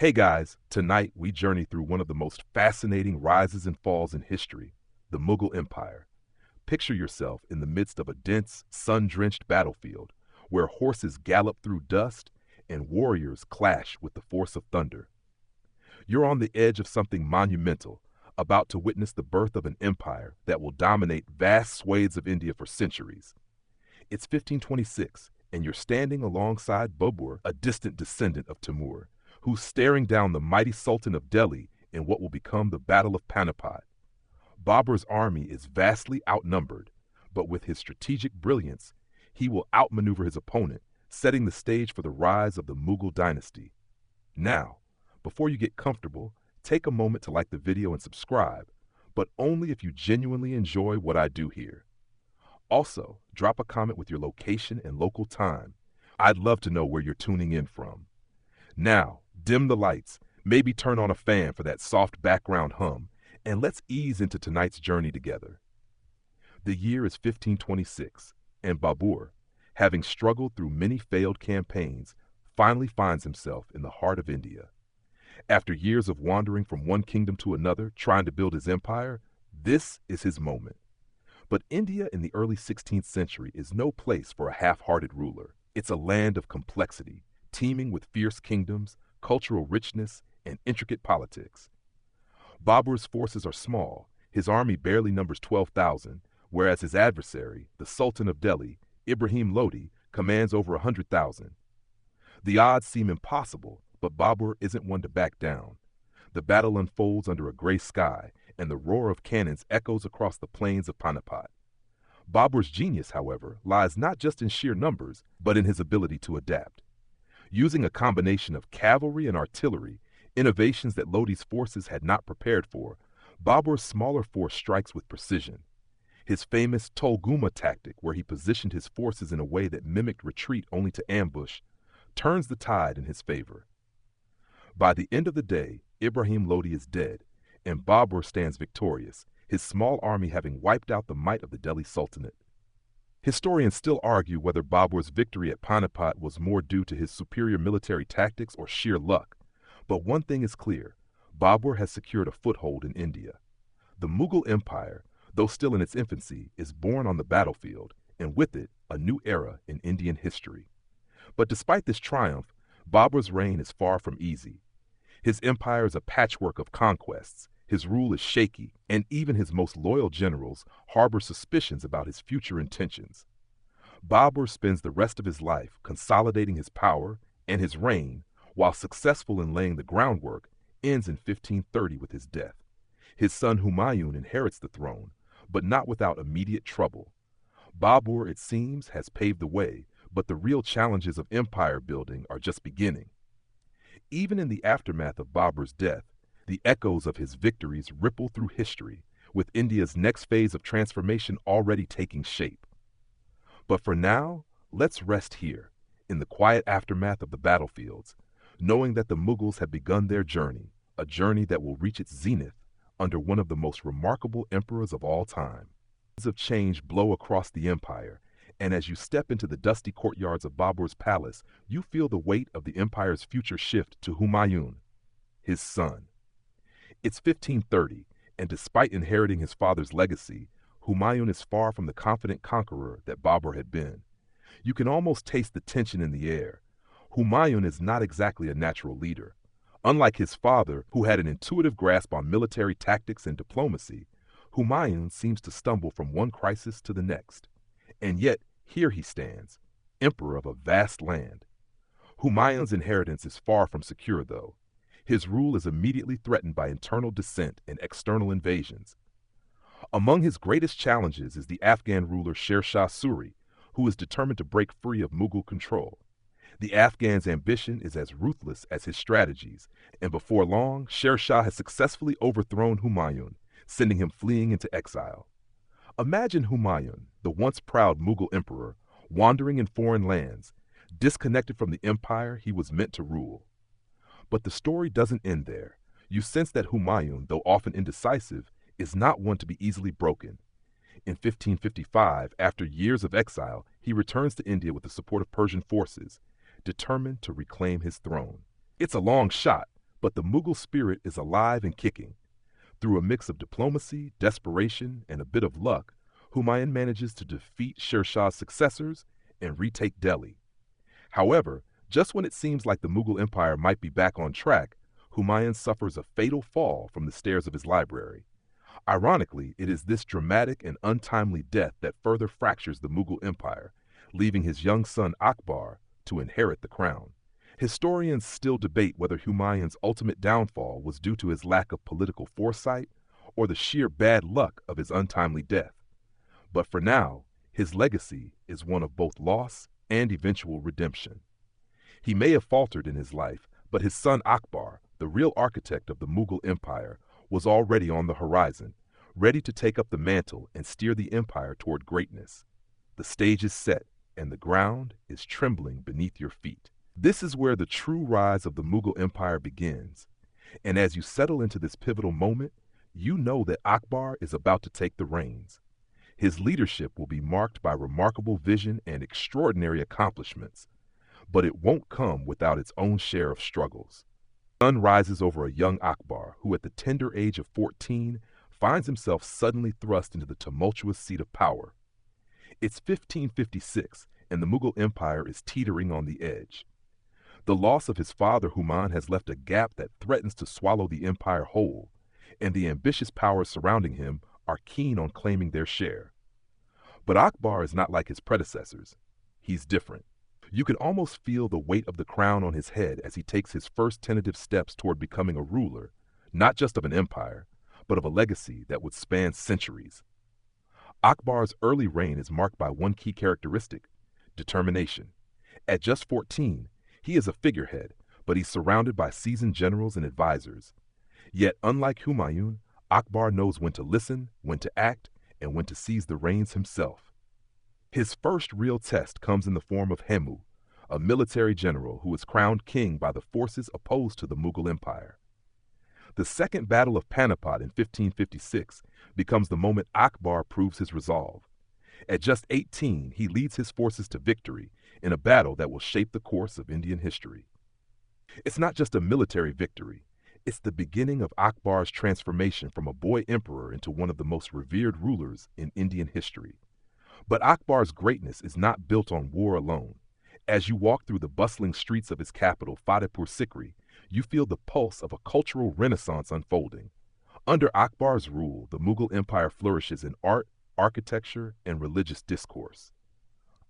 Hey guys, tonight we journey through one of the most fascinating rises and falls in history, the Mughal Empire. Picture yourself in the midst of a dense, sun-drenched battlefield where horses gallop through dust and warriors clash with the force of thunder. You're on the edge of something monumental, about to witness the birth of an empire that will dominate vast swathes of India for centuries. It's 1526, and you're standing alongside Babur, a distant descendant of Timur, who's staring down the mighty Sultan of Delhi in what will become the Battle of Panipat. Babur's army is vastly outnumbered, but with his strategic brilliance, he will outmaneuver his opponent, setting the stage for the rise of the Mughal dynasty. Now, before you get comfortable, take a moment to like the video and subscribe, but only if you genuinely enjoy what I do here. Also, drop a comment with your location and local time. I'd love to know where you're tuning in from. Now, dim the lights, maybe turn on a fan for that soft background hum, and let's ease into tonight's journey together. The year is 1526, and Babur, having struggled through many failed campaigns, finally finds himself in the heart of India. After years of wandering from one kingdom to another, trying to build his empire, this is his moment. But India in the early 16th century is no place for a half-hearted ruler. It's a land of complexity, teeming with fierce kingdoms, cultural richness, and intricate politics. Babur's forces are small. His army barely numbers 12,000, whereas his adversary, the Sultan of Delhi, Ibrahim Lodi, commands over 100,000. The odds seem impossible, but Babur isn't one to back down. The battle unfolds under a gray sky, and the roar of cannons echoes across the plains of Panipat. Babur's genius, however, lies not just in sheer numbers, but in his ability to adapt. Using a combination of cavalry and artillery, innovations that Lodi's forces had not prepared for, Babur's smaller force strikes with precision. His famous Tolguma tactic, where he positioned his forces in a way that mimicked retreat only to ambush, turns the tide in his favor. By the end of the day, Ibrahim Lodi is dead, and Babur stands victorious, his small army having wiped out the might of the Delhi Sultanate. Historians still argue whether Babur's victory at Panipat was more due to his superior military tactics or sheer luck, but one thing is clear: Babur has secured a foothold in India. The Mughal Empire, though still in its infancy, is born on the battlefield, and with it, a new era in Indian history. But despite this triumph, Babur's reign is far from easy. His empire is a patchwork of conquests, his rule is shaky, and even his most loyal generals harbor suspicions about his future intentions. Babur spends the rest of his life consolidating his power, and his reign, while successful in laying the groundwork, ends in 1530 with his death. His son Humayun inherits the throne, but not without immediate trouble. Babur, it seems, has paved the way, but the real challenges of empire building are just beginning. Even in the aftermath of Babur's death, the echoes of his victories ripple through history, with India's next phase of transformation already taking shape. But for now, let's rest here, in the quiet aftermath of the battlefields, knowing that the Mughals have begun their journey, a journey that will reach its zenith under one of the most remarkable emperors of all time. Winds of change blow across the empire, and as you step into the dusty courtyards of Babur's palace, you feel the weight of the empire's future shift to Humayun, his son. It's 1530, and despite inheriting his father's legacy, Humayun is far from the confident conqueror that Babur had been. You can almost taste the tension in the air. Humayun is not exactly a natural leader. Unlike his father, who had an intuitive grasp on military tactics and diplomacy, Humayun seems to stumble from one crisis to the next. And yet, here he stands, emperor of a vast land. Humayun's inheritance is far from secure, though. His rule is immediately threatened by internal dissent and external invasions. Among his greatest challenges is the Afghan ruler Sher Shah Suri, who is determined to break free of Mughal control. The Afghan's ambition is as ruthless as his strategies, and before long, Sher Shah has successfully overthrown Humayun, sending him fleeing into exile. Imagine Humayun, the once proud Mughal emperor, wandering in foreign lands, disconnected from the empire he was meant to rule. But the story doesn't end there. You sense that Humayun, though often indecisive, is not one to be easily broken. In 1555, after years of exile, he returns to India with the support of Persian forces, determined to reclaim his throne. It's a long shot, But the Mughal spirit is alive and kicking. Through a mix of diplomacy, desperation, and a bit of luck, Humayun manages to defeat Sher Shah's successors and retake Delhi. However, just when it seems like the Mughal Empire might be back on track, Humayun suffers a fatal fall from the stairs of his library. Ironically, it is this dramatic and untimely death that further fractures the Mughal Empire, leaving his young son Akbar to inherit the crown. Historians still debate whether Humayun's ultimate downfall was due to his lack of political foresight or the sheer bad luck of his untimely death. But for now, his legacy is one of both loss and eventual redemption. He may have faltered in his life, but his son Akbar, the real architect of the Mughal Empire, was already on the horizon, ready to take up the mantle and steer the empire toward greatness. The stage is set, and the ground is trembling beneath your feet. This is where the true rise of the Mughal Empire begins. And as you settle into this pivotal moment, you know that Akbar is about to take the reins. His leadership will be marked by remarkable vision and extraordinary accomplishments, but it won't come without its own share of struggles. The sun rises over a young Akbar who, at the tender age of 14, finds himself suddenly thrust into the tumultuous seat of power. It's 1556, and the Mughal Empire is teetering on the edge. The loss of his father Humayun has left a gap that threatens to swallow the empire whole, and the ambitious powers surrounding him are keen on claiming their share. But Akbar is not like his predecessors. He's different. You can almost feel the weight of the crown on his head as he takes his first tentative steps toward becoming a ruler, not just of an empire, but of a legacy that would span centuries. Akbar's early reign is marked by one key characteristic: determination. At just 14, he is a figurehead, but he's surrounded by seasoned generals and advisors. Yet, unlike Humayun, Akbar knows when to listen, when to act, and when to seize the reins himself. His first real test comes in the form of Hemu, a military general who is crowned king by the forces opposed to the Mughal Empire. The Second Battle of Panipat in 1556 becomes the moment Akbar proves his resolve. At just 18, he leads his forces to victory in a battle that will shape the course of Indian history. It's not just a military victory. It's the beginning of Akbar's transformation from a boy emperor into one of the most revered rulers in Indian history. But Akbar's greatness is not built on war alone. As you walk through the bustling streets of his capital, Fatehpur Sikri, you feel the pulse of a cultural renaissance unfolding. Under Akbar's rule, the Mughal Empire flourishes in art, architecture, and religious discourse.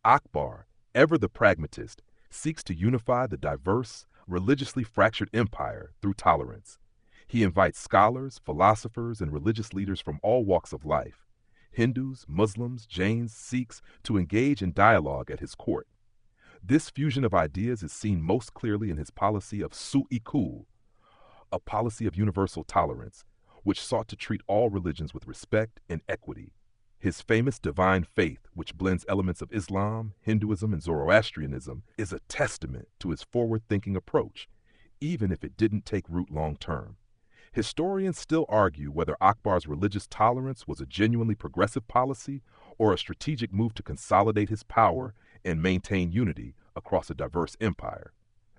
Akbar, ever the pragmatist, seeks to unify the diverse, religiously fractured empire through tolerance. He invites scholars, philosophers, and religious leaders from all walks of life, Hindus, Muslims, Jains, Sikhs, to engage in dialogue at his court. This fusion of ideas is seen most clearly in his policy of Su-i-Kul, a policy of universal tolerance, which sought to treat all religions with respect and equity. His famous divine faith, which blends elements of Islam, Hinduism, and Zoroastrianism, is a testament to his forward-thinking approach, even if it didn't take root long-term. Historians still argue whether Akbar's religious tolerance was a genuinely progressive policy or a strategic move to consolidate his power and maintain unity across a diverse empire.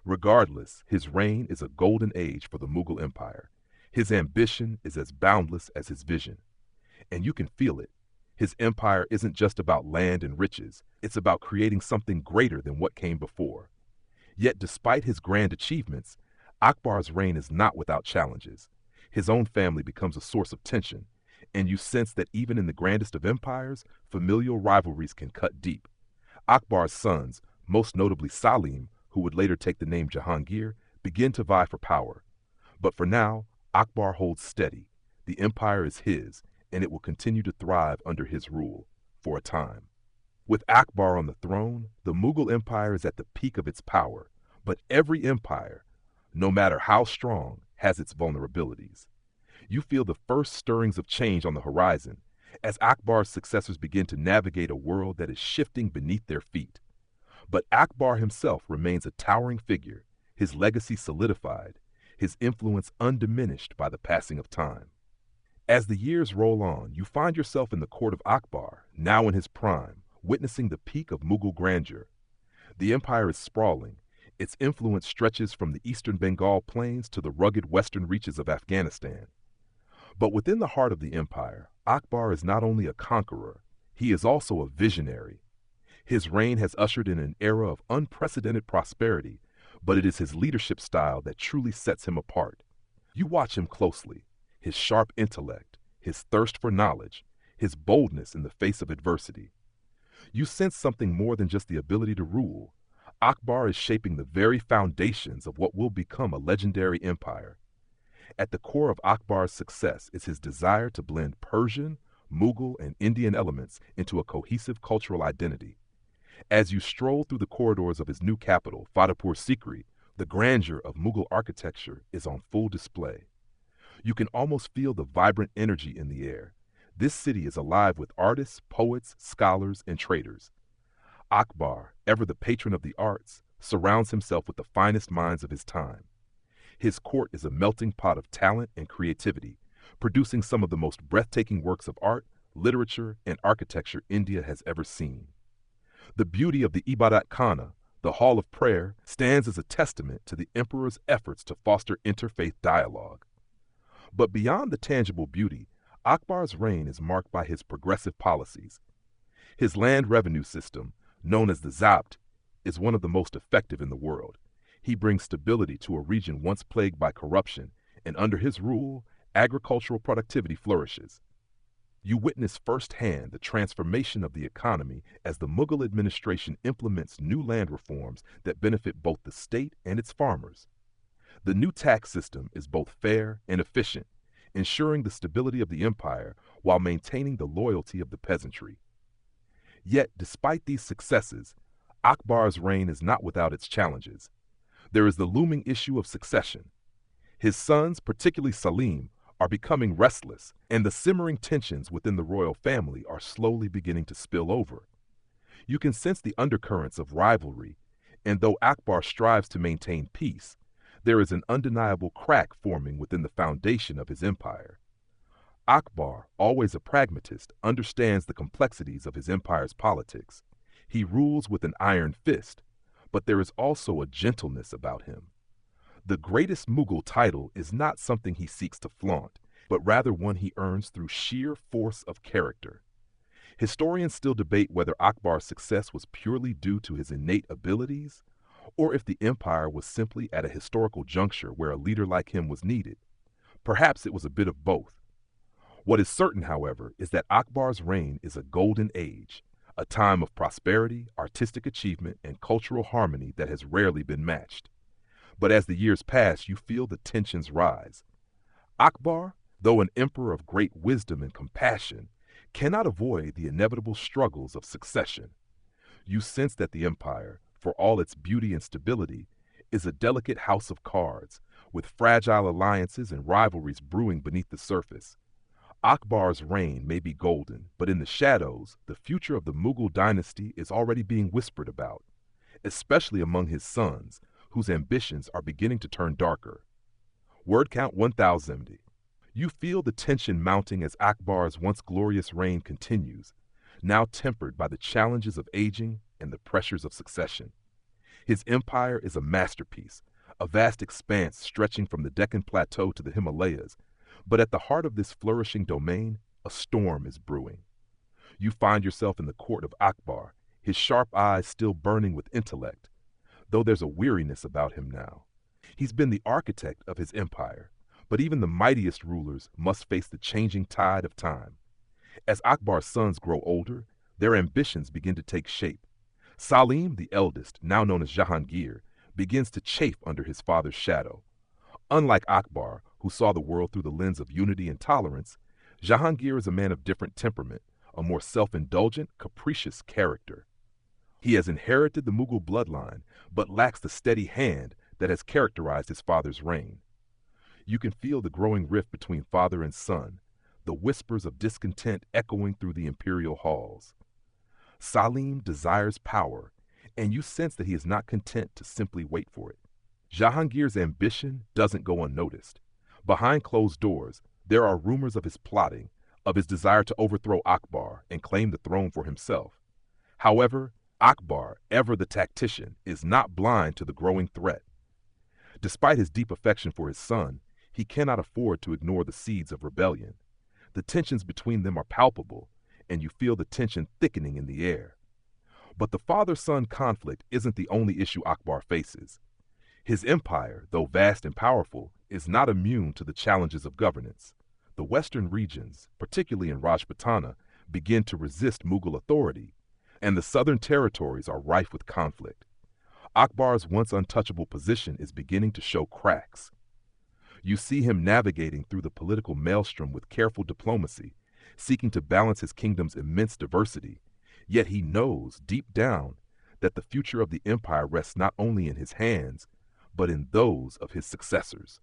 Regardless, his reign is a golden age for the Mughal Empire. His ambition is as boundless as his vision. And you can feel it. His empire isn't just about land and riches. It's about creating something greater than what came before. Yet despite his grand achievements, Akbar's reign is not without challenges. His own family becomes a source of tension, and you sense that even in the grandest of empires, familial rivalries can cut deep. Akbar's sons, most notably Salim, who would later take the name Jahangir, begin to vie for power. But for now, Akbar holds steady. The empire is his, and it will continue to thrive under his rule, for a time. With Akbar on the throne, the Mughal Empire is at the peak of its power, but every empire, no matter how strong, has its vulnerabilities. You feel the first stirrings of change on the horizon as Akbar's successors begin to navigate a world that is shifting beneath their feet. But Akbar himself remains a towering figure, his legacy solidified, his influence undiminished by the passing of time. As the years roll on, you find yourself in the court of Akbar, now in his prime, witnessing the peak of Mughal grandeur. The empire is sprawling, Its influence stretches from the eastern Bengal plains to the rugged western reaches of Afghanistan. But within the heart of the empire, Akbar is not only a conqueror, he is also a visionary. His reign has ushered in an era of unprecedented prosperity, but it is his leadership style that truly sets him apart. You watch him closely, his sharp intellect, his thirst for knowledge, his boldness in the face of adversity. You sense something more than just the ability to rule. Akbar is shaping the very foundations of what will become a legendary empire. At the core of Akbar's success is his desire to blend Persian, Mughal, and Indian elements into a cohesive cultural identity. As you stroll through the corridors of his new capital, Fatehpur Sikri, the grandeur of Mughal architecture is on full display. You can almost feel the vibrant energy in the air. This city is alive with artists, poets, scholars, and traders. Akbar, ever the patron of the arts, surrounds himself with the finest minds of his time. His court is a melting pot of talent and creativity, producing some of the most breathtaking works of art, literature, and architecture India has ever seen. The beauty of the Ibadat Khana, the Hall of Prayer, stands as a testament to the emperor's efforts to foster interfaith dialogue. But beyond the tangible beauty, Akbar's reign is marked by his progressive policies. His land revenue system, known as the Zabt, is one of the most effective in the world. He brings stability to a region once plagued by corruption, and under his rule, agricultural productivity flourishes. You witness firsthand the transformation of the economy as the Mughal administration implements new land reforms that benefit both the state and its farmers. The new tax system is both fair and efficient, ensuring the stability of the empire while maintaining the loyalty of the peasantry. Yet, despite these successes, Akbar's reign is not without its challenges. There is the looming issue of succession. His sons, particularly Salim, are becoming restless, and the simmering tensions within the royal family are slowly beginning to spill over. You can sense the undercurrents of rivalry, and though Akbar strives to maintain peace, there is an undeniable crack forming within the foundation of his empire. Akbar, always a pragmatist, understands the complexities of his empire's politics. He rules with an iron fist, but there is also a gentleness about him. The greatest Mughal title is not something he seeks to flaunt, but rather one he earns through sheer force of character. Historians still debate whether Akbar's success was purely due to his innate abilities, or if the empire was simply at a historical juncture where a leader like him was needed. Perhaps it was a bit of both. What is certain, however, is that Akbar's reign is a golden age, a time of prosperity, artistic achievement, and cultural harmony that has rarely been matched. But as the years pass, you feel the tensions rise. Akbar, though an emperor of great wisdom and compassion, cannot avoid the inevitable struggles of succession. You sense that the empire, for all its beauty and stability, is a delicate house of cards, with fragile alliances and rivalries brewing beneath the surface. Akbar's reign may be golden, but in the shadows, the future of the Mughal dynasty is already being whispered about, especially among his sons, whose ambitions are beginning to turn darker. Word count 1070. You feel the tension mounting as Akbar's once glorious reign continues, now tempered by the challenges of aging and the pressures of succession. His empire is a masterpiece, a vast expanse stretching from the Deccan Plateau to the Himalayas, but at the heart of this flourishing domain, a storm is brewing. You find yourself in the court of Akbar, his sharp eyes still burning with intellect, though there's a weariness about him now. He's been the architect of his empire, but even the mightiest rulers must face the changing tide of time. As Akbar's sons grow older, their ambitions begin to take shape. Salim, the eldest, now known as Jahangir, begins to chafe under his father's shadow. Unlike Akbar, who saw the world through the lens of unity and tolerance, Jahangir is a man of different temperament, a more self-indulgent, capricious character. He has inherited the Mughal bloodline, but lacks the steady hand that has characterized his father's reign. You can feel the growing rift between father and son, the whispers of discontent echoing through the imperial halls. Salim desires power, and you sense that he is not content to simply wait for it. Jahangir's ambition doesn't go unnoticed. Behind closed doors, there are rumors of his plotting, of his desire to overthrow Akbar and claim the throne for himself. However, Akbar, ever the tactician, is not blind to the growing threat. Despite his deep affection for his son, he cannot afford to ignore the seeds of rebellion. The tensions between them are palpable, and you feel the tension thickening in the air. But the father-son conflict isn't the only issue Akbar faces. His empire, though vast and powerful, is not immune to the challenges of governance. The western regions, particularly in Rajputana, begin to resist Mughal authority, and the southern territories are rife with conflict. Akbar's once untouchable position is beginning to show cracks. You see him navigating through the political maelstrom with careful diplomacy, seeking to balance his kingdom's immense diversity, yet he knows, deep down, that the future of the empire rests not only in his hands, but in those of his successors.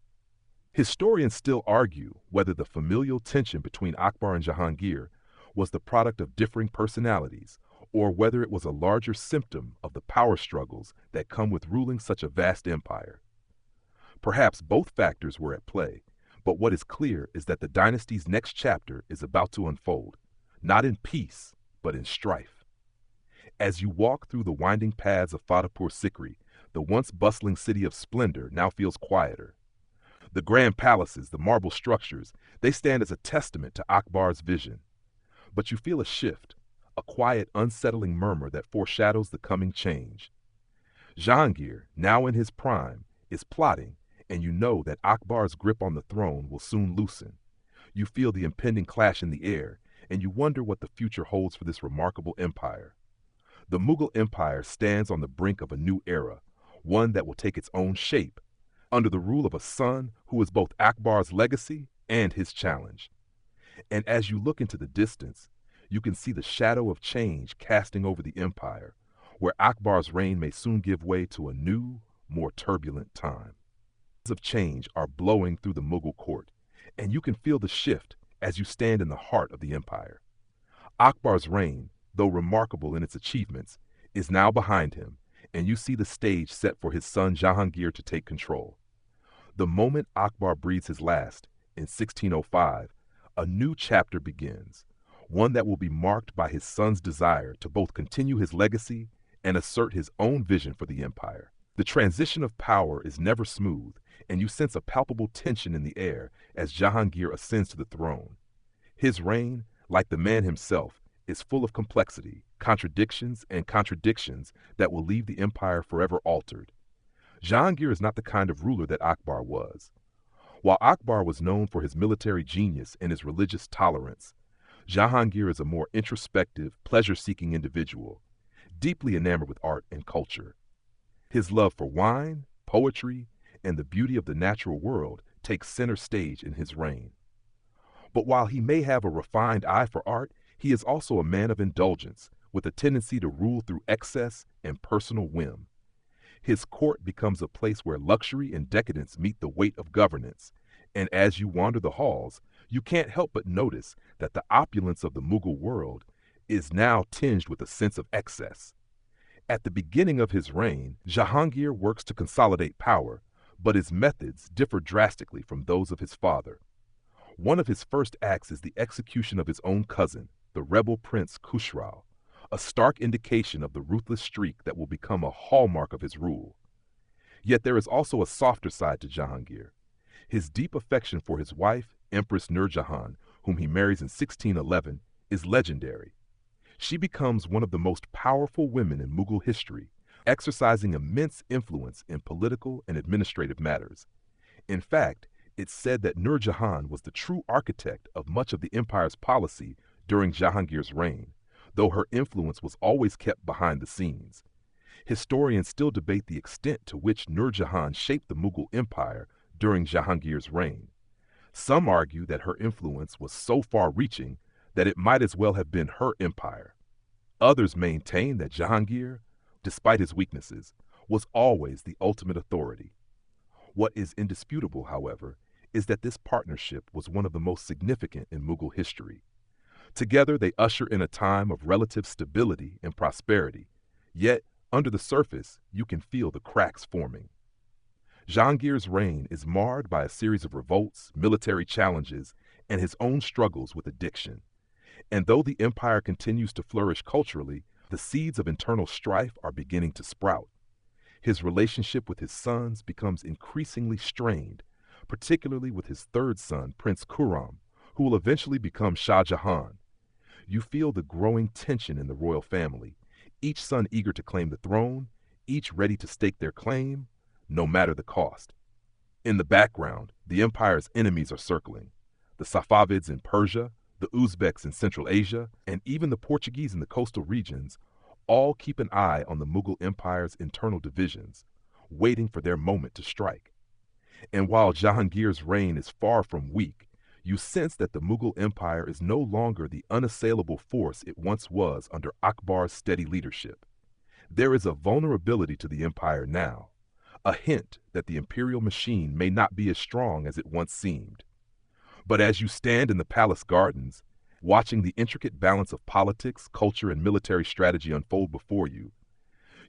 Historians still argue whether the familial tension between Akbar and Jahangir was the product of differing personalities, or whether it was a larger symptom of the power struggles that come with ruling such a vast empire. Perhaps both factors were at play, but what is clear is that the dynasty's next chapter is about to unfold, not in peace, but in strife. As you walk through the winding paths of Fatehpur Sikri, the once bustling city of splendor now feels quieter. The grand palaces, the marble structures, they stand as a testament to Akbar's vision. But you feel a shift, a quiet, unsettling murmur that foreshadows the coming change. Jahangir, now in his prime, is plotting, and you know that Akbar's grip on the throne will soon loosen. You feel the impending clash in the air, and you wonder what the future holds for this remarkable empire. The Mughal Empire stands on the brink of a new era, one that will take its own shape, under the rule of a son who is both Akbar's legacy and his challenge. And as you look into the distance, you can see the shadow of change casting over the empire, where Akbar's reign may soon give way to a new, more turbulent time. Winds of change are blowing through the Mughal court, and you can feel the shift as you stand in the heart of the empire. Akbar's reign, though remarkable in its achievements, is now behind him, and you see the stage set for his son Jahangir to take control. The moment Akbar breathes his last, in 1605, a new chapter begins, one that will be marked by his son's desire to both continue his legacy and assert his own vision for the empire. The transition of power is never smooth, and you sense a palpable tension in the air as Jahangir ascends to the throne. His reign, like the man himself, is full of complexity, contradictions, and contradictions that will leave the empire forever altered. Jahangir is not the kind of ruler that Akbar was. While Akbar was known for his military genius and his religious tolerance, Jahangir is a more introspective, pleasure-seeking individual, deeply enamored with art and culture. His love for wine, poetry, and the beauty of the natural world takes center stage in his reign. But while he may have a refined eye for art, he is also a man of indulgence, with a tendency to rule through excess and personal whim. His court becomes a place where luxury and decadence meet the weight of governance, and as you wander the halls, you can't help but notice that the opulence of the Mughal world is now tinged with a sense of excess. At the beginning of his reign, Jahangir works to consolidate power, but his methods differ drastically from those of his father. One of his first acts is the execution of his own cousin, the rebel prince Khusrau, a stark indication of the ruthless streak that will become a hallmark of his rule. Yet there is also a softer side to Jahangir. His deep affection for his wife, Empress Nur Jahan, whom he marries in 1611, is legendary. She becomes one of the most powerful women in Mughal history, exercising immense influence in political and administrative matters. In fact, it's said that Nur Jahan was the true architect of much of the empire's policy during Jahangir's reign, though her influence was always kept behind the scenes. Historians still debate the extent to which Nur Jahan shaped the Mughal Empire during Jahangir's reign. Some argue that her influence was so far-reaching that it might as well have been her empire. Others maintain that Jahangir, despite his weaknesses, was always the ultimate authority. What is indisputable, however, is that this partnership was one of the most significant in Mughal history. Together, they usher in a time of relative stability and prosperity, yet, under the surface, you can feel the cracks forming. Jahangir's reign is marred by a series of revolts, military challenges, and his own struggles with addiction. And though the empire continues to flourish culturally, The seeds of internal strife are beginning to sprout. His relationship with his sons becomes increasingly strained, particularly with his third son, Prince Khurram, who will eventually become Shah Jahan. You feel the growing tension in the royal family, each son eager to claim the throne, each ready to stake their claim, no matter the cost. In the background, the empire's enemies are circling. The Safavids in Persia, the Uzbeks in Central Asia, and even the Portuguese in the coastal regions all keep an eye on the Mughal Empire's internal divisions, waiting for their moment to strike. And while Jahangir's reign is far from weak, you sense that the Mughal Empire is no longer the unassailable force it once was under Akbar's steady leadership. There is a vulnerability to the empire now, a hint that the imperial machine may not be as strong as it once seemed. But as you stand in the palace gardens, watching the intricate balance of politics, culture, and military strategy unfold before you,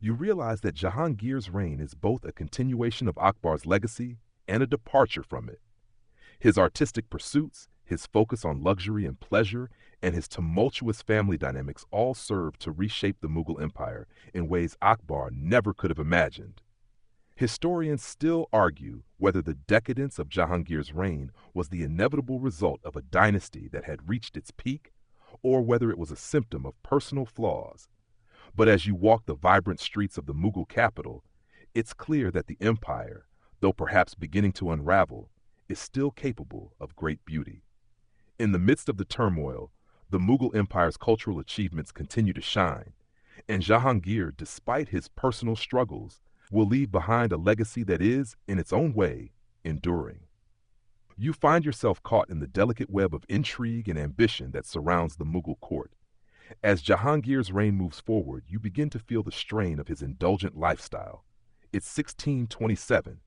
you realize that Jahangir's reign is both a continuation of Akbar's legacy and a departure from it. His artistic pursuits, his focus on luxury and pleasure, and his tumultuous family dynamics all serve to reshape the Mughal Empire in ways Akbar never could have imagined. Historians still argue whether the decadence of Jahangir's reign was the inevitable result of a dynasty that had reached its peak, or whether it was a symptom of personal flaws. But as you walk the vibrant streets of the Mughal capital, it's clear that the empire, though perhaps beginning to unravel, is still capable of great beauty. In the midst of the turmoil, the Mughal Empire's cultural achievements continue to shine, and Jahangir, despite his personal struggles, will leave behind a legacy that is, in its own way, enduring. You find yourself caught in the delicate web of intrigue and ambition that surrounds the Mughal court. As Jahangir's reign moves forward, you begin to feel the strain of his indulgent lifestyle. It's 1627,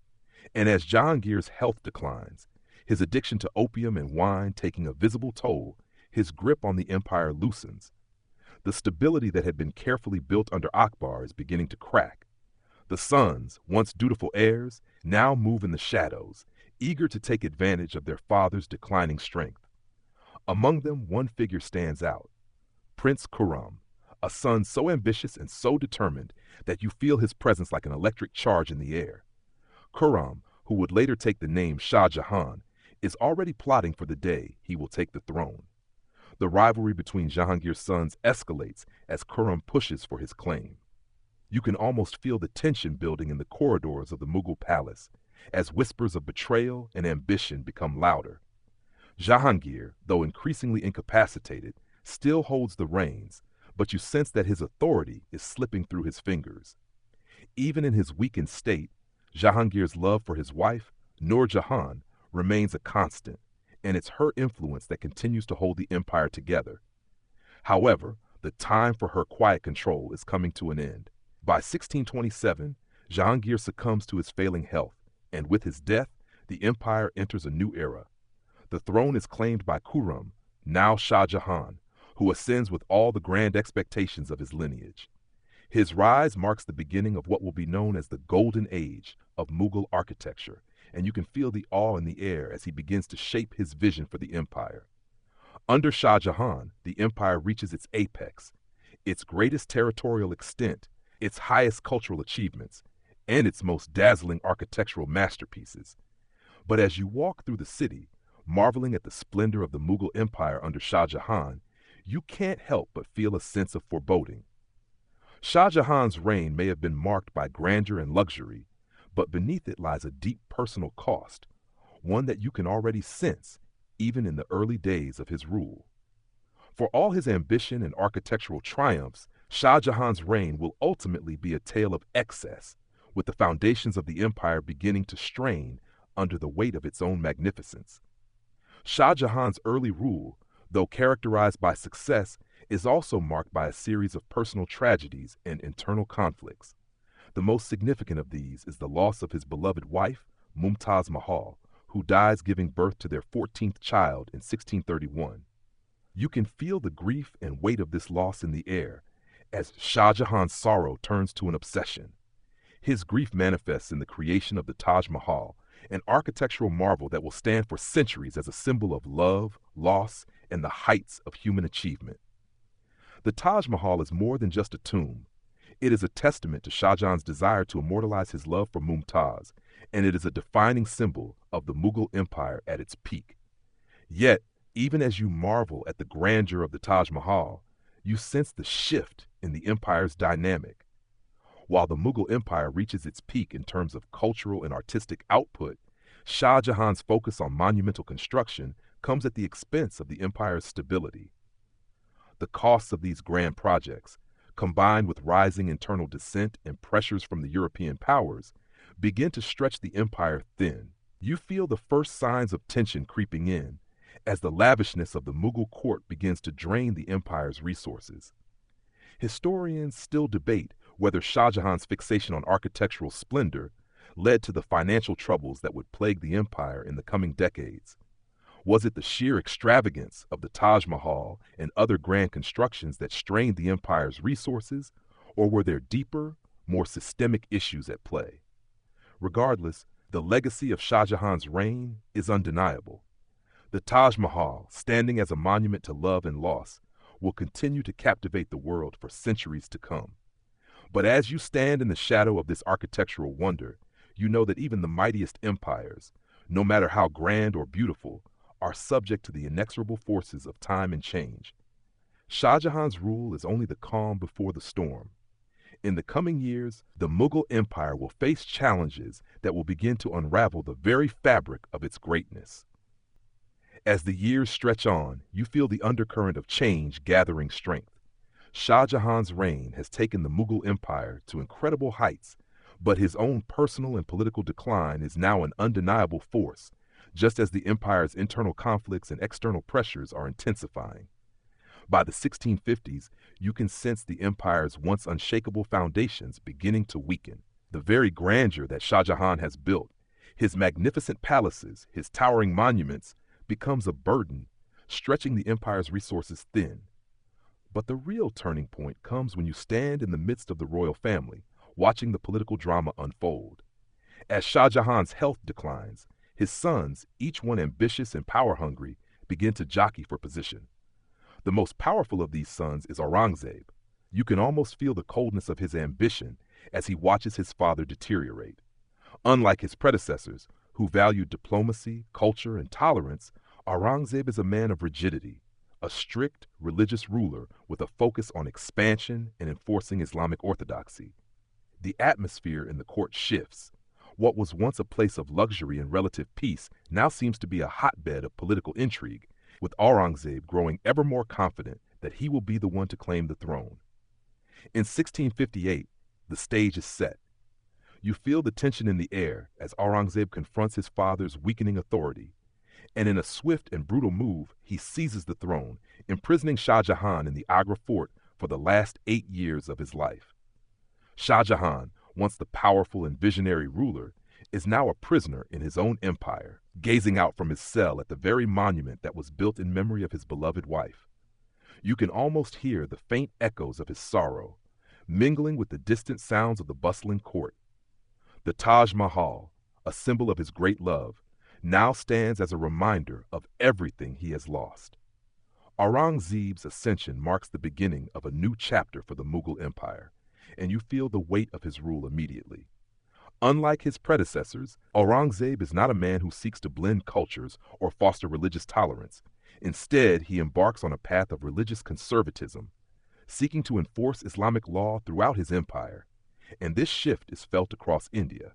and as Jahangir's health declines, his addiction to opium and wine taking a visible toll, his grip on the empire loosens. The stability that had been carefully built under Akbar is beginning to crack. The sons, once dutiful heirs, now move in the shadows, eager to take advantage of their father's declining strength. Among them, one figure stands out: Prince Khurram, a son so ambitious and so determined that you feel his presence like an electric charge in the air. Khurram, who would later take the name Shah Jahan, is already plotting for the day he will take the throne. The rivalry between Jahangir's sons escalates as Khurram pushes for his claim. You can almost feel the tension building in the corridors of the Mughal palace as whispers of betrayal and ambition become louder. Jahangir, though increasingly incapacitated, still holds the reins, but you sense that his authority is slipping through his fingers. Even in his weakened state, Jahangir's love for his wife, Nur Jahan, remains a constant, and it's her influence that continues to hold the empire together. However, the time for her quiet control is coming to an end. By 1627, Jahangir succumbs to his failing health, and with his death, the empire enters a new era. The throne is claimed by Khurram, now Shah Jahan, who ascends with all the grand expectations of his lineage. His rise marks the beginning of what will be known as the Golden Age of Mughal architecture, and you can feel the awe in the air as he begins to shape his vision for the empire. Under Shah Jahan, the empire reaches its apex, its greatest territorial extent, its highest cultural achievements, and its most dazzling architectural masterpieces. But as you walk through the city, marveling at the splendor of the Mughal Empire under Shah Jahan, you can't help but feel a sense of foreboding. Shah Jahan's reign may have been marked by grandeur and luxury, but beneath it lies a deep personal cost, one that you can already sense even in the early days of his rule. For all his ambition and architectural triumphs, Shah Jahan's reign will ultimately be a tale of excess, with the foundations of the empire beginning to strain under the weight of its own magnificence. Shah Jahan's early rule, though characterized by success, is also marked by a series of personal tragedies and internal conflicts. The most significant of these is the loss of his beloved wife, Mumtaz Mahal, who dies giving birth to their 14th child in 1631. You can feel the grief and weight of this loss in the air as Shah Jahan's sorrow turns to an obsession. His grief manifests in the creation of the Taj Mahal, an architectural marvel that will stand for centuries as a symbol of love, loss, and the heights of human achievement. The Taj Mahal is more than just a tomb. It is a testament to Shah Jahan's desire to immortalize his love for Mumtaz, and it is a defining symbol of the Mughal Empire at its peak. Yet, even as you marvel at the grandeur of the Taj Mahal, you sense the shift in the empire's dynamic. While the Mughal Empire reaches its peak in terms of cultural and artistic output, Shah Jahan's focus on monumental construction comes at the expense of the empire's stability. The costs of these grand projects, combined with rising internal dissent and pressures from the European powers, begin to stretch the empire thin. You feel the first signs of tension creeping in as the lavishness of the Mughal court begins to drain the empire's resources. Historians still debate whether Shah Jahan's fixation on architectural splendor led to the financial troubles that would plague the empire in the coming decades. Was it the sheer extravagance of the Taj Mahal and other grand constructions that strained the empire's resources, or were there deeper, more systemic issues at play? Regardless, the legacy of Shah Jahan's reign is undeniable. The Taj Mahal, standing as a monument to love and loss, will continue to captivate the world for centuries to come. But as you stand in the shadow of this architectural wonder, you know that even the mightiest empires, no matter how grand or beautiful, are subject to the inexorable forces of time and change. Shah Jahan's rule is only the calm before the storm. In the coming years, the Mughal Empire will face challenges that will begin to unravel the very fabric of its greatness. As the years stretch on, you feel the undercurrent of change gathering strength. Shah Jahan's reign has taken the Mughal Empire to incredible heights, but his own personal and political decline is now an undeniable force, just as the empire's internal conflicts and external pressures are intensifying. By the 1650s, you can sense the empire's once unshakable foundations beginning to weaken. The very grandeur that Shah Jahan has built, his magnificent palaces, his towering monuments, becomes a burden, stretching the empire's resources thin. But the real turning point comes when you stand in the midst of the royal family, watching the political drama unfold. As Shah Jahan's health declines, his sons, each one ambitious and power-hungry, begin to jockey for position. The most powerful of these sons is Aurangzeb. You can almost feel the coldness of his ambition as he watches his father deteriorate. Unlike his predecessors, who valued diplomacy, culture, and tolerance, Aurangzeb is a man of rigidity, a strict religious ruler with a focus on expansion and enforcing Islamic orthodoxy. The atmosphere in the court shifts. What was once a place of luxury and relative peace now seems to be a hotbed of political intrigue, with Aurangzeb growing ever more confident that he will be the one to claim the throne. In 1658, the stage is set. You feel the tension in the air as Aurangzeb confronts his father's weakening authority, and in a swift and brutal move, he seizes the throne, imprisoning Shah Jahan in the Agra fort for the last 8 years of his life. Shah Jahan, once the powerful and visionary ruler, is now a prisoner in his own empire, gazing out from his cell at the very monument that was built in memory of his beloved wife. You can almost hear the faint echoes of his sorrow, mingling with the distant sounds of the bustling court. The Taj Mahal, a symbol of his great love, now stands as a reminder of everything he has lost. Aurangzeb's ascension marks the beginning of a new chapter for the Mughal Empire, and you feel the weight of his rule immediately. Unlike his predecessors, Aurangzeb is not a man who seeks to blend cultures or foster religious tolerance. Instead, he embarks on a path of religious conservatism, seeking to enforce Islamic law throughout his empire, and this shift is felt across India.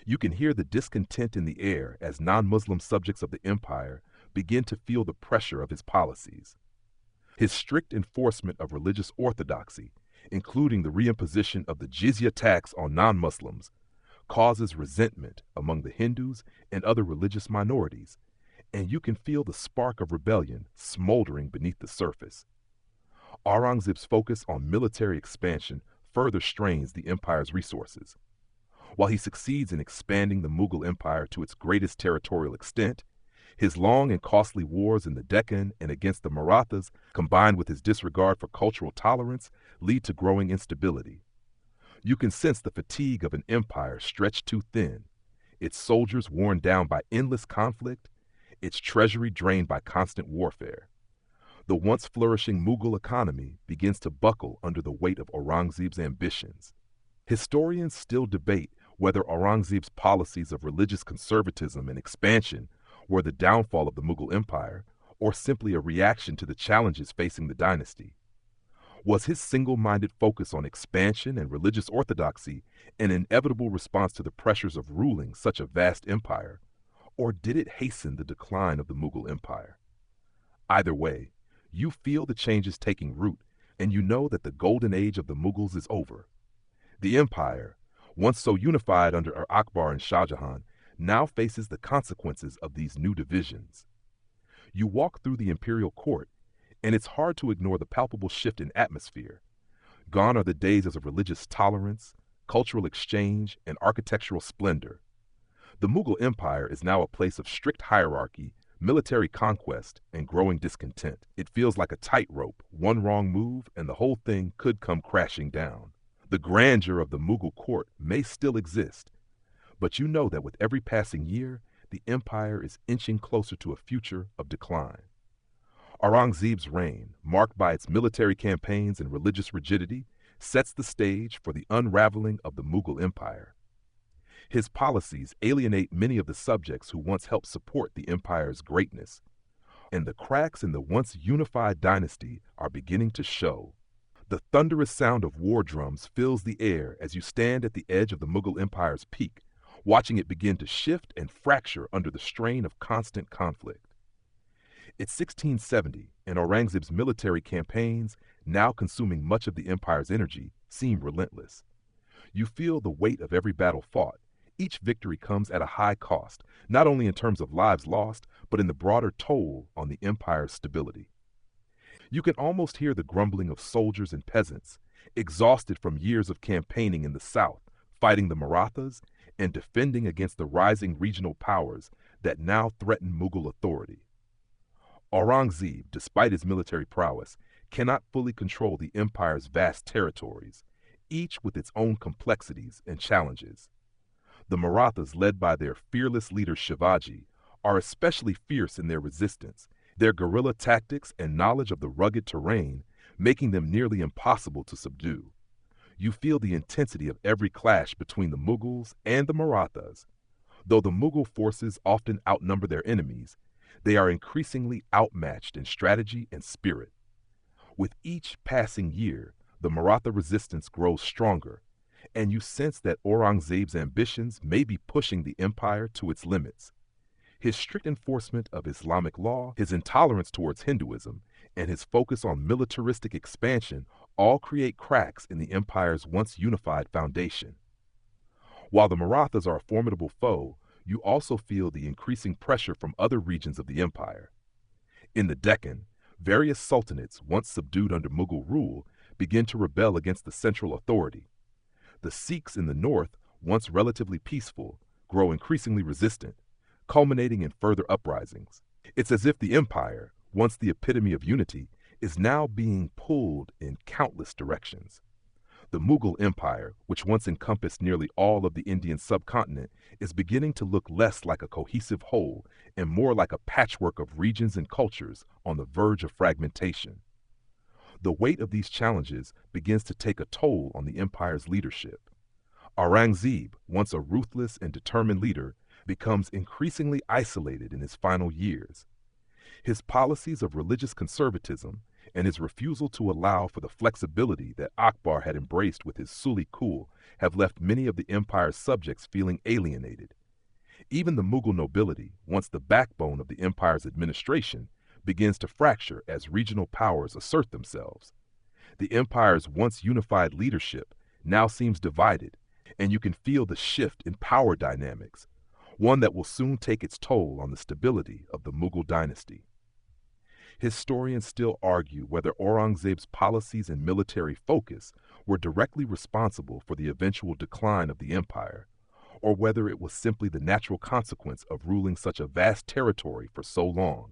You can hear the discontent in the air as non-Muslim subjects of the empire begin to feel the pressure of his policies. His strict enforcement of religious orthodoxy, including the reimposition of the jizya tax on non-Muslims, causes resentment among the Hindus and other religious minorities, and you can feel the spark of rebellion smoldering beneath the surface. Aurangzeb's focus on military expansion further strains the empire's resources. While he succeeds in expanding the Mughal Empire to its greatest territorial extent, his long and costly wars in the Deccan and against the Marathas, combined with his disregard for cultural tolerance, lead to growing instability. You can sense the fatigue of an empire stretched too thin, its soldiers worn down by endless conflict, its treasury drained by constant warfare. The once flourishing Mughal economy begins to buckle under the weight of Aurangzeb's ambitions. Historians still debate whether Aurangzeb's policies of religious conservatism and expansion were the downfall of the Mughal Empire or simply a reaction to the challenges facing the dynasty. Was his single-minded focus on expansion and religious orthodoxy an inevitable response to the pressures of ruling such a vast empire, or did it hasten the decline of the Mughal Empire? Either way, you feel the changes taking root, and you know that the golden age of the Mughals is over. The empire, once so unified under Akbar and Shah Jahan, now faces the consequences of these new divisions. You walk through the imperial court, and it's hard to ignore the palpable shift in atmosphere. Gone are the days of religious tolerance, cultural exchange, and architectural splendor. The Mughal Empire is now a place of strict hierarchy, military conquest, and growing discontent. It feels like a tightrope. One wrong move, and the whole thing could come crashing down. The grandeur of the Mughal court may still exist, but you know that with every passing year, the empire is inching closer to a future of decline. Aurangzeb's reign, marked by its military campaigns and religious rigidity, sets the stage for the unraveling of the Mughal Empire. His policies alienate many of the subjects who once helped support the empire's greatness, and the cracks in the once unified dynasty are beginning to show. The thunderous sound of war drums fills the air as you stand at the edge of the Mughal Empire's peak, watching it begin to shift and fracture under the strain of constant conflict. It's 1670, and Aurangzeb's military campaigns, now consuming much of the empire's energy, seem relentless. You feel the weight of every battle fought. Each victory comes at a high cost, not only in terms of lives lost, but in the broader toll on the empire's stability. You can almost hear the grumbling of soldiers and peasants, exhausted from years of campaigning in the south, fighting the Marathas, and defending against the rising regional powers that now threaten Mughal authority. Aurangzeb, despite his military prowess, cannot fully control the empire's vast territories, each with its own complexities and challenges. The Marathas, led by their fearless leader Shivaji, are especially fierce in their resistance, their guerrilla tactics and knowledge of the rugged terrain making them nearly impossible to subdue. You feel the intensity of every clash between the Mughals and the Marathas. Though the Mughal forces often outnumber their enemies, they are increasingly outmatched in strategy and spirit. With each passing year, the Maratha resistance grows stronger, and you sense that Aurangzeb's ambitions may be pushing the empire to its limits. His strict enforcement of Islamic law, his intolerance towards Hinduism, and his focus on militaristic expansion all create cracks in the empire's once unified foundation. While the Marathas are a formidable foe, you also feel the increasing pressure from other regions of the empire. In the Deccan, various sultanates, once subdued under Mughal rule, begin to rebel against the central authority. The Sikhs in the north, once relatively peaceful, grow increasingly resistant, culminating in further uprisings. It's as if the empire, once the epitome of unity, is now being pulled in countless directions. The Mughal Empire, which once encompassed nearly all of the Indian subcontinent, is beginning to look less like a cohesive whole and more like a patchwork of regions and cultures on the verge of fragmentation. The weight of these challenges begins to take a toll on the empire's leadership. Aurangzeb, once a ruthless and determined leader, becomes increasingly isolated in his final years. His policies of religious conservatism and his refusal to allow for the flexibility that Akbar had embraced with his Suli Kul have left many of the empire's subjects feeling alienated. Even the Mughal nobility, once the backbone of the empire's administration, begins to fracture as regional powers assert themselves. The empire's once unified leadership now seems divided, and you can feel the shift in power dynamics, one that will soon take its toll on the stability of the Mughal dynasty. Historians still argue whether Aurangzeb's policies and military focus were directly responsible for the eventual decline of the empire, or whether it was simply the natural consequence of ruling such a vast territory for so long.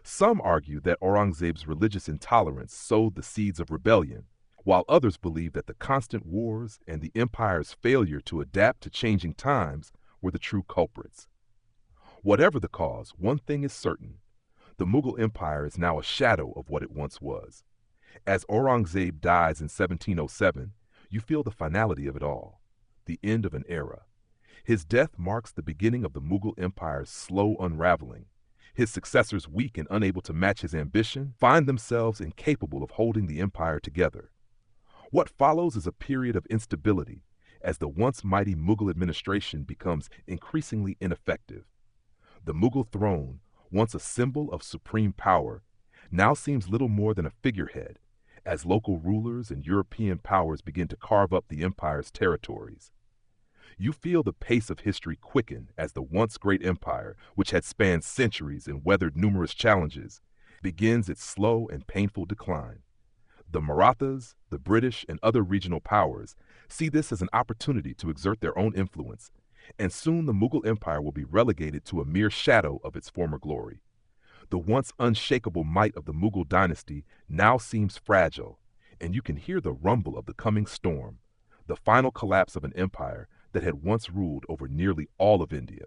Some argue that Aurangzeb's religious intolerance sowed the seeds of rebellion, while others believe that the constant wars and the empire's failure to adapt to changing times were the true culprits. Whatever the cause, one thing is certain. The Mughal Empire is now a shadow of what it once was. As Aurangzeb dies in 1707, you feel the finality of it all, the end of an era. His death marks the beginning of the Mughal Empire's slow unraveling. His successors, weak and unable to match his ambition, find themselves incapable of holding the empire together. What follows is a period of instability, as the once mighty Mughal administration becomes increasingly ineffective. The Mughal throne, once a symbol of supreme power, now seems little more than a figurehead, as local rulers and European powers begin to carve up the empire's territories. You feel the pace of history quicken as the once great empire, which had spanned centuries and weathered numerous challenges, begins its slow and painful decline. The Marathas, the British, and other regional powers see this as an opportunity to exert their own influence, and soon the Mughal Empire will be relegated to a mere shadow of its former glory. The once unshakable might of the Mughal dynasty now seems fragile, and you can hear the rumble of the coming storm, the final collapse of an empire that had once ruled over nearly all of India.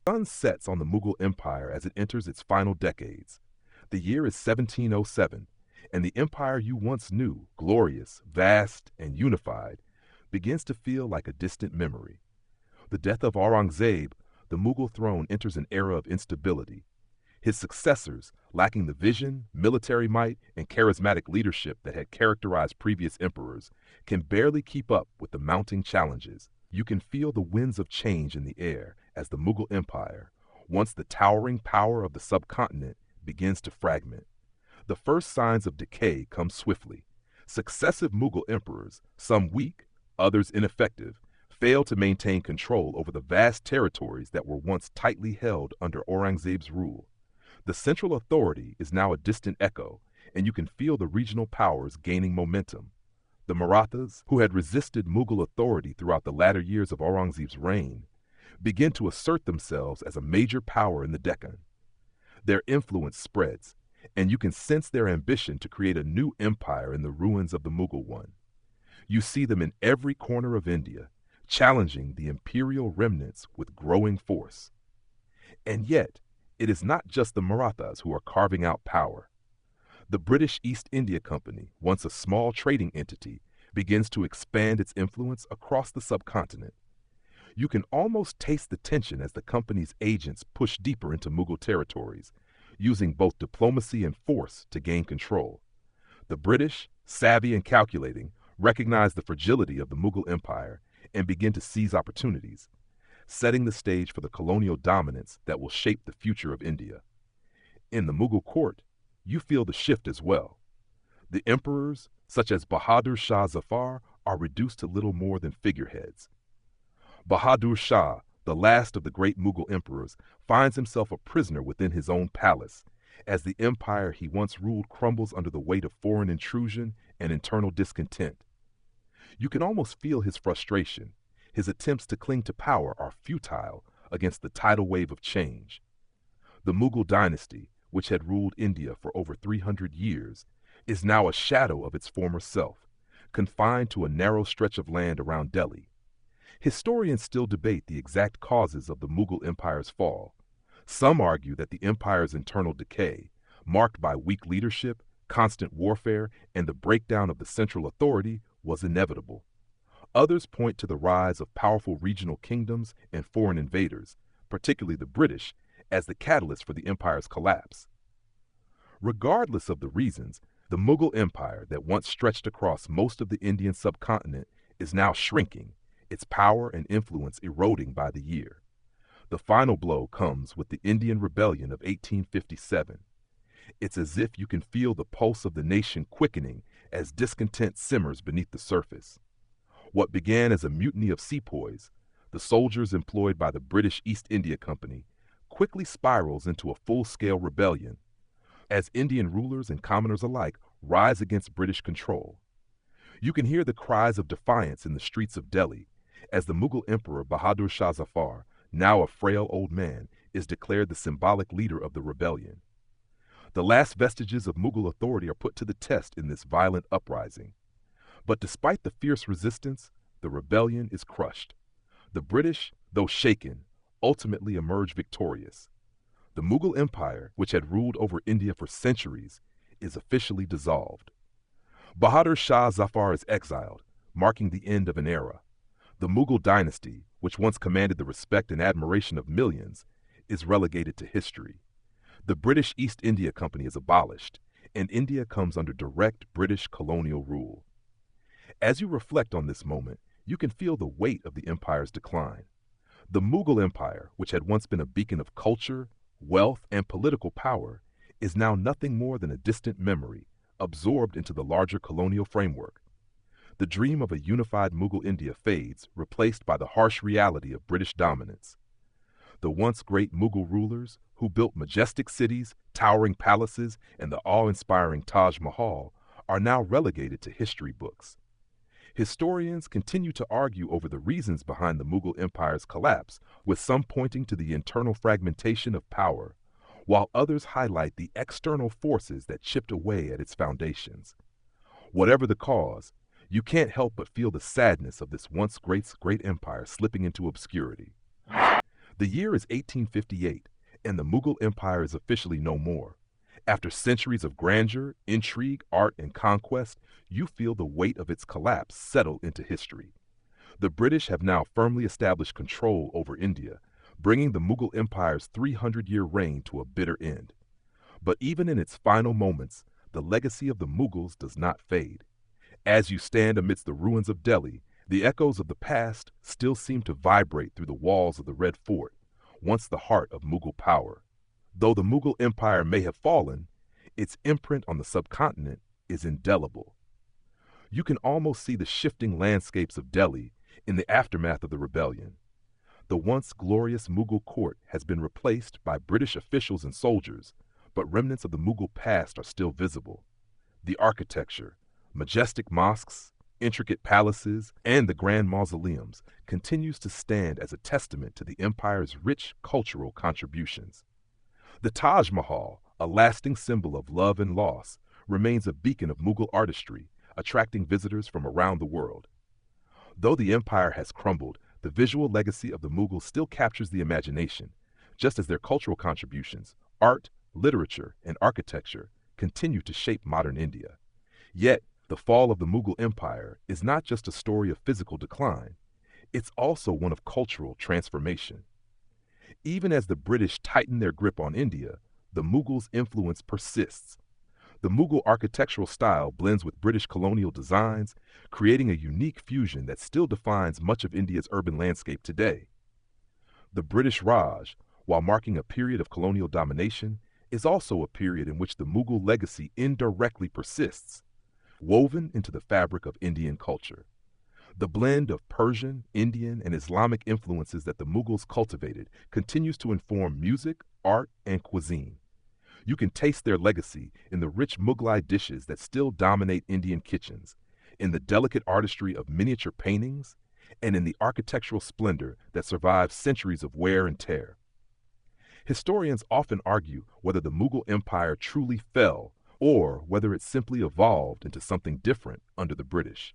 The sun sets on the Mughal Empire as it enters its final decades. The year is 1707, and the empire you once knew, glorious, vast, and unified, begins to feel like a distant memory. The death of Aurangzeb, the Mughal throne enters an era of instability. His successors, lacking the vision, military might, and charismatic leadership that had characterized previous emperors, can barely keep up with the mounting challenges. You can feel the winds of change in the air as the Mughal Empire, once the towering power of the subcontinent, begins to fragment. The first signs of decay come swiftly. Successive Mughal emperors, some weak, others ineffective, fail to maintain control over the vast territories that were once tightly held under Aurangzeb's rule. The central authority is now a distant echo, and you can feel the regional powers gaining momentum. The Marathas, who had resisted Mughal authority throughout the latter years of Aurangzeb's reign, begin to assert themselves as a major power in the Deccan. Their influence spreads, and you can sense their ambition to create a new empire in the ruins of the Mughal one. You see them in every corner of India, challenging the imperial remnants with growing force. And yet, it is not just the Marathas who are carving out power. The British East India Company, once a small trading entity, begins to expand its influence across the subcontinent. You can almost taste the tension as the company's agents push deeper into Mughal territories, using both diplomacy and force to gain control. The British, savvy and calculating, recognize the fragility of the Mughal Empire and begin to seize opportunities, setting the stage for the colonial dominance that will shape the future of India. In the Mughal court, you feel the shift as well. The emperors, such as Bahadur Shah Zafar, are reduced to little more than figureheads. Bahadur Shah, the last of the great Mughal emperors, finds himself a prisoner within his own palace, as the empire he once ruled crumbles under the weight of foreign intrusion and internal discontent. You can almost feel his frustration. His attempts to cling to power are futile against the tidal wave of change. The Mughal dynasty, which had ruled India for over 300 years, is now a shadow of its former self, confined to a narrow stretch of land around Delhi. Historians still debate the exact causes of the Mughal Empire's fall. Some argue that the empire's internal decay, marked by weak leadership, constant warfare, and the breakdown of the central authority, was inevitable. Others point to the rise of powerful regional kingdoms and foreign invaders, particularly the British, as the catalyst for the empire's collapse. Regardless of the reasons, the Mughal Empire that once stretched across most of the Indian subcontinent is now shrinking, its power and influence eroding by the year. The final blow comes with the Indian Rebellion of 1857. It's as if you can feel the pulse of the nation quickening as discontent simmers beneath the surface. What began as a mutiny of sepoys, the soldiers employed by the British East India Company, quickly spirals into a full-scale rebellion, as Indian rulers and commoners alike rise against British control. You can hear the cries of defiance in the streets of Delhi, as the Mughal Emperor Bahadur Shah Zafar, now a frail old man, is declared the symbolic leader of the rebellion. The last vestiges of Mughal authority are put to the test in this violent uprising. But despite the fierce resistance, the rebellion is crushed. The British, though shaken, ultimately emerge victorious. The Mughal Empire, which had ruled over India for centuries, is officially dissolved. Bahadur Shah Zafar is exiled, marking the end of an era. The Mughal dynasty, which once commanded the respect and admiration of millions, is relegated to history. The British East India Company is abolished, and India comes under direct British colonial rule. As you reflect on this moment, you can feel the weight of the empire's decline. The Mughal Empire, which had once been a beacon of culture, wealth, and political power, is now nothing more than a distant memory, absorbed into the larger colonial framework. The dream of a unified Mughal India fades, replaced by the harsh reality of British dominance. The once great Mughal rulers, who built majestic cities, towering palaces, and the awe-inspiring Taj Mahal, are now relegated to history books. Historians continue to argue over the reasons behind the Mughal Empire's collapse, with some pointing to the internal fragmentation of power, while others highlight the external forces that chipped away at its foundations. Whatever the cause, you can't help but feel the sadness of this once great empire slipping into obscurity. The year is 1858, and the Mughal Empire is officially no more. After centuries of grandeur, intrigue, art, and conquest, you feel the weight of its collapse settle into history. The British have now firmly established control over India, bringing the Mughal Empire's 300-year reign to a bitter end. But even in its final moments, the legacy of the Mughals does not fade. As you stand amidst the ruins of Delhi, the echoes of the past still seem to vibrate through the walls of the Red Fort, once the heart of Mughal power. Though the Mughal Empire may have fallen, its imprint on the subcontinent is indelible. You can almost see the shifting landscapes of Delhi in the aftermath of the rebellion. The once glorious Mughal court has been replaced by British officials and soldiers, but remnants of the Mughal past are still visible. The architecture, majestic mosques, intricate palaces, and the grand mausoleums continues to stand as a testament to the empire's rich cultural contributions. The Taj Mahal, a lasting symbol of love and loss, remains a beacon of Mughal artistry, attracting visitors from around the world. Though the empire has crumbled, the visual legacy of the Mughals still captures the imagination, just as their cultural contributions, art, literature, and architecture, continue to shape modern India. Yet, the fall of the Mughal Empire is not just a story of physical decline, it's also one of cultural transformation. Even as the British tighten their grip on India, the Mughals' influence persists. The Mughal architectural style blends with British colonial designs, creating a unique fusion that still defines much of India's urban landscape today. The British Raj, while marking a period of colonial domination, is also a period in which the Mughal legacy indirectly persists, woven into the fabric of Indian culture. The blend of Persian, Indian, and Islamic influences that the Mughals cultivated continues to inform music, art, and cuisine. You can taste their legacy in the rich Mughlai dishes that still dominate Indian kitchens, in the delicate artistry of miniature paintings, and in the architectural splendor that survives centuries of wear and tear. Historians often argue whether the Mughal Empire truly fell or whether it simply evolved into something different under the British.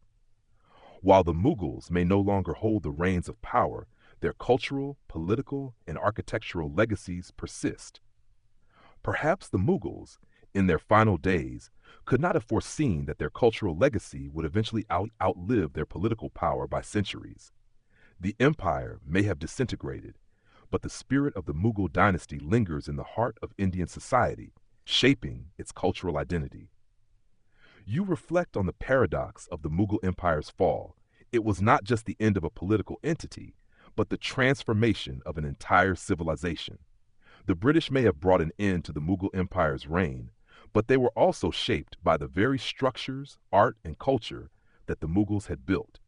While the Mughals may no longer hold the reins of power, their cultural, political, and architectural legacies persist. Perhaps the Mughals, in their final days, could not have foreseen that their cultural legacy would eventually outlive their political power by centuries. The empire may have disintegrated, but the spirit of the Mughal dynasty lingers in the heart of Indian society, shaping its cultural identity. You reflect on the paradox of the Mughal Empire's fall. It was not just the end of a political entity, but the transformation of an entire civilization. The British may have brought an end to the Mughal Empire's reign, but they were also shaped by the very structures, art, and culture that the Mughals had built.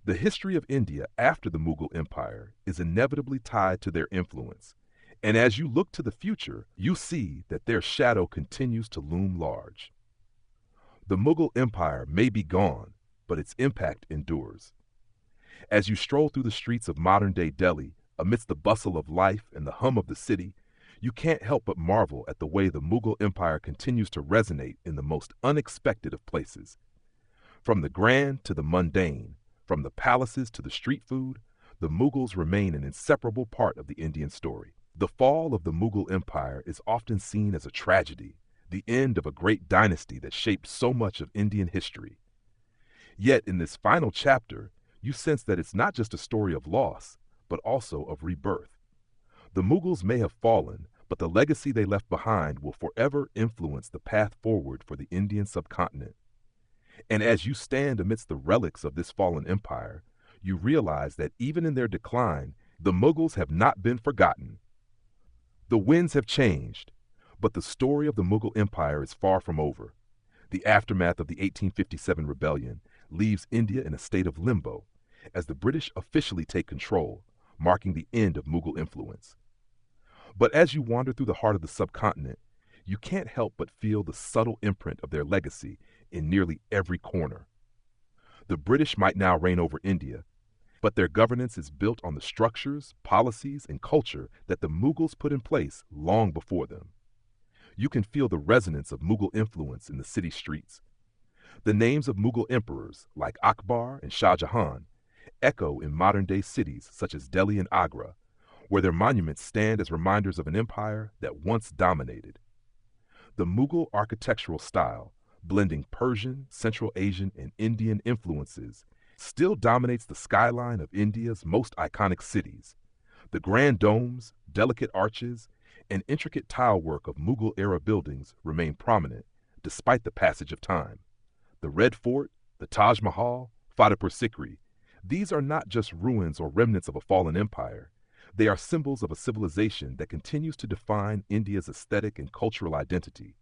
The history of India after the Mughal Empire is inevitably tied to their influence, and as you look to the future, you see that their shadow continues to loom large. The Mughal Empire may be gone, but its impact endures. As you stroll through the streets of modern-day Delhi, amidst the bustle of life and the hum of the city, you can't help but marvel at the way the Mughal Empire continues to resonate in the most unexpected of places. From the grand to the mundane, from the palaces to the street food, the Mughals remain an inseparable part of the Indian story. The fall of the Mughal Empire is often seen as a tragedy, the end of a great dynasty that shaped so much of Indian history. Yet in this final chapter, you sense that it's not just a story of loss, but also of rebirth. The Mughals may have fallen, but the legacy they left behind will forever influence the path forward for the Indian subcontinent. And as you stand amidst the relics of this fallen empire, you realize that even in their decline, the Mughals have not been forgotten. The winds have changed, but the story of the Mughal Empire is far from over. The aftermath of the 1857 rebellion leaves India in a state of limbo as the British officially take control, marking the end of Mughal influence. But as you wander through the heart of the subcontinent, you can't help but feel the subtle imprint of their legacy in nearly every corner. The British might now reign over India, but their governance is built on the structures, policies, and culture that the Mughals put in place long before them. You can feel the resonance of Mughal influence in the city streets. The names of Mughal emperors like Akbar and Shah Jahan echo in modern-day cities such as Delhi and Agra, where their monuments stand as reminders of an empire that once dominated. The Mughal architectural style, blending Persian, Central Asian, and Indian influences, still dominates the skyline of India's most iconic cities. The grand domes, delicate arches, and intricate tile work of Mughal-era buildings remain prominent despite the passage of time. The Red Fort, the Taj Mahal, Fatehpur Sikri, these are not just ruins or remnants of a fallen empire. They are symbols of a civilization that continues to define India's aesthetic and cultural identity.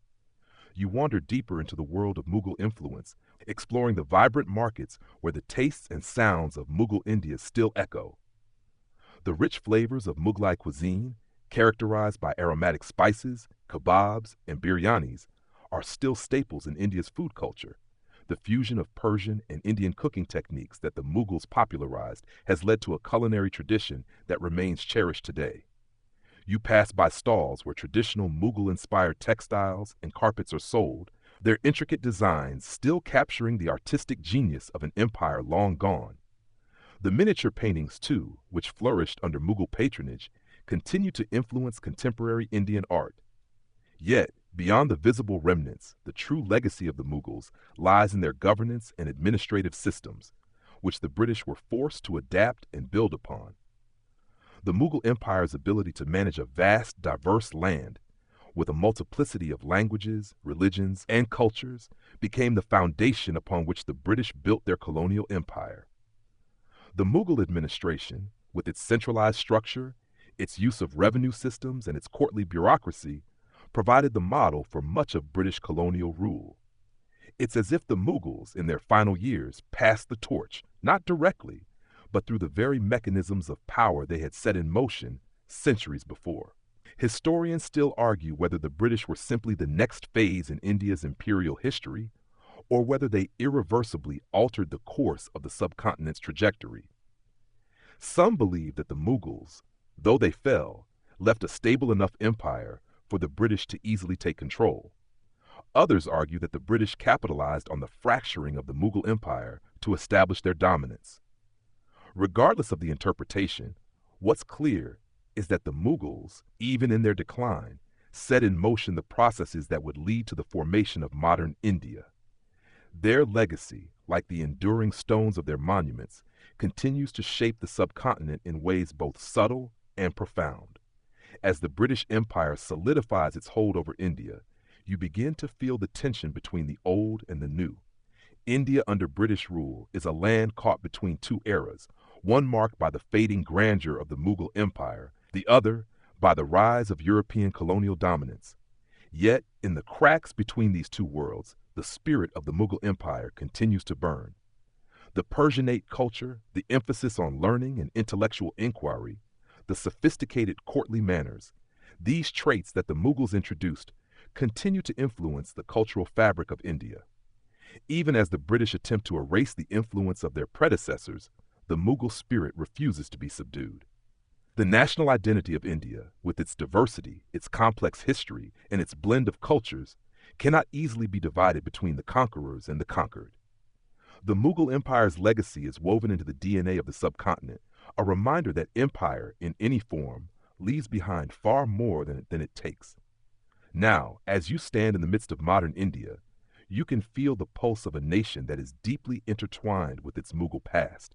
You wander deeper into the world of Mughal influence, exploring the vibrant markets where the tastes and sounds of Mughal India still echo. The rich flavors of Mughlai cuisine, characterized by aromatic spices, kebabs, and biryanis, are still staples in India's food culture. The fusion of Persian and Indian cooking techniques that the Mughals popularized has led to a culinary tradition that remains cherished today. You pass by stalls where traditional Mughal-inspired textiles and carpets are sold, their intricate designs still capturing the artistic genius of an empire long gone. The miniature paintings, too, which flourished under Mughal patronage, continue to influence contemporary Indian art. Yet, beyond the visible remnants, the true legacy of the Mughals lies in their governance and administrative systems, which the British were forced to adapt and build upon. The Mughal Empire's ability to manage a vast, diverse land, with a multiplicity of languages, religions, and cultures, became the foundation upon which the British built their colonial empire. The Mughal administration, with its centralized structure, its use of revenue systems, and its courtly bureaucracy, provided the model for much of British colonial rule. It's as if the Mughals, in their final years, passed the torch, not directly, but through the very mechanisms of power they had set in motion centuries before. Historians still argue whether the British were simply the next phase in India's imperial history, or whether they irreversibly altered the course of the subcontinent's trajectory. Some believe that the Mughals, though they fell, left a stable enough empire for the British to easily take control. Others argue that the British capitalized on the fracturing of the Mughal Empire to establish their dominance. Regardless of the interpretation, what's clear is that the Mughals, even in their decline, set in motion the processes that would lead to the formation of modern India. Their legacy, like the enduring stones of their monuments, continues to shape the subcontinent in ways both subtle and profound. As the British Empire solidifies its hold over India, you begin to feel the tension between the old and the new. India under British rule is a land caught between two eras, one marked by the fading grandeur of the Mughal Empire, the other by the rise of European colonial dominance. Yet, in the cracks between these two worlds, the spirit of the Mughal Empire continues to burn. The Persianate culture, the emphasis on learning and intellectual inquiry, the sophisticated courtly manners, these traits that the Mughals introduced continue to influence the cultural fabric of India. Even as the British attempt to erase the influence of their predecessors, the Mughal spirit refuses to be subdued. The national identity of India, with its diversity, its complex history, and its blend of cultures, cannot easily be divided between the conquerors and the conquered. The Mughal Empire's legacy is woven into the DNA of the subcontinent, a reminder that empire, in any form, leaves behind far more than it takes. Now, as you stand in the midst of modern India, you can feel the pulse of a nation that is deeply intertwined with its Mughal past.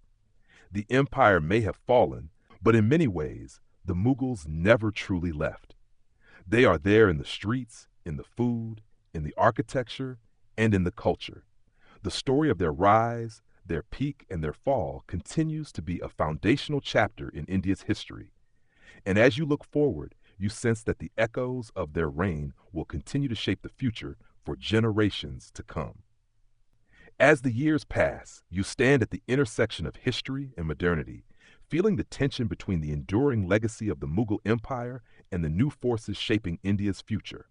The empire may have fallen, but in many ways, the Mughals never truly left. They are there in the streets, in the food, in the architecture, and in the culture. The story of their rise, their peak, and their fall continues to be a foundational chapter in India's history. And as you look forward, you sense that the echoes of their reign will continue to shape the future for generations to come. As the years pass, you stand at the intersection of history and modernity, feeling the tension between the enduring legacy of the Mughal Empire and the new forces shaping India's future.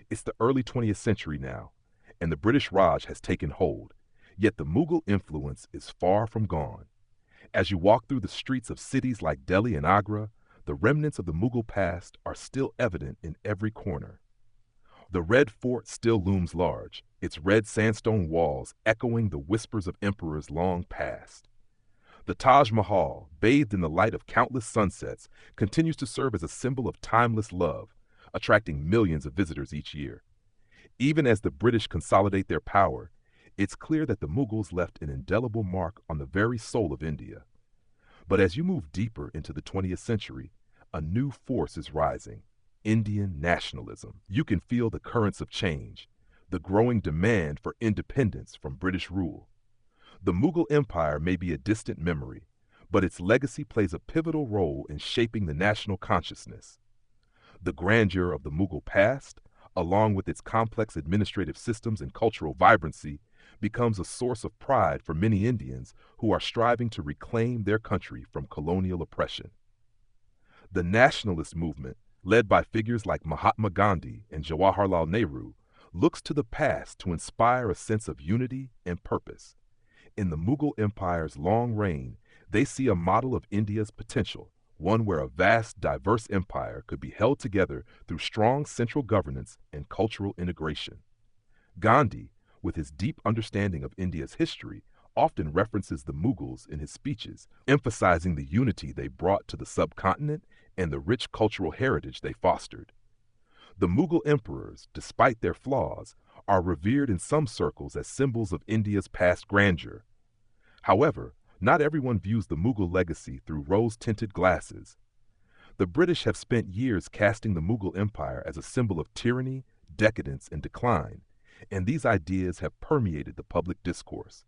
It's the early 20th century now, and the British Raj has taken hold, yet the Mughal influence is far from gone. As you walk through the streets of cities like Delhi and Agra, the remnants of the Mughal past are still evident in every corner. The Red Fort still looms large, its red sandstone walls echoing the whispers of emperors long past. The Taj Mahal, bathed in the light of countless sunsets, continues to serve as a symbol of timeless love, attracting millions of visitors each year. Even as the British consolidate their power, it's clear that the Mughals left an indelible mark on the very soul of India. But as you move deeper into the 20th century, a new force is rising: Indian nationalism. You can feel the currents of change, the growing demand for independence from British rule. The Mughal Empire may be a distant memory, but its legacy plays a pivotal role in shaping the national consciousness. The grandeur of the Mughal past, along with its complex administrative systems and cultural vibrancy, becomes a source of pride for many Indians who are striving to reclaim their country from colonial oppression. The nationalist movement, led by figures like Mahatma Gandhi and Jawaharlal Nehru, looks to the past to inspire a sense of unity and purpose. In the Mughal Empire's long reign, they see a model of India's potential, one where a vast, diverse empire could be held together through strong central governance and cultural integration. Gandhi, with his deep understanding of India's history, often references the Mughals in his speeches, emphasizing the unity they brought to the subcontinent and the rich cultural heritage they fostered. The Mughal emperors, despite their flaws, are revered in some circles as symbols of India's past grandeur. However, not everyone views the Mughal legacy through rose-tinted glasses. The British have spent years casting the Mughal Empire as a symbol of tyranny, decadence, and decline, and these ideas have permeated the public discourse.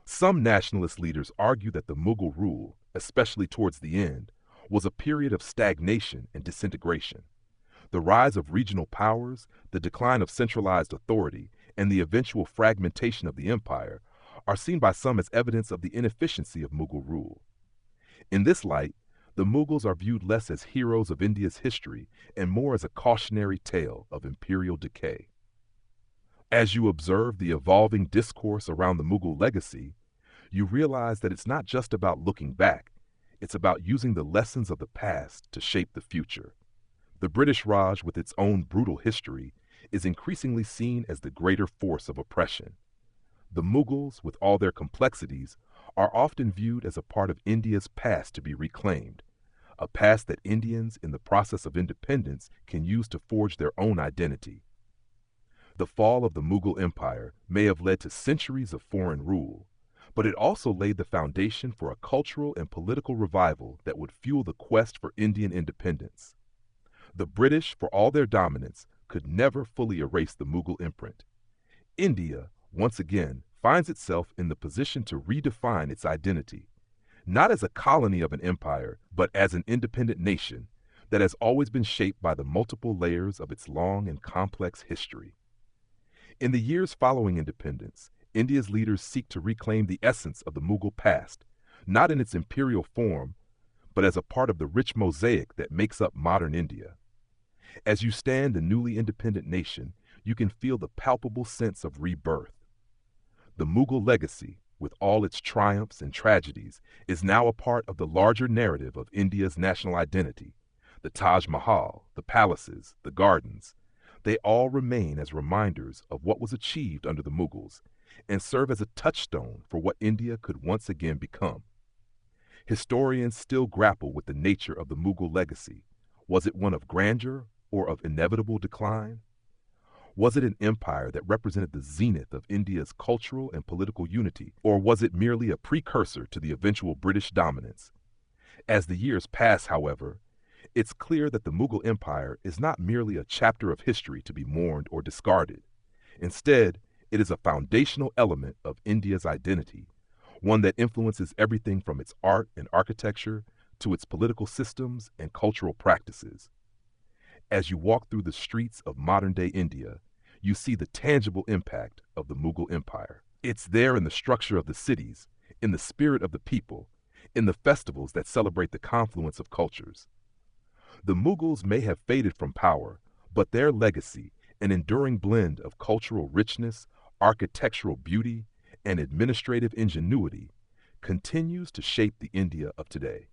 Some nationalist leaders argue that the Mughal rule, especially towards the end, was a period of stagnation and disintegration. The rise of regional powers, the decline of centralized authority, and the eventual fragmentation of the empire are seen by some as evidence of the inefficiency of Mughal rule. In this light, the Mughals are viewed less as heroes of India's history and more as a cautionary tale of imperial decay. As you observe the evolving discourse around the Mughal legacy, you realize that it's not just about looking back, it's about using the lessons of the past to shape the future. The British Raj, with its own brutal history, is increasingly seen as the greater force of oppression. The Mughals, with all their complexities, are often viewed as a part of India's past to be reclaimed, a past that Indians in the process of independence can use to forge their own identity. The fall of the Mughal Empire may have led to centuries of foreign rule, but it also laid the foundation for a cultural and political revival that would fuel the quest for Indian independence. The British, for all their dominance, could never fully erase the Mughal imprint. India, once again, finds itself in the position to redefine its identity, not as a colony of an empire, but as an independent nation that has always been shaped by the multiple layers of its long and complex history. In the years following independence, India's leaders seek to reclaim the essence of the Mughal past, not in its imperial form, but as a part of the rich mosaic that makes up modern India. As you stand a newly independent nation, you can feel the palpable sense of rebirth. The Mughal legacy, with all its triumphs and tragedies, is now a part of the larger narrative of India's national identity. The Taj Mahal, the palaces, the gardens, they all remain as reminders of what was achieved under the Mughals and serve as a touchstone for what India could once again become. Historians still grapple with the nature of the Mughal legacy, Was it one of grandeur or of inevitable decline? Was it an empire that represented the zenith of India's cultural and political unity, or was it merely a precursor to the eventual British dominance? As the years pass, however, it's clear that the Mughal Empire is not merely a chapter of history to be mourned or discarded. Instead, it is a foundational element of India's identity, one that influences everything from its art and architecture to its political systems and cultural practices. As you walk through the streets of modern-day India, you see the tangible impact of the Mughal Empire. It's there in the structure of the cities, in the spirit of the people, in the festivals that celebrate the confluence of cultures. The Mughals may have faded from power, but their legacy, an enduring blend of cultural richness, architectural beauty, and administrative ingenuity, continues to shape the India of today.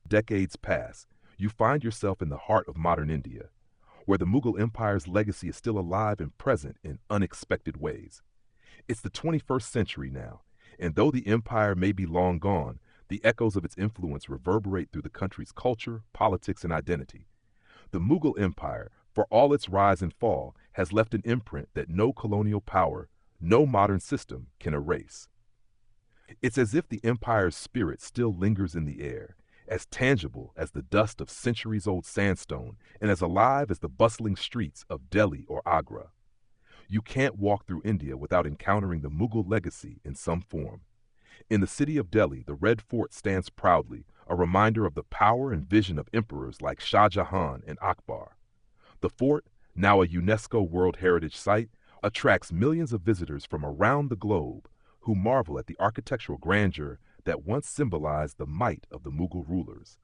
Decades pass, you find yourself in the heart of modern India, where the Mughal Empire's legacy is still alive and present in unexpected ways. It's the 21st century now, and though the empire may be long gone, the echoes of its influence reverberate through the country's culture, politics, and identity. The Mughal Empire, for all its rise and fall, has left an imprint that no colonial power, no modern system can erase. It's as if the empire's spirit still lingers in the air, as tangible as the dust of centuries-old sandstone and as alive as the bustling streets of Delhi or Agra. You can't walk through India without encountering the Mughal legacy in some form. In the city of Delhi, the Red Fort stands proudly, a reminder of the power and vision of emperors like Shah Jahan and Akbar. The fort, now a UNESCO World Heritage Site, attracts millions of visitors from around the globe who marvel at the architectural grandeur that once symbolized the might of the Mughal rulers.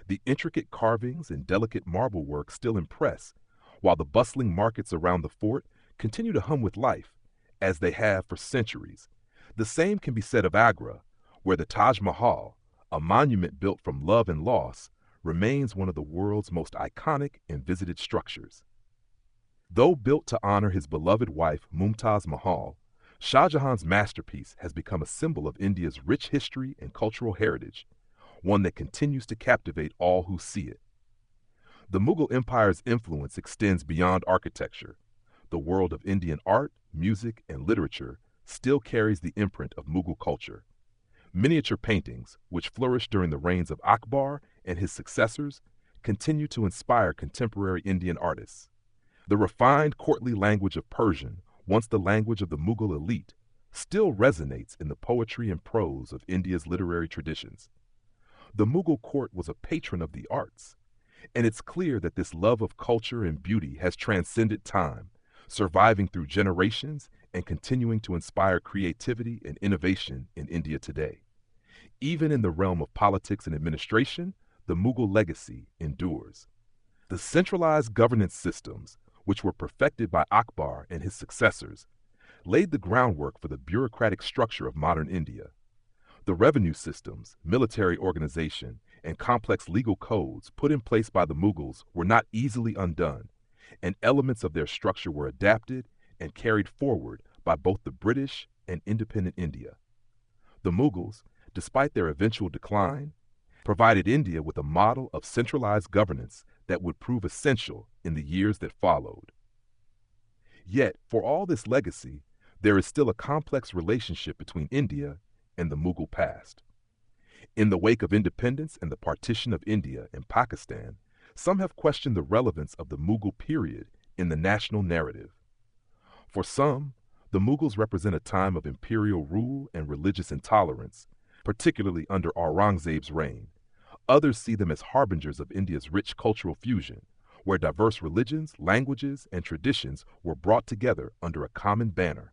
The intricate carvings and delicate marble work still impress, while the bustling markets around the fort continue to hum with life, as they have for centuries. The same can be said of Agra, where the Taj Mahal, a monument built from love and loss, remains one of the world's most iconic and visited structures. Though built to honor his beloved wife Mumtaz Mahal, Shah Jahan's masterpiece has become a symbol of India's rich history and cultural heritage, one that continues to captivate all who see it. The Mughal Empire's influence extends beyond architecture. The world of Indian art, music, and literature still carries the imprint of Mughal culture. Miniature paintings, which flourished during the reigns of Akbar and his successors, continue to inspire contemporary Indian artists. The refined courtly language of Persian, once the language of the Mughal elite, still resonates in the poetry and prose of India's literary traditions. The Mughal court was a patron of the arts, and it's clear that this love of culture and beauty has transcended time, surviving through generations and continuing to inspire creativity and innovation in India today. Even in the realm of politics and administration, the Mughal legacy endures. The centralized governance systems, which were perfected by Akbar and his successors, laid the groundwork for the bureaucratic structure of modern India. The revenue systems, military organization, and complex legal codes put in place by the Mughals were not easily undone, and elements of their structure were adapted and carried forward by both the British and independent India. The Mughals, despite their eventual decline, provided India with a model of centralized governance that would prove essential in the years that followed. Yet, for all this legacy, there is still a complex relationship between India and the Mughal past. In the wake of independence and the partition of India and Pakistan, some have questioned the relevance of the Mughal period in the national narrative. For some, the Mughals represent a time of imperial rule and religious intolerance, particularly under Aurangzeb's reign. Others see them as harbingers of India's rich cultural fusion, where diverse religions, languages, and traditions were brought together under a common banner.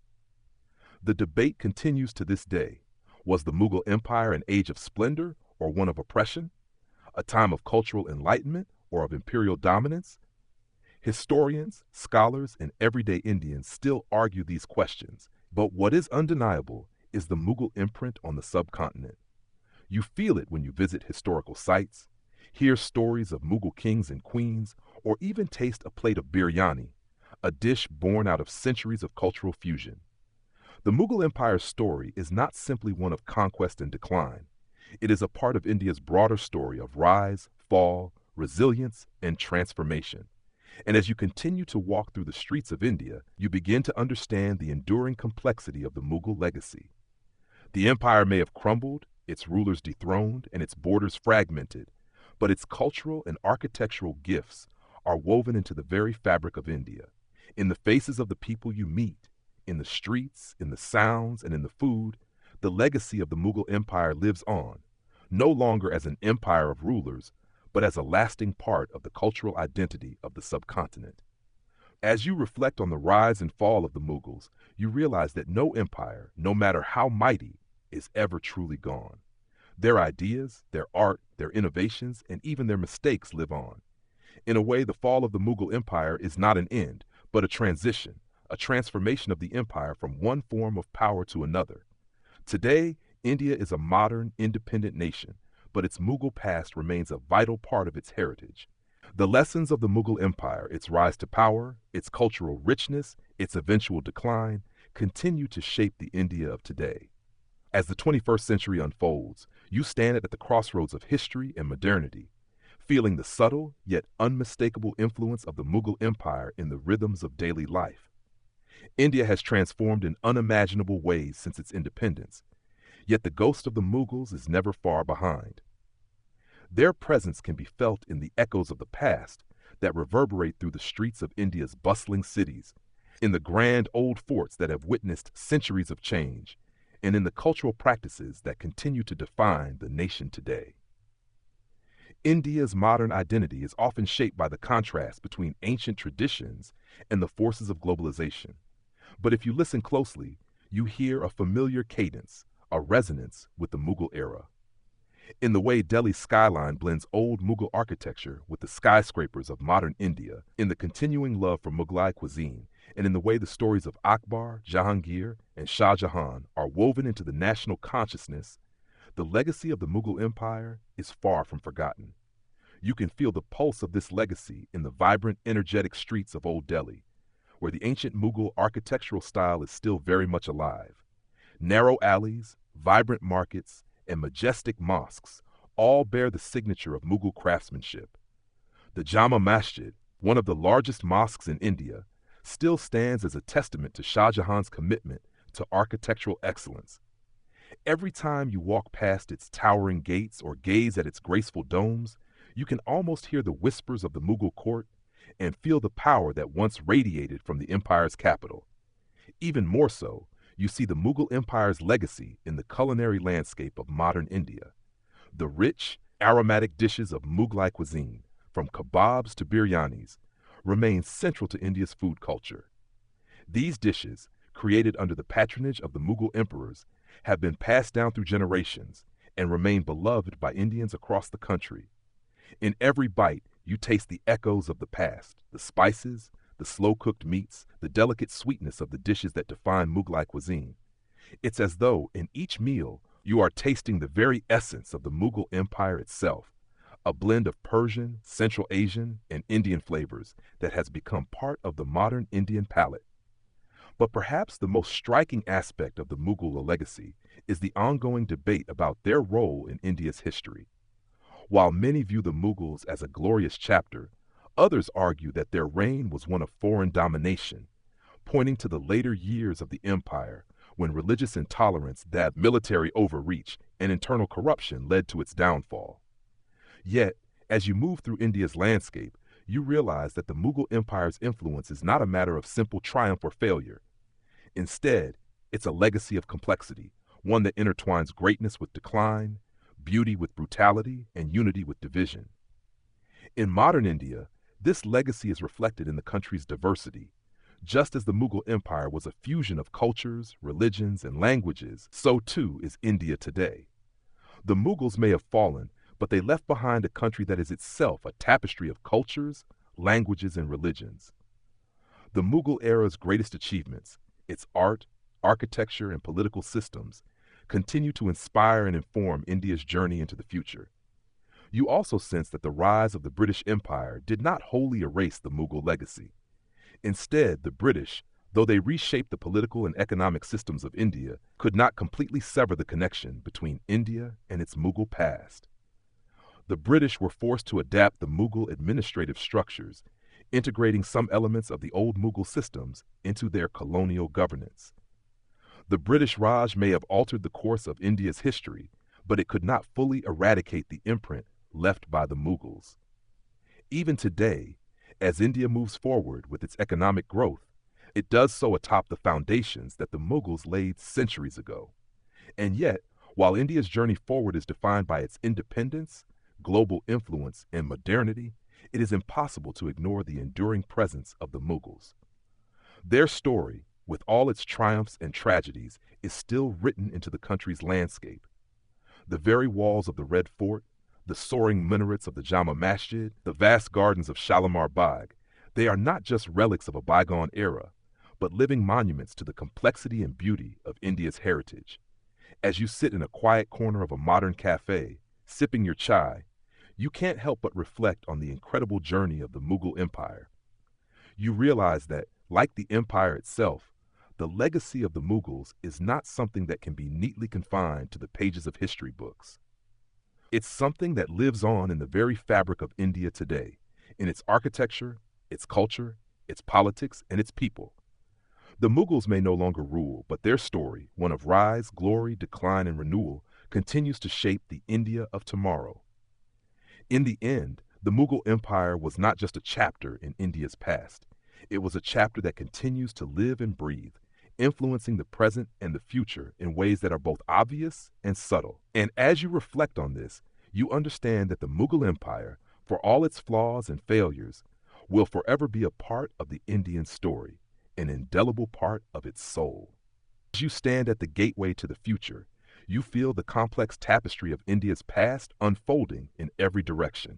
The debate continues to this day. Was the Mughal Empire an age of splendor or one of oppression? A time of cultural enlightenment or of imperial dominance? Historians, scholars, and everyday Indians still argue these questions, but what is undeniable is the Mughal imprint on the subcontinent. You feel it when you visit historical sites, hear stories of Mughal kings and queens, or even taste a plate of biryani, a dish born out of centuries of cultural fusion. The Mughal Empire's story is not simply one of conquest and decline. It is a part of India's broader story of rise, fall, resilience, and transformation. And as you continue to walk through the streets of India, you begin to understand the enduring complexity of the Mughal legacy. The empire may have crumbled, its rulers dethroned, and its borders fragmented, but its cultural and architectural gifts are woven into the very fabric of India, in the faces of the people you meet, in the streets, in the sounds, and in the food. The legacy of the Mughal Empire lives on, no longer as an empire of rulers, but as a lasting part of the cultural identity of the subcontinent. As you reflect on the rise and fall of the Mughals, you realize that no empire, no matter how mighty, is ever truly gone. Their ideas, their art, their innovations, and even their mistakes live on. In a way, the fall of the Mughal Empire is not an end, but a transition, a transformation of the empire from one form of power to another. Today, India is a modern, independent nation, but its Mughal past remains a vital part of its heritage. The lessons of the Mughal Empire, its rise to power, its cultural richness, its eventual decline, continue to shape the India of today. As the 21st century unfolds, you stand at the crossroads of history and modernity, feeling the subtle yet unmistakable influence of the Mughal Empire in the rhythms of daily life. India has transformed in unimaginable ways since its independence, yet the ghost of the Mughals is never far behind. Their presence can be felt in the echoes of the past that reverberate through the streets of India's bustling cities, in the grand old forts that have witnessed centuries of change, and in the cultural practices that continue to define the nation today. India's modern identity is often shaped by the contrast between ancient traditions and the forces of globalization. But if you listen closely, you hear a familiar cadence, a resonance with the Mughal era. In the way Delhi's skyline blends old Mughal architecture with the skyscrapers of modern India, in the continuing love for Mughlai cuisine, and in the way the stories of Akbar, Jahangir, and Shah Jahan are woven into the national consciousness, the legacy of the Mughal Empire is far from forgotten. You can feel the pulse of this legacy in the vibrant, energetic streets of Old Delhi, where the ancient Mughal architectural style is still very much alive. Narrow alleys, vibrant markets, and majestic mosques all bear the signature of Mughal craftsmanship. The Jama Masjid, one of the largest mosques in India, still stands as a testament to Shah Jahan's commitment to architectural excellence. Every time you walk past its towering gates or gaze at its graceful domes, you can almost hear the whispers of the Mughal court and feel the power that once radiated from the empire's capital. Even more so, you see the Mughal Empire's legacy in the culinary landscape of modern India. The rich, aromatic dishes of Mughlai cuisine, from kebabs to biryanis, remain central to India's food culture. These dishes, created under the patronage of the Mughal emperors, have been passed down through generations and remain beloved by Indians across the country. In every bite, you taste the echoes of the past, the spices, the slow-cooked meats, the delicate sweetness of the dishes that define Mughlai cuisine. It's as though, in each meal, you are tasting the very essence of the Mughal Empire itself, a blend of Persian, Central Asian, and Indian flavors that has become part of the modern Indian palate. But perhaps the most striking aspect of the Mughal legacy is the ongoing debate about their role in India's history. While many view the Mughals as a glorious chapter, others argue that their reign was one of foreign domination, pointing to the later years of the empire when religious intolerance, that military overreach, and internal corruption led to its downfall. Yet, as you move through India's landscape, you realize that the Mughal Empire's influence is not a matter of simple triumph or failure. Instead, it's a legacy of complexity, one that intertwines greatness with decline, beauty with brutality, and unity with division. In modern India, this legacy is reflected in the country's diversity. Just as the Mughal Empire was a fusion of cultures, religions, and languages, so too is India today. The Mughals may have fallen, but they left behind a country that is itself a tapestry of cultures, languages, and religions. The Mughal era's greatest achievements, its art, architecture, and political systems, continue to inspire and inform India's journey into the future. You also sense that the rise of the British Empire did not wholly erase the Mughal legacy. Instead, the British, though they reshaped the political and economic systems of India, could not completely sever the connection between India and its Mughal past. The British were forced to adapt the Mughal administrative structures, integrating some elements of the old Mughal systems into their colonial governance. The British Raj may have altered the course of India's history, but it could not fully eradicate the imprint left by the Mughals. Even today, as India moves forward with its economic growth, it does so atop the foundations that the Mughals laid centuries ago. And yet, while India's journey forward is defined by its independence, global influence, and modernity, it is impossible to ignore the enduring presence of the Mughals. Their story, with all its triumphs and tragedies, is still written into the country's landscape. The very walls of the Red Fort, the soaring minarets of the Jama Masjid, the vast gardens of Shalimar Bagh, they are not just relics of a bygone era, but living monuments to the complexity and beauty of India's heritage. As you sit in a quiet corner of a modern cafe, sipping your chai, you can't help but reflect on the incredible journey of the Mughal Empire. You realize that, like the empire itself, the legacy of the Mughals is not something that can be neatly confined to the pages of history books. It's something that lives on in the very fabric of India today, in its architecture, its culture, its politics, and its people. The Mughals may no longer rule, but their story, one of rise, glory, decline, and renewal, continues to shape the India of tomorrow. In the end, the Mughal Empire was not just a chapter in India's past. It was a chapter that continues to live and breathe, influencing the present and the future in ways that are both obvious and subtle. And as you reflect on this, you understand that the Mughal Empire, for all its flaws and failures, will forever be a part of the Indian story, an indelible part of its soul. As you stand at the gateway to the future, you feel the complex tapestry of India's past unfolding in every direction.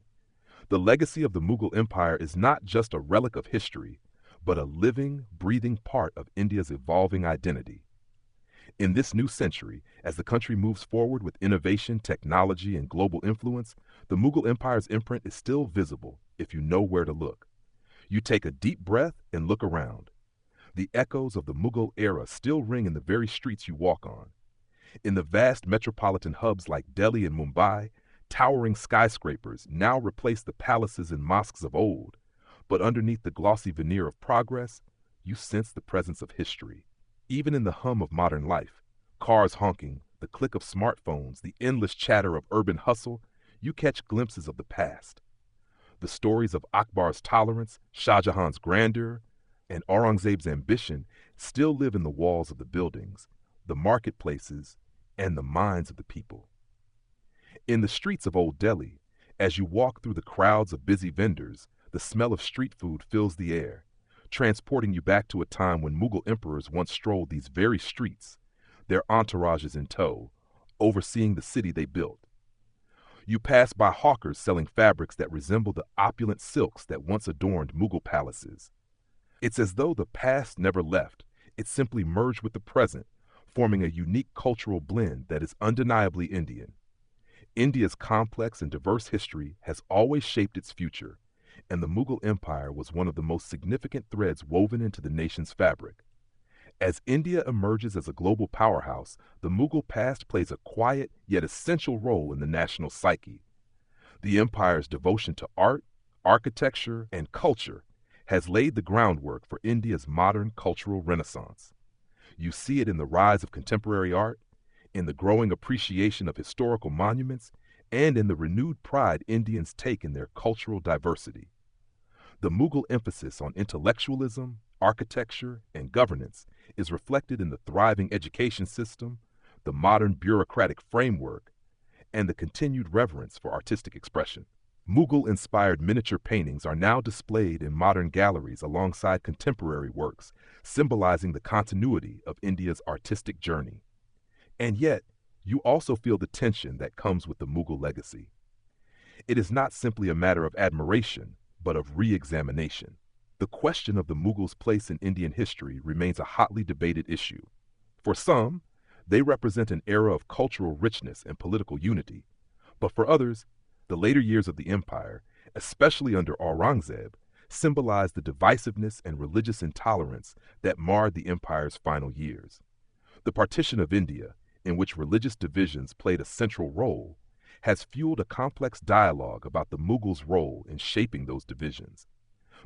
The legacy of the Mughal Empire is not just a relic of history, but a living, breathing part of India's evolving identity. In this new century, as the country moves forward with innovation, technology, and global influence, the Mughal Empire's imprint is still visible if you know where to look. You take a deep breath and look around. The echoes of the Mughal era still ring in the very streets you walk on. In the vast metropolitan hubs like Delhi and Mumbai, towering skyscrapers now replace the palaces and mosques of old, but underneath the glossy veneer of progress, you sense the presence of history. Even in the hum of modern life, cars honking, the click of smartphones, the endless chatter of urban hustle, you catch glimpses of the past. The stories of Akbar's tolerance, Shah Jahan's grandeur, and Aurangzeb's ambition still live in the walls of the buildings, the marketplaces, and the minds of the people. In the streets of Old Delhi, as you walk through the crowds of busy vendors, the smell of street food fills the air, transporting you back to a time when Mughal emperors once strolled these very streets, their entourages in tow, overseeing the city they built. You pass by hawkers selling fabrics that resemble the opulent silks that once adorned Mughal palaces. It's as though the past never left, it simply merged with the present, forming a unique cultural blend that is undeniably Indian. India's complex and diverse history has always shaped its future, and the Mughal Empire was one of the most significant threads woven into the nation's fabric. As India emerges as a global powerhouse, the Mughal past plays a quiet yet essential role in the national psyche. The empire's devotion to art, architecture, and culture has laid the groundwork for India's modern cultural renaissance. You see it in the rise of contemporary art, in the growing appreciation of historical monuments, and in the renewed pride Indians take in their cultural diversity. The Mughal emphasis on intellectualism, architecture, and governance is reflected in the thriving education system, the modern bureaucratic framework, and the continued reverence for artistic expression. Mughal-inspired miniature paintings are now displayed in modern galleries alongside contemporary works, symbolizing the continuity of India's artistic journey. And yet, you also feel the tension that comes with the Mughal legacy. It is not simply a matter of admiration, but of re-examination. The question of the Mughals' place in Indian history remains a hotly debated issue. For some, they represent an era of cultural richness and political unity, but for others, the later years of the empire, especially under Aurangzeb, symbolize the divisiveness and religious intolerance that marred the empire's final years. The partition of India, in which religious divisions played a central role, has fueled a complex dialogue about the Mughals' role in shaping those divisions.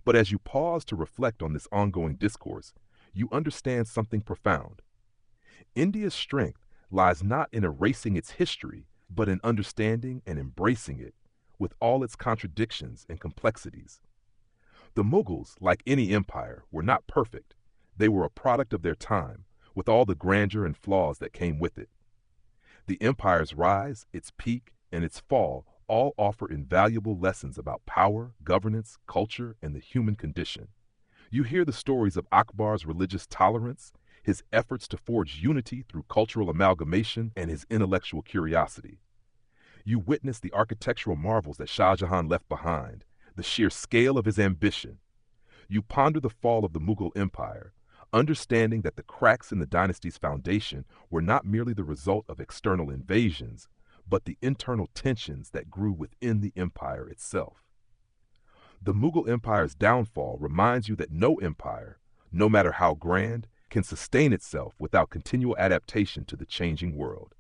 But as you pause to reflect on this ongoing discourse, you understand something profound. India's strength lies not in erasing its history, but in understanding and embracing it, with all its contradictions and complexities. The Mughals, like any empire, were not perfect. They were a product of their time, with all the grandeur and flaws that came with it. The empire's rise, its peak, and its fall all offer invaluable lessons about power, governance, culture, and the human condition. You hear the stories of Akbar's religious tolerance, his efforts to forge unity through cultural amalgamation, and his intellectual curiosity. You witness the architectural marvels that Shah Jahan left behind, the sheer scale of his ambition. You ponder the fall of the Mughal Empire, understanding that the cracks in the dynasty's foundation were not merely the result of external invasions, but the internal tensions that grew within the empire itself. The Mughal Empire's downfall reminds you that no empire, no matter how grand, can sustain itself without continual adaptation to the changing world.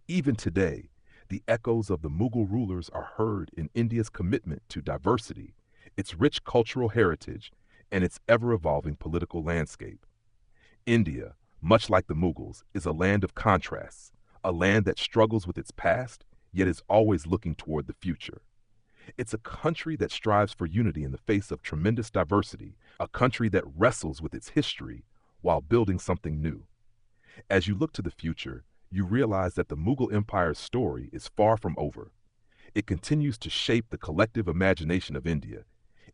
Even today, the echoes of the Mughal rulers are heard in India's commitment to diversity, its rich cultural heritage, and its ever-evolving political landscape. India, much like the Mughals, is a land of contrasts, a land that struggles with its past, yet is always looking toward the future. It's a country that strives for unity in the face of tremendous diversity, a country that wrestles with its history while building something new. As you look to the future, you realize that the Mughal Empire's story is far from over. It continues to shape the collective imagination of India,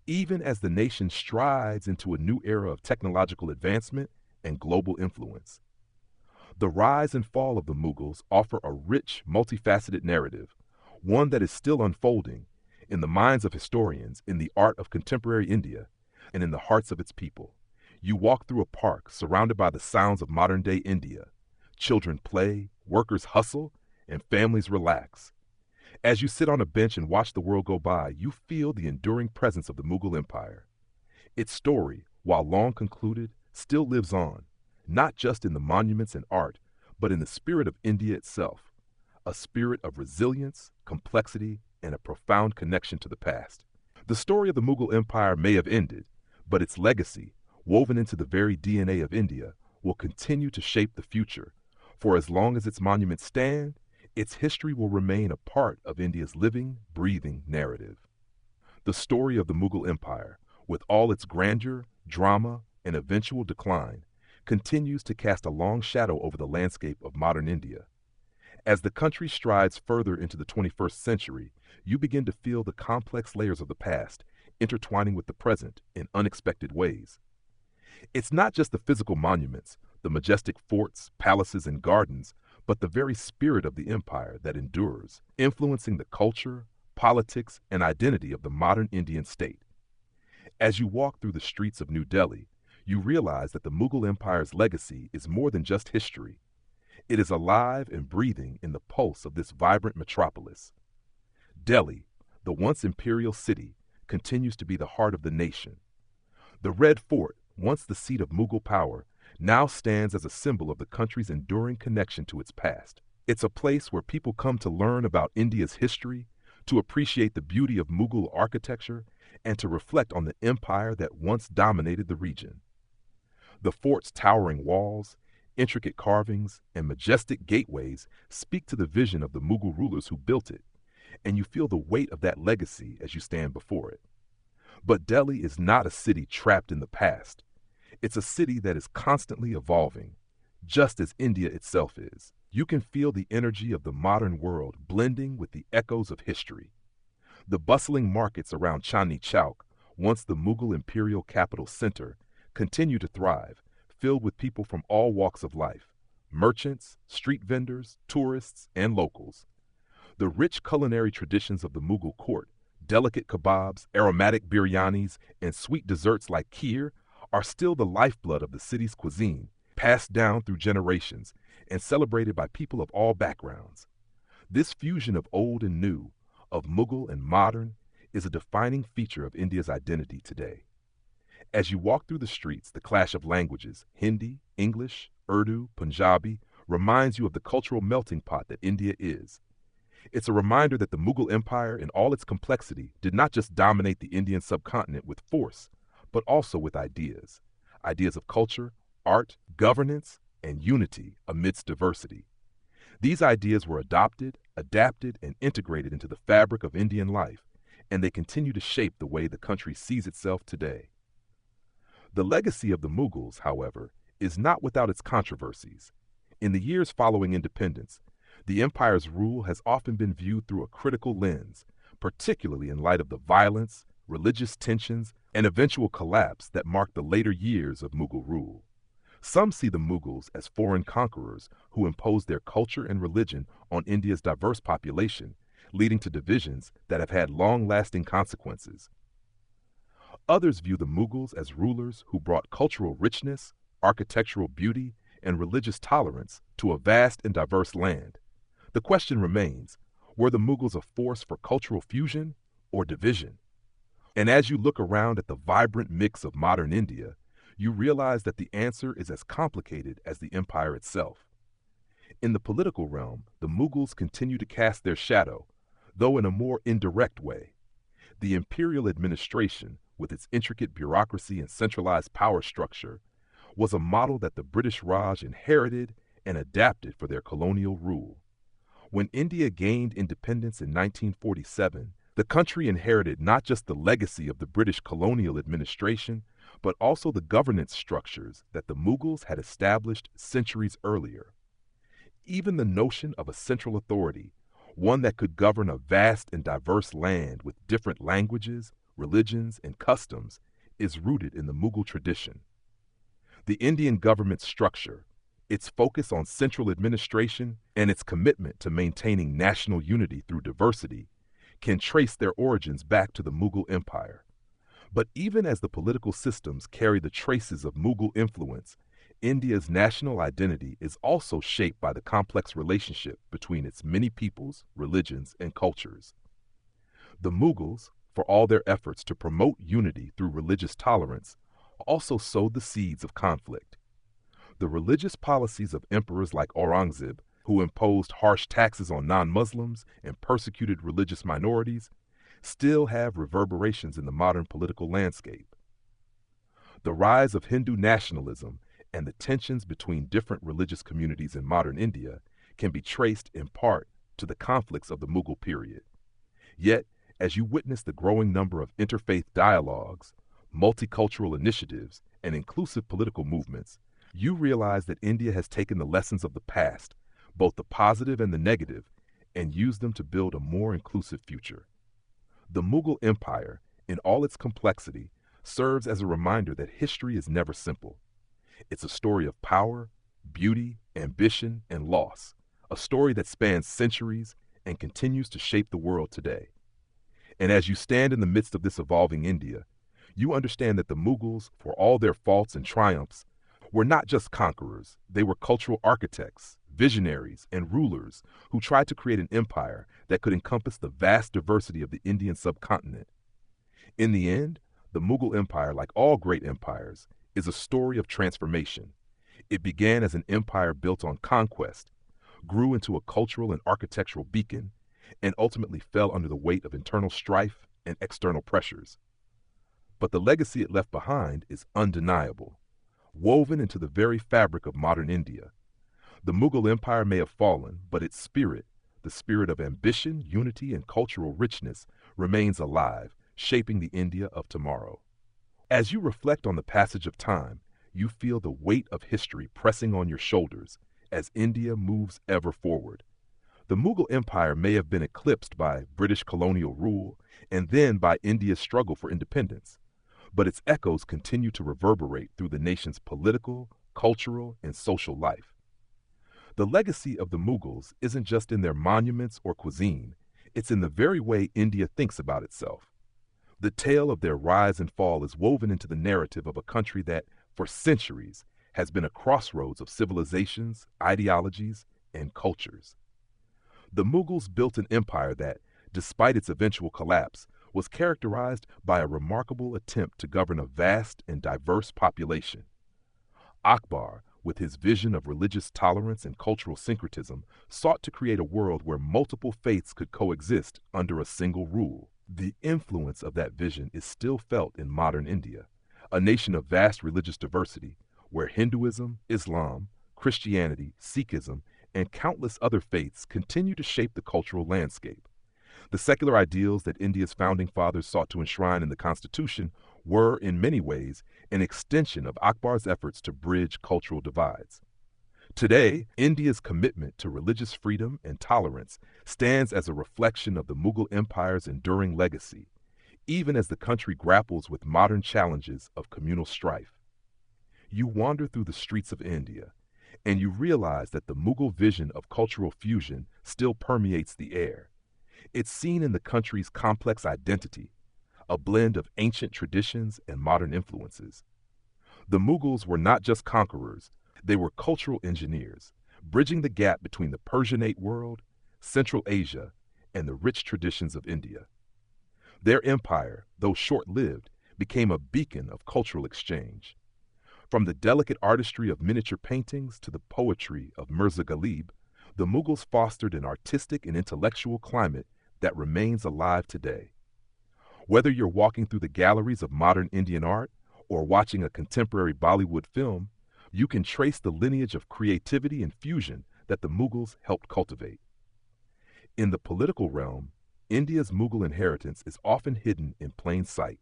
even as the nation strides into a new era of technological advancement and global influence. The rise and fall of the Mughals offer a rich, multifaceted narrative, one that is still unfolding in the minds of historians, in the art of contemporary India, and in the hearts of its people. You walk through a park surrounded by the sounds of modern-day India. Children play, workers hustle, and families relax. As you sit on a bench and watch the world go by, you feel the enduring presence of the Mughal Empire. Its story, while long concluded, still lives on, not just in the monuments and art, but in the spirit of India itself, a spirit of resilience, complexity, and a profound connection to the past. The story of the Mughal Empire may have ended, but its legacy, woven into the very DNA of India, will continue to shape the future. For as long as its monuments stand, its history will remain a part of India's living, breathing narrative. The story of the Mughal Empire, with all its grandeur, drama, and eventual decline, continues to cast a long shadow over the landscape of modern India. As the country strides further into the 21st century, you begin to feel the complex layers of the past intertwining with the present in unexpected ways. It's not just the physical monuments, the majestic forts, palaces, and gardens, but the very spirit of the empire that endures, influencing the culture, politics, and identity of the modern Indian state. As you walk through the streets of New Delhi, you realize that the Mughal Empire's legacy is more than just history. It is alive and breathing in the pulse of this vibrant metropolis. Delhi, the once imperial city, continues to be the heart of the nation. The Red Fort, once the seat of Mughal power, now stands as a symbol of the country's enduring connection to its past. It's a place where people come to learn about India's history, to appreciate the beauty of Mughal architecture, and to reflect on the empire that once dominated the region. The fort's towering walls, intricate carvings, and majestic gateways speak to the vision of the Mughal rulers who built it, and you feel the weight of that legacy as you stand before it. But Delhi is not a city trapped in the past. It's a city that is constantly evolving, just as India itself is. You can feel the energy of the modern world blending with the echoes of history. The bustling markets around Chandni Chowk, once the Mughal imperial capital center, continue to thrive, filled with people from all walks of life: merchants, street vendors, tourists, and locals. The rich culinary traditions of the Mughal court, delicate kebabs, aromatic biryanis, and sweet desserts like kheer, are still the lifeblood of the city's cuisine, passed down through generations and celebrated by people of all backgrounds. This fusion of old and new, of Mughal and modern, is a defining feature of India's identity today. As you walk through the streets, the clash of languages, Hindi, English, Urdu, Punjabi, reminds you of the cultural melting pot that India is. It's a reminder that the Mughal Empire, in all its complexity, did not just dominate the Indian subcontinent with force, but also with ideas. Ideas of culture, art, governance, and unity amidst diversity. These ideas were adopted, adapted, and integrated into the fabric of Indian life, and they continue to shape the way the country sees itself today. The legacy of the Mughals, however, is not without its controversies. In the years following independence, the empire's rule has often been viewed through a critical lens, particularly in light of the violence, religious tensions, and eventual collapse that marked the later years of Mughal rule. Some see the Mughals as foreign conquerors who imposed their culture and religion on India's diverse population, leading to divisions that have had long-lasting consequences. Others view the Mughals as rulers who brought cultural richness, architectural beauty, and religious tolerance to a vast and diverse land. The question remains, were the Mughals a force for cultural fusion or division? And as you look around at the vibrant mix of modern India, you realize that the answer is as complicated as the empire itself. In the political realm, the Mughals continue to cast their shadow, though in a more indirect way. The imperial administration, with its intricate bureaucracy and centralized power structure, was a model that the British Raj inherited and adapted for their colonial rule. When India gained independence in 1947, the country inherited not just the legacy of the British colonial administration, but also the governance structures that the Mughals had established centuries earlier. Even the notion of a central authority, one that could govern a vast and diverse land with different languages, religions, and customs, is rooted in the Mughal tradition. The Indian government structure, its focus on central administration, and its commitment to maintaining national unity through diversity can trace their origins back to the Mughal Empire. But even as the political systems carry the traces of Mughal influence, India's national identity is also shaped by the complex relationship between its many peoples, religions, and cultures. The Mughals, for all their efforts to promote unity through religious tolerance, also sowed the seeds of conflict. The religious policies of emperors like Aurangzeb, who imposed harsh taxes on non-Muslims and persecuted religious minorities, still have reverberations in the modern political landscape. The rise of Hindu nationalism and the tensions between different religious communities in modern India can be traced in part to the conflicts of the Mughal period. Yet, as you witness the growing number of interfaith dialogues, multicultural initiatives, and inclusive political movements, you realize that India has taken the lessons of the past, both the positive and the negative, and used them to build a more inclusive future. The Mughal Empire, in all its complexity, serves as a reminder that history is never simple. It's a story of power, beauty, ambition, and loss, a story that spans centuries and continues to shape the world today. And as you stand in the midst of this evolving India, you understand that the Mughals, for all their faults and triumphs, were not just conquerors. They were cultural architects, visionaries, and rulers who tried to create an empire that could encompass the vast diversity of the Indian subcontinent. In the end, the Mughal Empire, like all great empires, is a story of transformation. It began as an empire built on conquest, grew into a cultural and architectural beacon, and ultimately fell under the weight of internal strife and external pressures. But the legacy it left behind is undeniable, woven into the very fabric of modern India. The Mughal Empire may have fallen, but its spirit, the spirit of ambition, unity, and cultural richness, remains alive, shaping the India of tomorrow. As you reflect on the passage of time, you feel the weight of history pressing on your shoulders as India moves ever forward. The Mughal Empire may have been eclipsed by British colonial rule and then by India's struggle for independence, but its echoes continue to reverberate through the nation's political, cultural, and social life. The legacy of the Mughals isn't just in their monuments or cuisine, it's in the very way India thinks about itself. The tale of their rise and fall is woven into the narrative of a country that, for centuries, has been a crossroads of civilizations, ideologies, and cultures. The Mughals built an empire that, despite its eventual collapse, was characterized by a remarkable attempt to govern a vast and diverse population. Akbar, with his vision of religious tolerance and cultural syncretism, sought to create a world where multiple faiths could coexist under a single rule. The influence of that vision is still felt in modern India, a nation of vast religious diversity, where Hinduism, Islam, Christianity, Sikhism, and countless other faiths continue to shape the cultural landscape. The secular ideals that India's founding fathers sought to enshrine in the Constitution were, in many ways, an extension of Akbar's efforts to bridge cultural divides. Today, India's commitment to religious freedom and tolerance stands as a reflection of the Mughal Empire's enduring legacy, even as the country grapples with modern challenges of communal strife. You wander through the streets of India, and you realize that the Mughal vision of cultural fusion still permeates the air. It's seen in the country's complex identity, a blend of ancient traditions and modern influences. The Mughals were not just conquerors, they were cultural engineers, bridging the gap between the Persianate world, Central Asia, and the rich traditions of India. Their empire, though short-lived, became a beacon of cultural exchange. From the delicate artistry of miniature paintings to the poetry of Mirza Ghalib, the Mughals fostered an artistic and intellectual climate that remains alive today. Whether you're walking through the galleries of modern Indian art or watching a contemporary Bollywood film, you can trace the lineage of creativity and fusion that the Mughals helped cultivate. In the political realm, India's Mughal inheritance is often hidden in plain sight.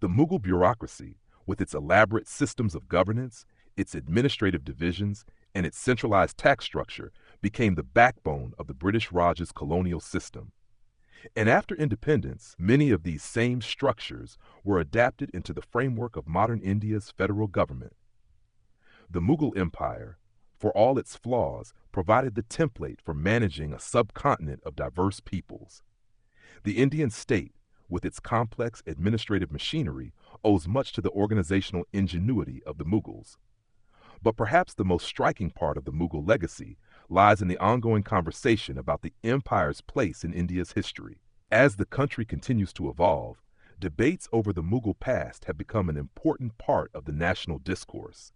The Mughal bureaucracy, with its elaborate systems of governance, its administrative divisions, and its centralized tax structure, became the backbone of the British Raj's colonial system. And after independence, many of these same structures were adapted into the framework of modern India's federal government. The Mughal Empire, for all its flaws, provided the template for managing a subcontinent of diverse peoples. The Indian state, with its complex administrative machinery, owes much to the organizational ingenuity of the Mughals. But perhaps the most striking part of the Mughal legacy lies in the ongoing conversation about the empire's place in India's history. As the country continues to evolve, debates over the Mughal past have become an important part of the national discourse.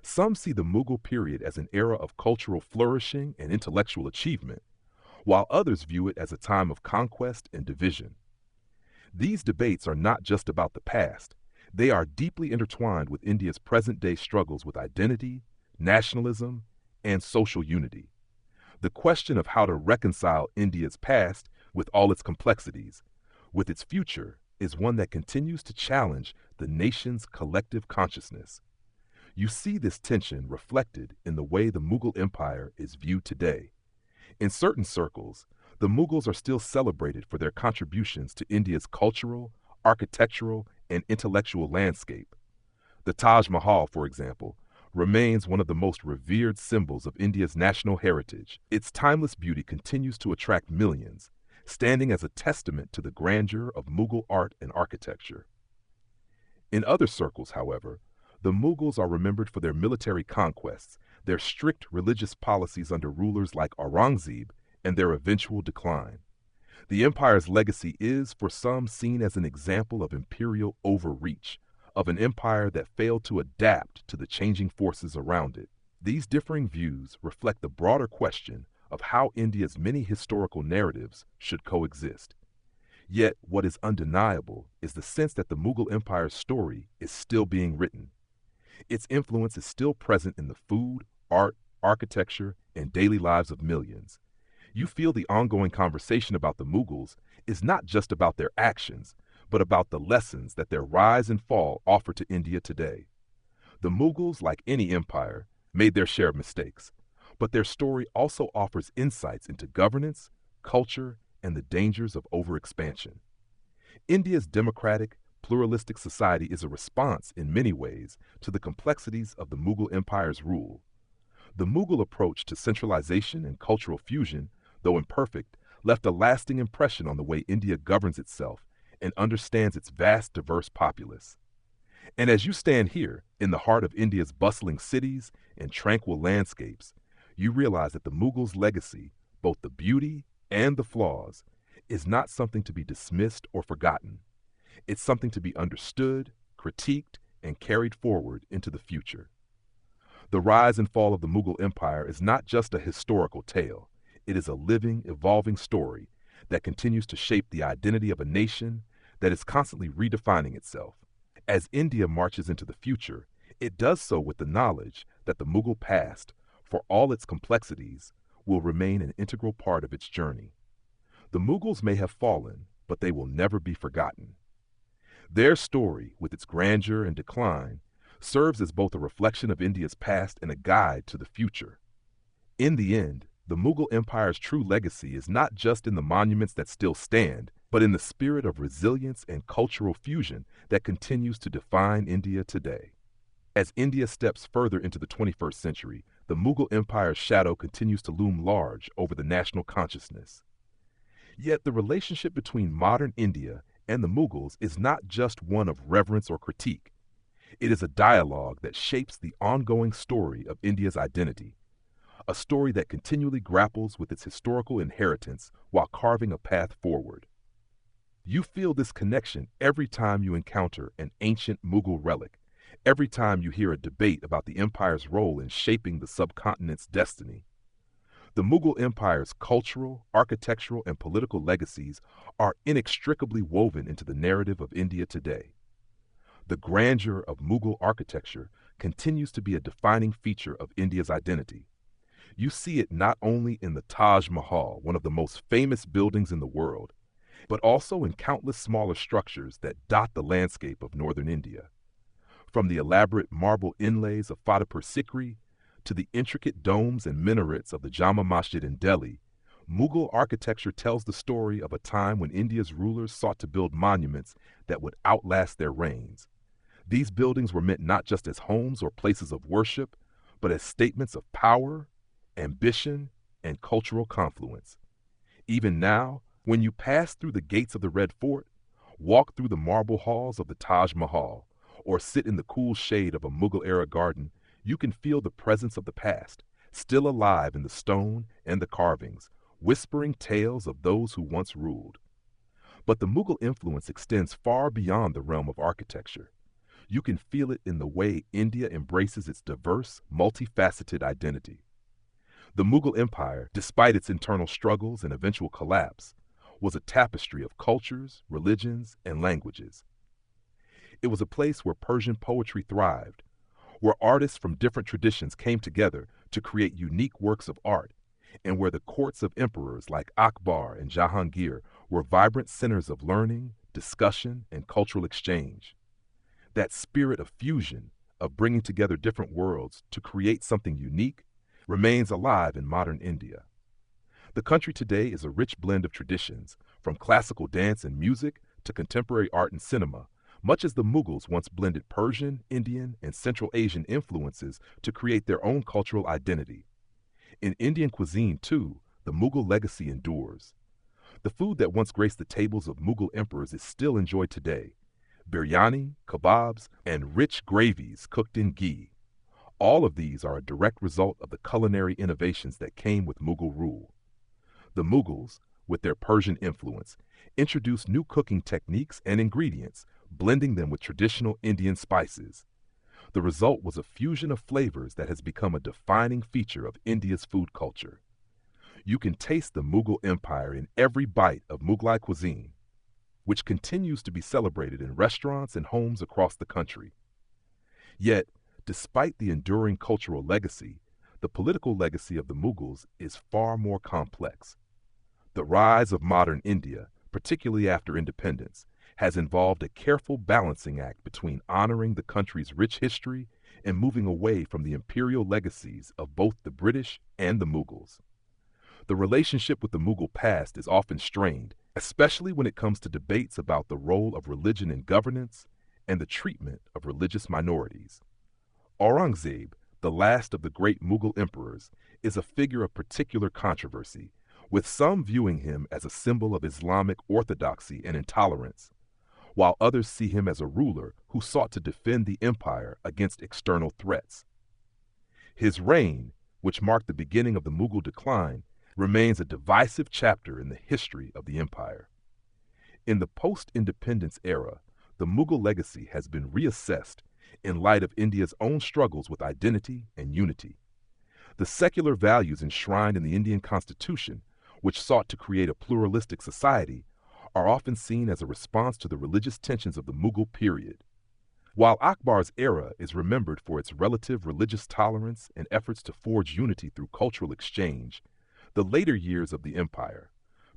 Some see the Mughal period as an era of cultural flourishing and intellectual achievement, while others view it as a time of conquest and division. These debates are not just about the past, they are deeply intertwined with India's present-day struggles with identity, nationalism, and social unity. The question of how to reconcile India's past with all its complexities, with its future, is one that continues to challenge the nation's collective consciousness. You see this tension reflected in the way the Mughal Empire is viewed today. In certain circles, the Mughals are still celebrated for their contributions to India's cultural, architectural, and intellectual landscape. The Taj Mahal, for example, remains one of the most revered symbols of India's national heritage. Its timeless beauty continues to attract millions, standing as a testament to the grandeur of Mughal art and architecture. In other circles, however, the Mughals are remembered for their military conquests, their strict religious policies under rulers like Aurangzeb, and their eventual decline. The empire's legacy is, for some, seen as an example of imperial overreach, of an empire that failed to adapt to the changing forces around it. These differing views reflect the broader question of how India's many historical narratives should coexist. Yet, what is undeniable is the sense that the Mughal Empire's story is still being written. Its influence is still present in the food, art, architecture, and daily lives of millions. You feel the ongoing conversation about the Mughals is not just about their actions, but about the lessons that their rise and fall offer to India today. The Mughals, like any empire, made their share of mistakes, but their story also offers insights into governance, culture, and the dangers of overexpansion. India's democratic, pluralistic society is a response, in many ways, to the complexities of the Mughal Empire's rule. The Mughal approach to centralization and cultural fusion, though imperfect, left a lasting impression on the way India governs itself and understands its vast, diverse populace. And as you stand here, in the heart of India's bustling cities and tranquil landscapes, you realize that the Mughals' legacy, both the beauty and the flaws, is not something to be dismissed or forgotten. It's something to be understood, critiqued, and carried forward into the future. The rise and fall of the Mughal Empire is not just a historical tale. It is a living, evolving story that continues to shape the identity of a nation that is constantly redefining itself. As India marches into the future, it does so with the knowledge that the Mughal past, for all its complexities, will remain an integral part of its journey. The Mughals may have fallen, but they will never be forgotten. Their story, with its grandeur and decline, serves as both a reflection of India's past and a guide to the future. In the end, the Mughal Empire's true legacy is not just in the monuments that still stand, but in the spirit of resilience and cultural fusion that continues to define India today. As India steps further into the 21st century, the Mughal Empire's shadow continues to loom large over the national consciousness. Yet the relationship between modern India and the Mughals is not just one of reverence or critique. It is a dialogue that shapes the ongoing story of India's identity, a story that continually grapples with its historical inheritance while carving a path forward. You feel this connection every time you encounter an ancient Mughal relic, every time you hear a debate about the empire's role in shaping the subcontinent's destiny. The Mughal Empire's cultural, architectural, and political legacies are inextricably woven into the narrative of India today. The grandeur of Mughal architecture continues to be a defining feature of India's identity. You see it not only in the Taj Mahal, one of the most famous buildings in the world, but also in countless smaller structures that dot the landscape of northern India. From the elaborate marble inlays of Fatehpur Sikri to the intricate domes and minarets of the Jama Masjid in Delhi, Mughal architecture tells the story of a time when India's rulers sought to build monuments that would outlast their reigns. These buildings were meant not just as homes or places of worship, but as statements of power, ambition, and cultural confluence. Even now, when you pass through the gates of the Red Fort, walk through the marble halls of the Taj Mahal, or sit in the cool shade of a Mughal-era garden, you can feel the presence of the past, still alive in the stone and the carvings, whispering tales of those who once ruled. But the Mughal influence extends far beyond the realm of architecture. You can feel it in the way India embraces its diverse, multifaceted identity. The Mughal Empire, despite its internal struggles and eventual collapse, was a tapestry of cultures, religions, and languages. It was a place where Persian poetry thrived, where artists from different traditions came together to create unique works of art, and where the courts of emperors like Akbar and Jahangir were vibrant centers of learning, discussion, and cultural exchange. That spirit of fusion, of bringing together different worlds to create something unique, remains alive in modern India. The country today is a rich blend of traditions, from classical dance and music to contemporary art and cinema, much as the Mughals once blended Persian, Indian, and Central Asian influences to create their own cultural identity. In Indian cuisine, too, the Mughal legacy endures. The food that once graced the tables of Mughal emperors is still enjoyed today: biryani, kebabs, and rich gravies cooked in ghee. All of these are a direct result of the culinary innovations that came with Mughal rule. The Mughals, with their Persian influence, introduced new cooking techniques and ingredients, blending them with traditional Indian spices. The result was a fusion of flavors that has become a defining feature of India's food culture. You can taste the Mughal Empire in every bite of Mughlai cuisine, which continues to be celebrated in restaurants and homes across the country. Yet, despite the enduring cultural legacy, the political legacy of the Mughals is far more complex. The rise of modern India, particularly after independence, has involved a careful balancing act between honoring the country's rich history and moving away from the imperial legacies of both the British and the Mughals. The relationship with the Mughal past is often strained, especially when it comes to debates about the role of religion in governance and the treatment of religious minorities. Aurangzeb, the last of the great Mughal emperors, is a figure of particular controversy, with some viewing him as a symbol of Islamic orthodoxy and intolerance, while others see him as a ruler who sought to defend the empire against external threats. His reign, which marked the beginning of the Mughal decline, remains a divisive chapter in the history of the empire. In the post-independence era, the Mughal legacy has been reassessed in light of India's own struggles with identity and unity. The secular values enshrined in the Indian constitution, which sought to create a pluralistic society, are often seen as a response to the religious tensions of the Mughal period. While Akbar's era is remembered for its relative religious tolerance and efforts to forge unity through cultural exchange, the later years of the empire,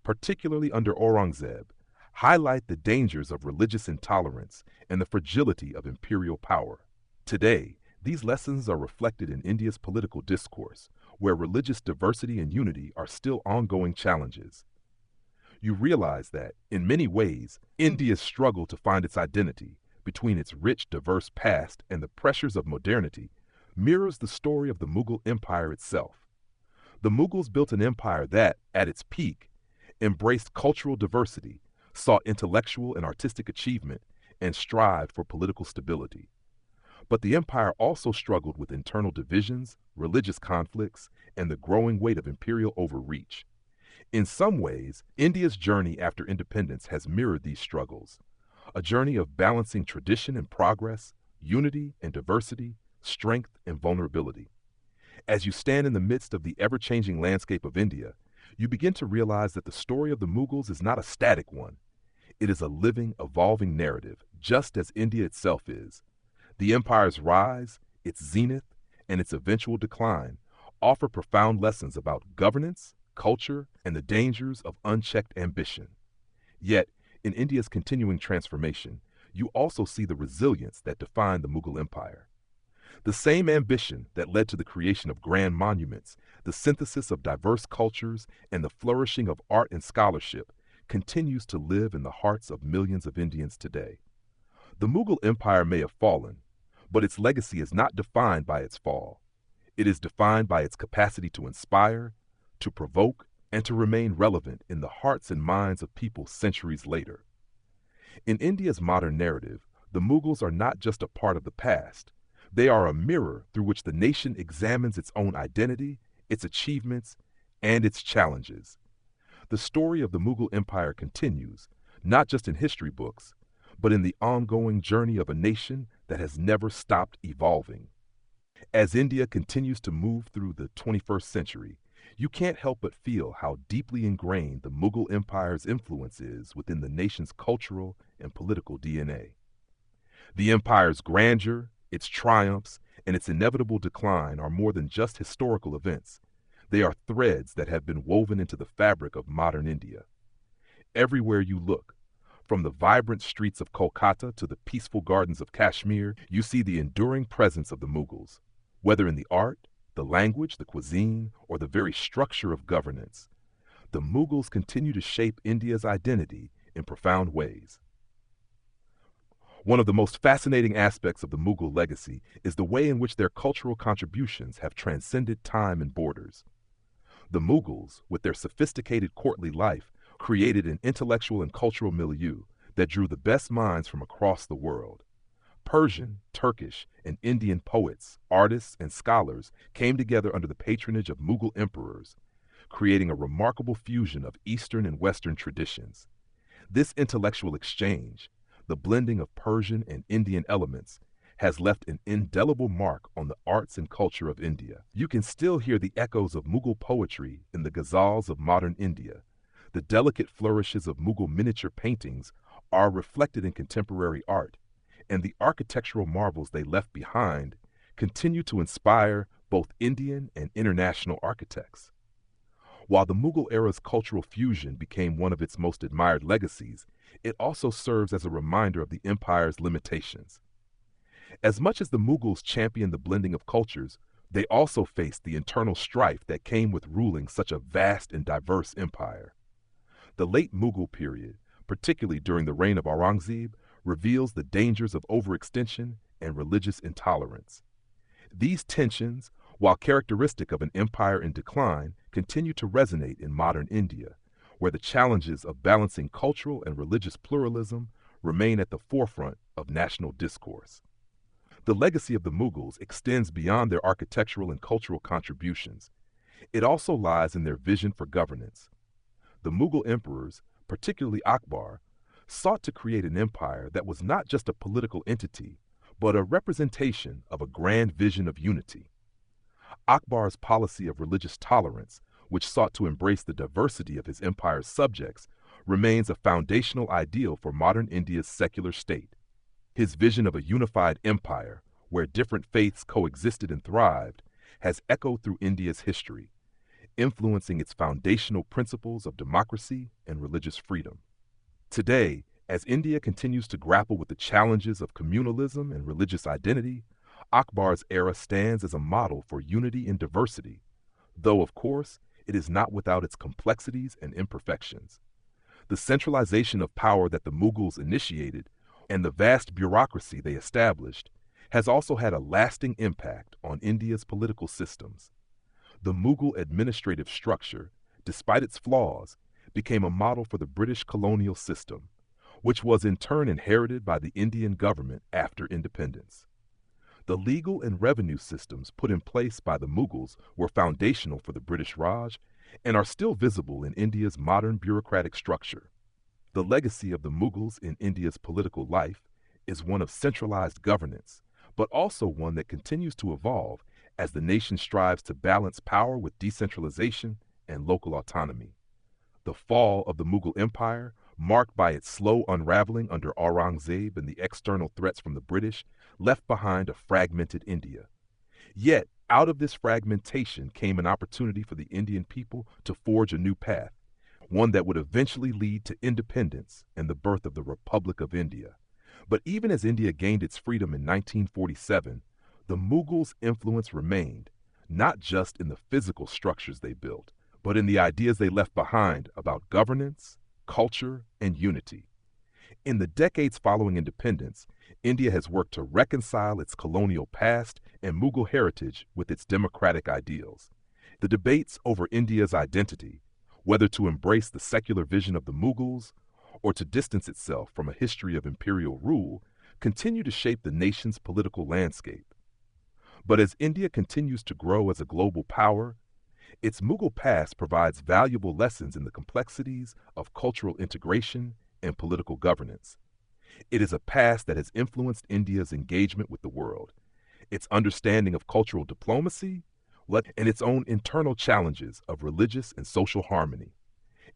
particularly under Aurangzeb, highlight the dangers of religious intolerance and the fragility of imperial power. Today, these lessons are reflected in India's political discourse, where religious diversity and unity are still ongoing challenges. You realize that, in many ways, India's struggle to find its identity, between its rich, diverse past and the pressures of modernity, mirrors the story of the Mughal Empire itself. The Mughals built an empire that, at its peak, embraced cultural diversity, sought intellectual and artistic achievement, and strived for political stability. But the empire also struggled with internal divisions, religious conflicts, and the growing weight of imperial overreach. In some ways, India's journey after independence has mirrored these struggles, a journey of balancing tradition and progress, unity and diversity, strength and vulnerability. As you stand in the midst of the ever-changing landscape of India, you begin to realize that the story of the Mughals is not a static one. It is a living, evolving narrative, just as India itself is. The empire's rise, its zenith, and its eventual decline offer profound lessons about governance, culture, and the dangers of unchecked ambition. Yet, in India's continuing transformation, you also see the resilience that defined the Mughal Empire. The same ambition that led to the creation of grand monuments, the synthesis of diverse cultures, and the flourishing of art and scholarship continues to live in the hearts of millions of Indians today. The Mughal Empire may have fallen, but its legacy is not defined by its fall. It is defined by its capacity to inspire, to provoke, and to remain relevant in the hearts and minds of people centuries later. In India's modern narrative, the Mughals are not just a part of the past. They are a mirror through which the nation examines its own identity, its achievements, and its challenges. The story of the Mughal Empire continues, not just in history books, but in the ongoing journey of a nation that has never stopped evolving. As India continues to move through the 21st century, you can't help but feel how deeply ingrained the Mughal Empire's influence is within the nation's cultural and political DNA. The empire's grandeur, its triumphs, and its inevitable decline are more than just historical events. They are threads that have been woven into the fabric of modern India. Everywhere you look, from the vibrant streets of Kolkata to the peaceful gardens of Kashmir, you see the enduring presence of the Mughals, whether in the art, the language, the cuisine, or the very structure of governance. The Mughals continue to shape India's identity in profound ways. One of the most fascinating aspects of the Mughal legacy is the way in which their cultural contributions have transcended time and borders. The Mughals, with their sophisticated courtly life, created an intellectual and cultural milieu that drew the best minds from across the world. Persian, Turkish, and Indian poets, artists, and scholars came together under the patronage of Mughal emperors, creating a remarkable fusion of Eastern and Western traditions. This intellectual exchange, the blending of Persian and Indian elements, has left an indelible mark on the arts and culture of India. You can still hear the echoes of Mughal poetry in the ghazals of modern India. The delicate flourishes of Mughal miniature paintings are reflected in contemporary art, and the architectural marvels they left behind continue to inspire both Indian and international architects. While the Mughal era's cultural fusion became one of its most admired legacies, it also serves as a reminder of the empire's limitations. As much as the Mughals championed the blending of cultures, they also faced the internal strife that came with ruling such a vast and diverse empire. The late Mughal period, particularly during the reign of Aurangzeb, reveals the dangers of overextension and religious intolerance. These tensions, while characteristic of an empire in decline, continue to resonate in modern India, where the challenges of balancing cultural and religious pluralism remain at the forefront of national discourse. The legacy of the Mughals extends beyond their architectural and cultural contributions. It also lies in their vision for governance. The Mughal emperors, particularly Akbar, sought to create an empire that was not just a political entity, but a representation of a grand vision of unity. Akbar's policy of religious tolerance, which sought to embrace the diversity of his empire's subjects, remains a foundational ideal for modern India's secular state. His vision of a unified empire, where different faiths coexisted and thrived, has echoed through India's history, influencing its foundational principles of democracy and religious freedom. Today, as India continues to grapple with the challenges of communalism and religious identity, Akbar's era stands as a model for unity in diversity, though, of course, it is not without its complexities and imperfections. The centralization of power that the Mughals initiated and the vast bureaucracy they established has also had a lasting impact on India's political systems. The Mughal administrative structure, despite its flaws, became a model for the British colonial system, which was in turn inherited by the Indian government after independence. The legal and revenue systems put in place by the Mughals were foundational for the British Raj and are still visible in India's modern bureaucratic structure. The legacy of the Mughals in India's political life is one of centralized governance, but also one that continues to evolve as the nation strives to balance power with decentralization and local autonomy. The fall of the Mughal Empire, marked by its slow unraveling under Aurangzeb and the external threats from the British, left behind a fragmented India. Yet, out of this fragmentation came an opportunity for the Indian people to forge a new path, one that would eventually lead to independence and the birth of the Republic of India. But even as India gained its freedom in 1947, the Mughals' influence remained, not just in the physical structures they built, but in the ideas they left behind about governance, culture, and unity. In the decades following independence, India has worked to reconcile its colonial past and Mughal heritage with its democratic ideals. The debates over India's identity, whether to embrace the secular vision of the Mughals or to distance itself from a history of imperial rule, continue to shape the nation's political landscape. But as India continues to grow as a global power, its Mughal past provides valuable lessons in the complexities of cultural integration and political governance. It is a past that has influenced India's engagement with the world, its understanding of cultural diplomacy, and its own internal challenges of religious and social harmony.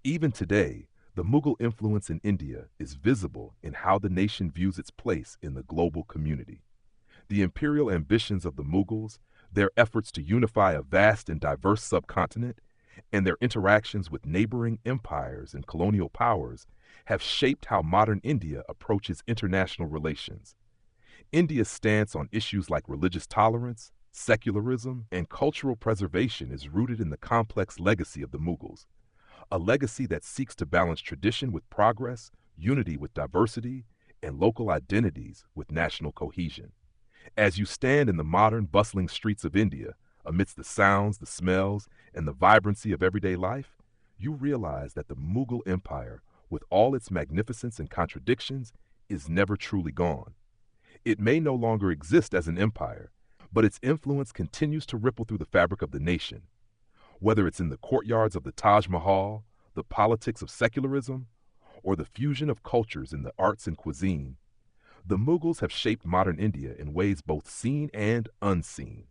Even today, the Mughal influence in India is visible in how the nation views its place in the global community. The imperial ambitions of the Mughals, their efforts to unify a vast and diverse subcontinent, and their interactions with neighboring empires and colonial powers have shaped how modern India approaches international relations. India's stance on issues like religious tolerance, secularism, and cultural preservation is rooted in the complex legacy of the Mughals, a legacy that seeks to balance tradition with progress, unity with diversity, and local identities with national cohesion. As you stand in the modern, bustling streets of India, amidst the sounds, the smells, and the vibrancy of everyday life, you realize that the Mughal Empire, with all its magnificence and contradictions, is never truly gone. It may no longer exist as an empire, but its influence continues to ripple through the fabric of the nation. Whether it's in the courtyards of the Taj Mahal, the politics of secularism, or the fusion of cultures in the arts and cuisine, the Mughals have shaped modern India in ways both seen and unseen.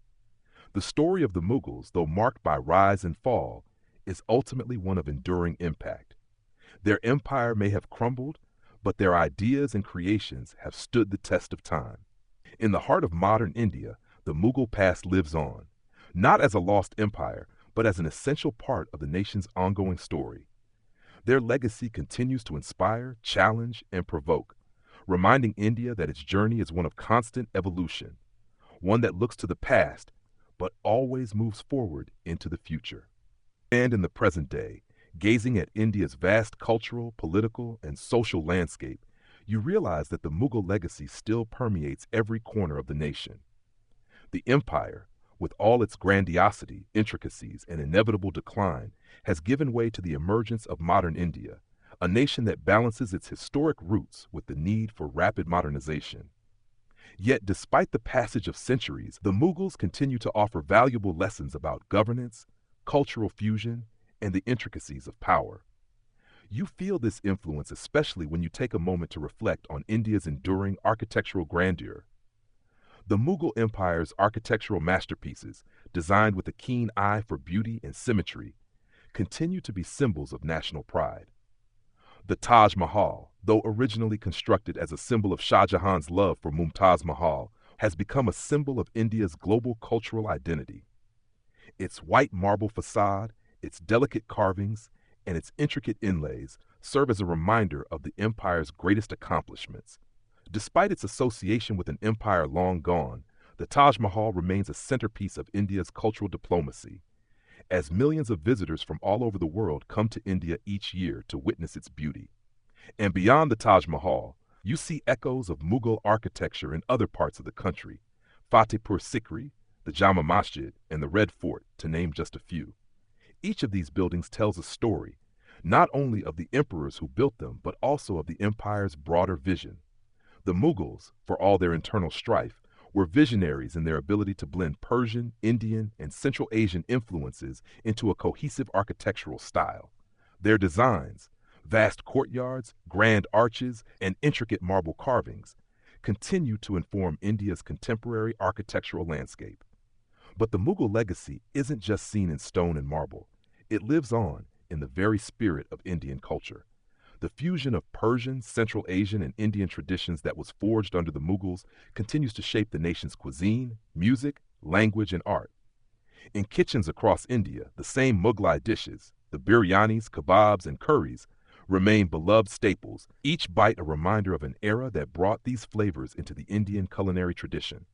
The story of the Mughals, though marked by rise and fall, is ultimately one of enduring impact. Their empire may have crumbled, but their ideas and creations have stood the test of time. In the heart of modern India, the Mughal past lives on, not as a lost empire, but as an essential part of the nation's ongoing story. Their legacy continues to inspire, challenge, and provoke, reminding India that its journey is one of constant evolution, one that looks to the past, but always moves forward into the future. And in the present day, gazing at India's vast cultural, political, and social landscape, you realize that the Mughal legacy still permeates every corner of the nation. The empire, with all its grandiosity, intricacies, and inevitable decline, has given way to the emergence of modern India, a nation that balances its historic roots with the need for rapid modernization. Yet, despite the passage of centuries, the Mughals continue to offer valuable lessons about governance, cultural fusion, and the intricacies of power. You feel this influence especially when you take a moment to reflect on India's enduring architectural grandeur. The Mughal Empire's architectural masterpieces, designed with a keen eye for beauty and symmetry, continue to be symbols of national pride. The Taj Mahal, though originally constructed as a symbol of Shah Jahan's love for Mumtaz Mahal, has become a symbol of India's global cultural identity. Its white marble facade, its delicate carvings, and its intricate inlays serve as a reminder of the empire's greatest accomplishments. Despite its association with an empire long gone, the Taj Mahal remains a centerpiece of India's cultural diplomacy, as millions of visitors from all over the world come to India each year to witness its beauty. And beyond the Taj Mahal, you see echoes of Mughal architecture in other parts of the country: Fatehpur Sikri, the Jama Masjid, and the Red Fort, to name just a few. Each of these buildings tells a story, not only of the emperors who built them, but also of the empire's broader vision. The Mughals, for all their internal strife, were visionaries in their ability to blend Persian, Indian, and Central Asian influences into a cohesive architectural style. Their designs, vast courtyards, grand arches, and intricate marble carvings, continue to inform India's contemporary architectural landscape. But the Mughal legacy isn't just seen in stone and marble. It lives on in the very spirit of Indian culture. The fusion of Persian, Central Asian, and Indian traditions that was forged under the Mughals continues to shape the nation's cuisine, music, language, and art. In kitchens across India, the same Mughlai dishes, the biryanis, kebabs, and curries, remain beloved staples, each bite a reminder of an era that brought these flavors into the Indian culinary tradition.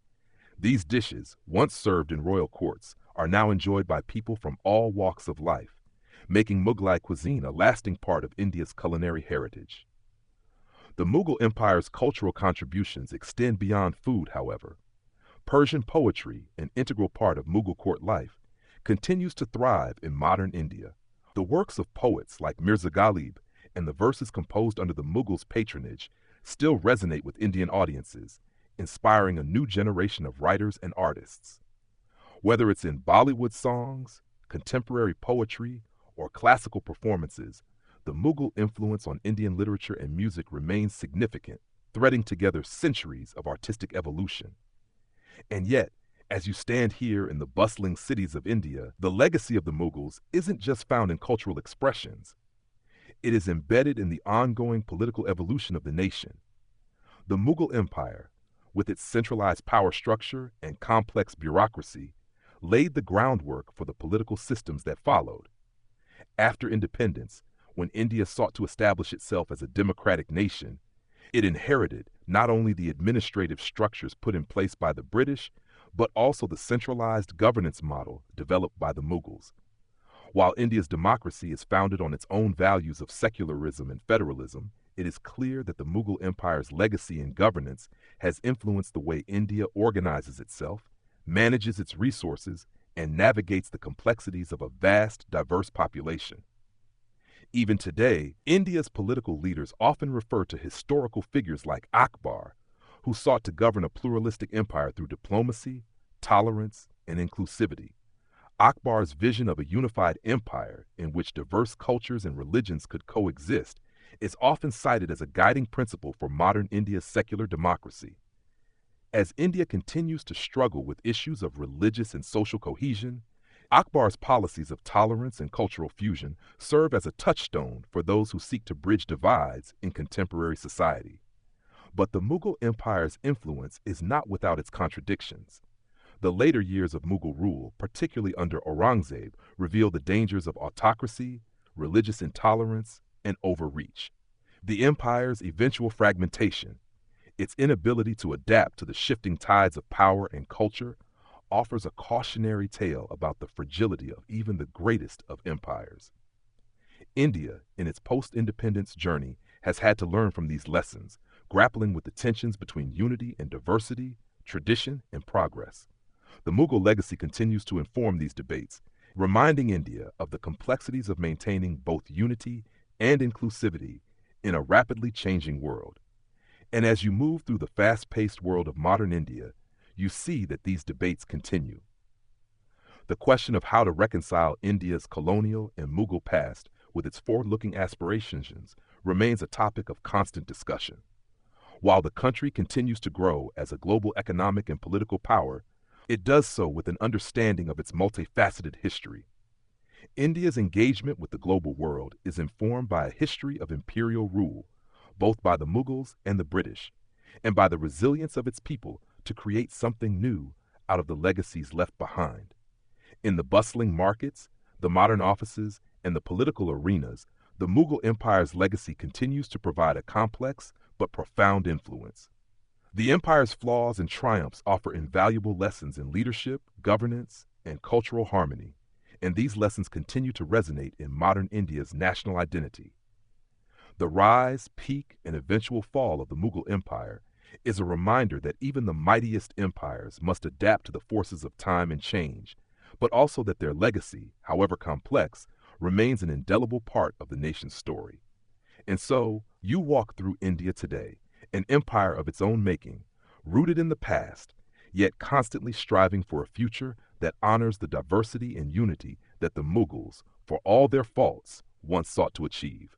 These dishes, once served in royal courts, are now enjoyed by people from all walks of life, making Mughlai cuisine a lasting part of India's culinary heritage. The Mughal Empire's cultural contributions extend beyond food, however. Persian poetry, an integral part of Mughal court life, continues to thrive in modern India. The works of poets like Mirza Ghalib and the verses composed under the Mughals' patronage still resonate with Indian audiences, inspiring a new generation of writers and artists. Whether it's in Bollywood songs, contemporary poetry, or classical performances, the Mughal influence on Indian literature and music remains significant, threading together centuries of artistic evolution. And yet, as you stand here in the bustling cities of India, the legacy of the Mughals isn't just found in cultural expressions. It is embedded in the ongoing political evolution of the nation. The Mughal Empire, with its centralized power structure and complex bureaucracy, laid the groundwork for the political systems that followed. After independence, when India sought to establish itself as a democratic nation, it inherited not only the administrative structures put in place by the British, but also the centralized governance model developed by the Mughals. While India's democracy is founded on its own values of secularism and federalism, it is clear that the Mughal Empire's legacy in governance has influenced the way India organizes itself, manages its resources, and navigates the complexities of a vast, diverse population. Even today, India's political leaders often refer to historical figures like Akbar, who sought to govern a pluralistic empire through diplomacy, tolerance, and inclusivity. Akbar's vision of a unified empire in which diverse cultures and religions could coexist is often cited as a guiding principle for modern India's secular democracy. As India continues to struggle with issues of religious and social cohesion, Akbar's policies of tolerance and cultural fusion serve as a touchstone for those who seek to bridge divides in contemporary society. But the Mughal Empire's influence is not without its contradictions. The later years of Mughal rule, particularly under Aurangzeb, reveal the dangers of autocracy, religious intolerance, and overreach. The empire's eventual fragmentation, its inability to adapt to the shifting tides of power and culture, offers a cautionary tale about the fragility of even the greatest of empires. India, in its post-independence journey, has had to learn from these lessons, grappling with the tensions between unity and diversity, tradition and progress. The Mughal legacy continues to inform these debates, reminding India of the complexities of maintaining both unity and inclusivity in a rapidly changing world. And as you move through the fast-paced world of modern India, you see that these debates continue. The question of how to reconcile India's colonial and Mughal past with its forward-looking aspirations remains a topic of constant discussion. While the country continues to grow as a global economic and political power, it does so with an understanding of its multifaceted history. India's engagement with the global world is informed by a history of imperial rule, both by the Mughals and the British, and by the resilience of its people to create something new out of the legacies left behind. In the bustling markets, the modern offices, and the political arenas, the Mughal Empire's legacy continues to provide a complex but profound influence. The empire's flaws and triumphs offer invaluable lessons in leadership, governance, and cultural harmony, and these lessons continue to resonate in modern India's national identity. The rise, peak, and eventual fall of the Mughal Empire is a reminder that even the mightiest empires must adapt to the forces of time and change, but also that their legacy, however complex, remains an indelible part of the nation's story. And so, you walk through India today, an empire of its own making, rooted in the past, yet constantly striving for a future that honors the diversity and unity that the Mughals, for all their faults, once sought to achieve.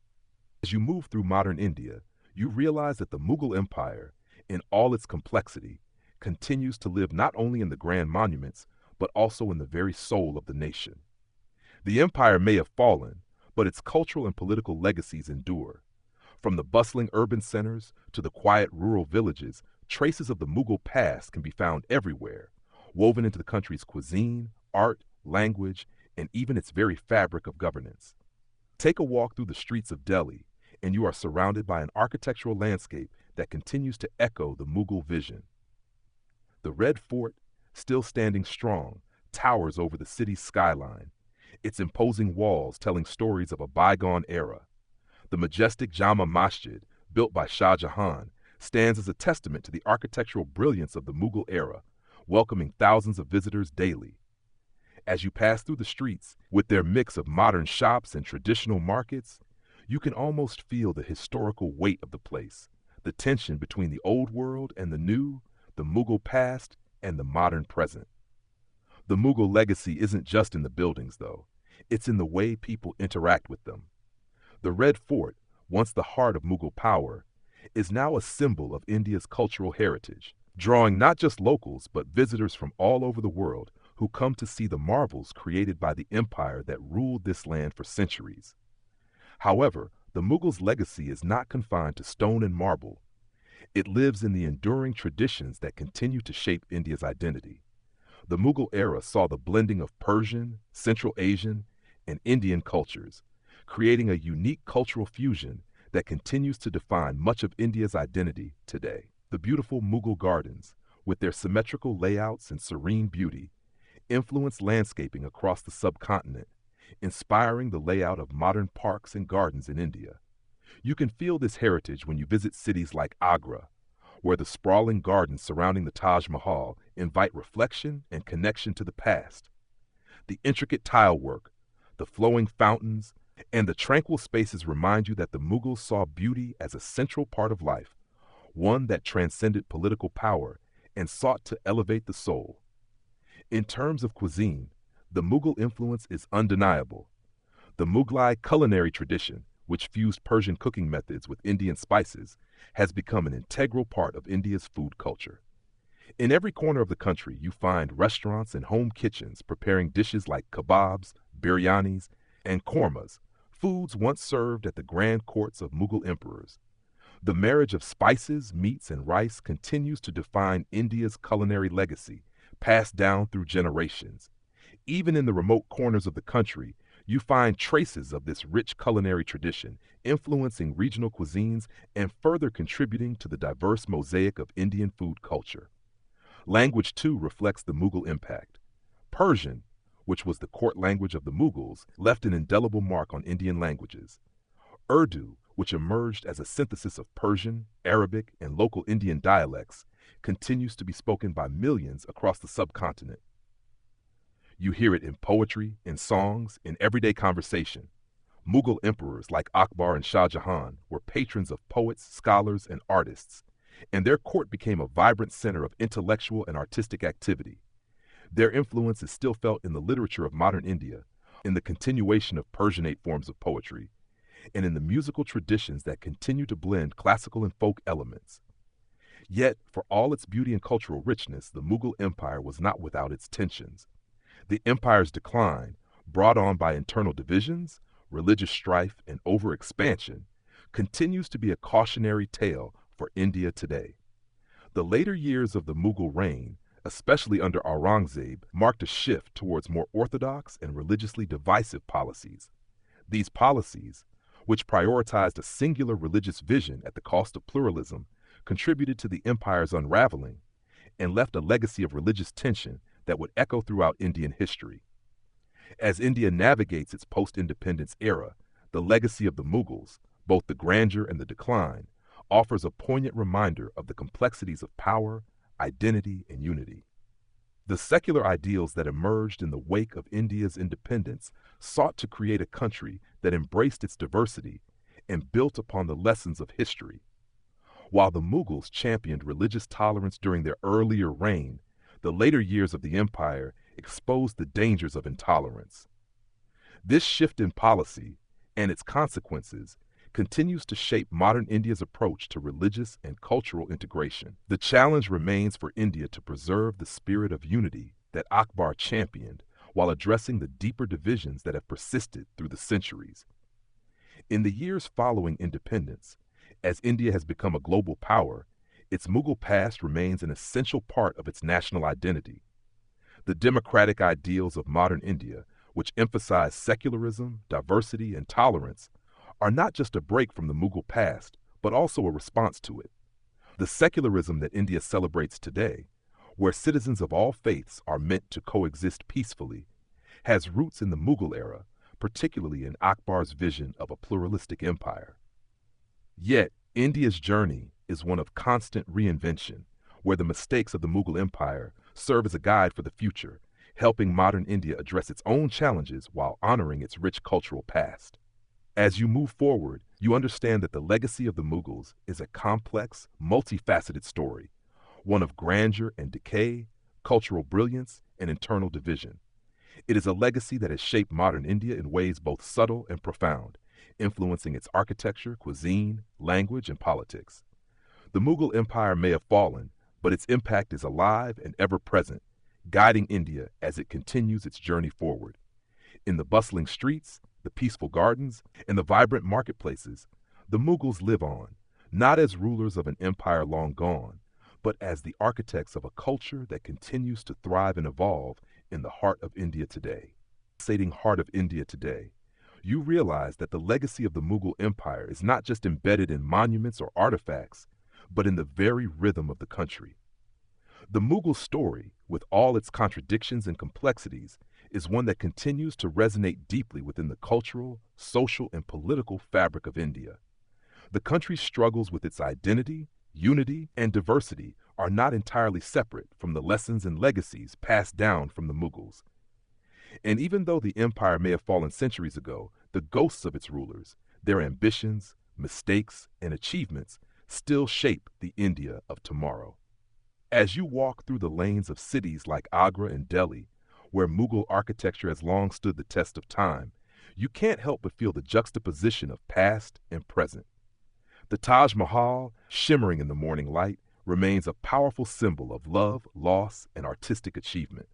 As you move through modern India, you realize that the Mughal Empire, in all its complexity, continues to live not only in the grand monuments, but also in the very soul of the nation. The empire may have fallen, but its cultural and political legacies endure. From the bustling urban centers to the quiet rural villages, traces of the Mughal past can be found everywhere, woven into the country's cuisine, art, language, and even its very fabric of governance. Take a walk through the streets of Delhi, and you are surrounded by an architectural landscape that continues to echo the Mughal vision. The Red Fort, still standing strong, towers over the city's skyline, its imposing walls telling stories of a bygone era. The majestic Jama Masjid, built by Shah Jahan, stands as a testament to the architectural brilliance of the Mughal era, welcoming thousands of visitors daily. As you pass through the streets, with their mix of modern shops and traditional markets, you can almost feel the historical weight of the place, the tension between the old world and the new, the Mughal past and the modern present. The Mughal legacy isn't just in the buildings, though. It's in the way people interact with them. The Red Fort, once the heart of Mughal power, is now a symbol of India's cultural heritage, drawing not just locals but visitors from all over the world who come to see the marvels created by the empire that ruled this land for centuries. However, the Mughals' legacy is not confined to stone and marble. It lives in the enduring traditions that continue to shape India's identity. The Mughal era saw the blending of Persian, Central Asian, and Indian cultures, creating a unique cultural fusion that continues to define much of India's identity today. The beautiful Mughal gardens, with their symmetrical layouts and serene beauty, influence landscaping across the subcontinent, inspiring the layout of modern parks and gardens in India. You can feel this heritage when you visit cities like Agra, where the sprawling gardens surrounding the Taj Mahal invite reflection and connection to the past. The intricate tile work, the flowing fountains, and the tranquil spaces remind you that the Mughals saw beauty as a central part of life, one that transcended political power and sought to elevate the soul. In terms of cuisine, the Mughal influence is undeniable. The Mughlai culinary tradition, which fused Persian cooking methods with Indian spices, has become an integral part of India's food culture. In every corner of the country, you find restaurants and home kitchens preparing dishes like kebabs, biryanis, and kormas, foods once served at the grand courts of Mughal emperors. The marriage of spices, meats, and rice continues to define India's culinary legacy, passed down through generations. Even in the remote corners of the country, you find traces of this rich culinary tradition, influencing regional cuisines and further contributing to the diverse mosaic of Indian food culture. Language, too, reflects the Mughal impact. Persian, which was the court language of the Mughals, left an indelible mark on Indian languages. Urdu, which emerged as a synthesis of Persian, Arabic, and local Indian dialects, continues to be spoken by millions across the subcontinent. You hear it in poetry, in songs, in everyday conversation. Mughal emperors like Akbar and Shah Jahan were patrons of poets, scholars, and artists, and their court became a vibrant center of intellectual and artistic activity. Their influence is still felt in the literature of modern India, in the continuation of Persianate forms of poetry, and in the musical traditions that continue to blend classical and folk elements. Yet, for all its beauty and cultural richness, the Mughal Empire was not without its tensions. The empire's decline, brought on by internal divisions, religious strife, and overexpansion, continues to be a cautionary tale for India today. The later years of the Mughal reign, especially under Aurangzeb, marked a shift towards more orthodox and religiously divisive policies. These policies, which prioritized a singular religious vision at the cost of pluralism, contributed to the empire's unraveling and left a legacy of religious tension that would echo throughout Indian history. As India navigates its post-independence era, the legacy of the Mughals, both the grandeur and the decline, offers a poignant reminder of the complexities of power, identity, and unity. The secular ideals that emerged in the wake of India's independence sought to create a country that embraced its diversity and built upon the lessons of history. While the Mughals championed religious tolerance during their earlier reign, the later years of the empire exposed the dangers of intolerance. This shift in policy and its consequences continues to shape modern India's approach to religious and cultural integration. The challenge remains for India to preserve the spirit of unity that Akbar championed while addressing the deeper divisions that have persisted through the centuries. In the years following independence, as India has become a global power, its Mughal past remains an essential part of its national identity. The democratic ideals of modern India, which emphasize secularism, diversity, and tolerance, are not just a break from the Mughal past, but also a response to it. The secularism that India celebrates today, where citizens of all faiths are meant to coexist peacefully, has roots in the Mughal era, particularly in Akbar's vision of a pluralistic empire. Yet, India's journey is one of constant reinvention, where the mistakes of the Mughal Empire serve as a guide for the future, helping modern India address its own challenges while honoring its rich cultural past. As you move forward, you understand that the legacy of the Mughals is a complex, multifaceted story, one of grandeur and decay, cultural brilliance, and internal division. It is a legacy that has shaped modern India in ways both subtle and profound, influencing its architecture, cuisine, language, and politics. The Mughal Empire may have fallen, but its impact is alive and ever present, guiding India as it continues its journey forward. In the bustling streets, the peaceful gardens, and the vibrant marketplaces, the Mughals live on, not as rulers of an empire long gone, but as the architects of a culture that continues to thrive and evolve in the heart of India today. Pulsating heart of India today, you realize that the legacy of the Mughal Empire is not just embedded in monuments or artifacts, but in the very rhythm of the country. The Mughal story, with all its contradictions and complexities, is one that continues to resonate deeply within the cultural, social, and political fabric of India. The country's struggles with its identity, unity, and diversity are not entirely separate from the lessons and legacies passed down from the Mughals. And even though the empire may have fallen centuries ago, the ghosts of its rulers, their ambitions, mistakes, and achievements still shape the India of tomorrow. As you walk through the lanes of cities like Agra and Delhi, where Mughal architecture has long stood the test of time, you can't help but feel the juxtaposition of past and present. The Taj Mahal, shimmering in the morning light, remains a powerful symbol of love, loss, and artistic achievement.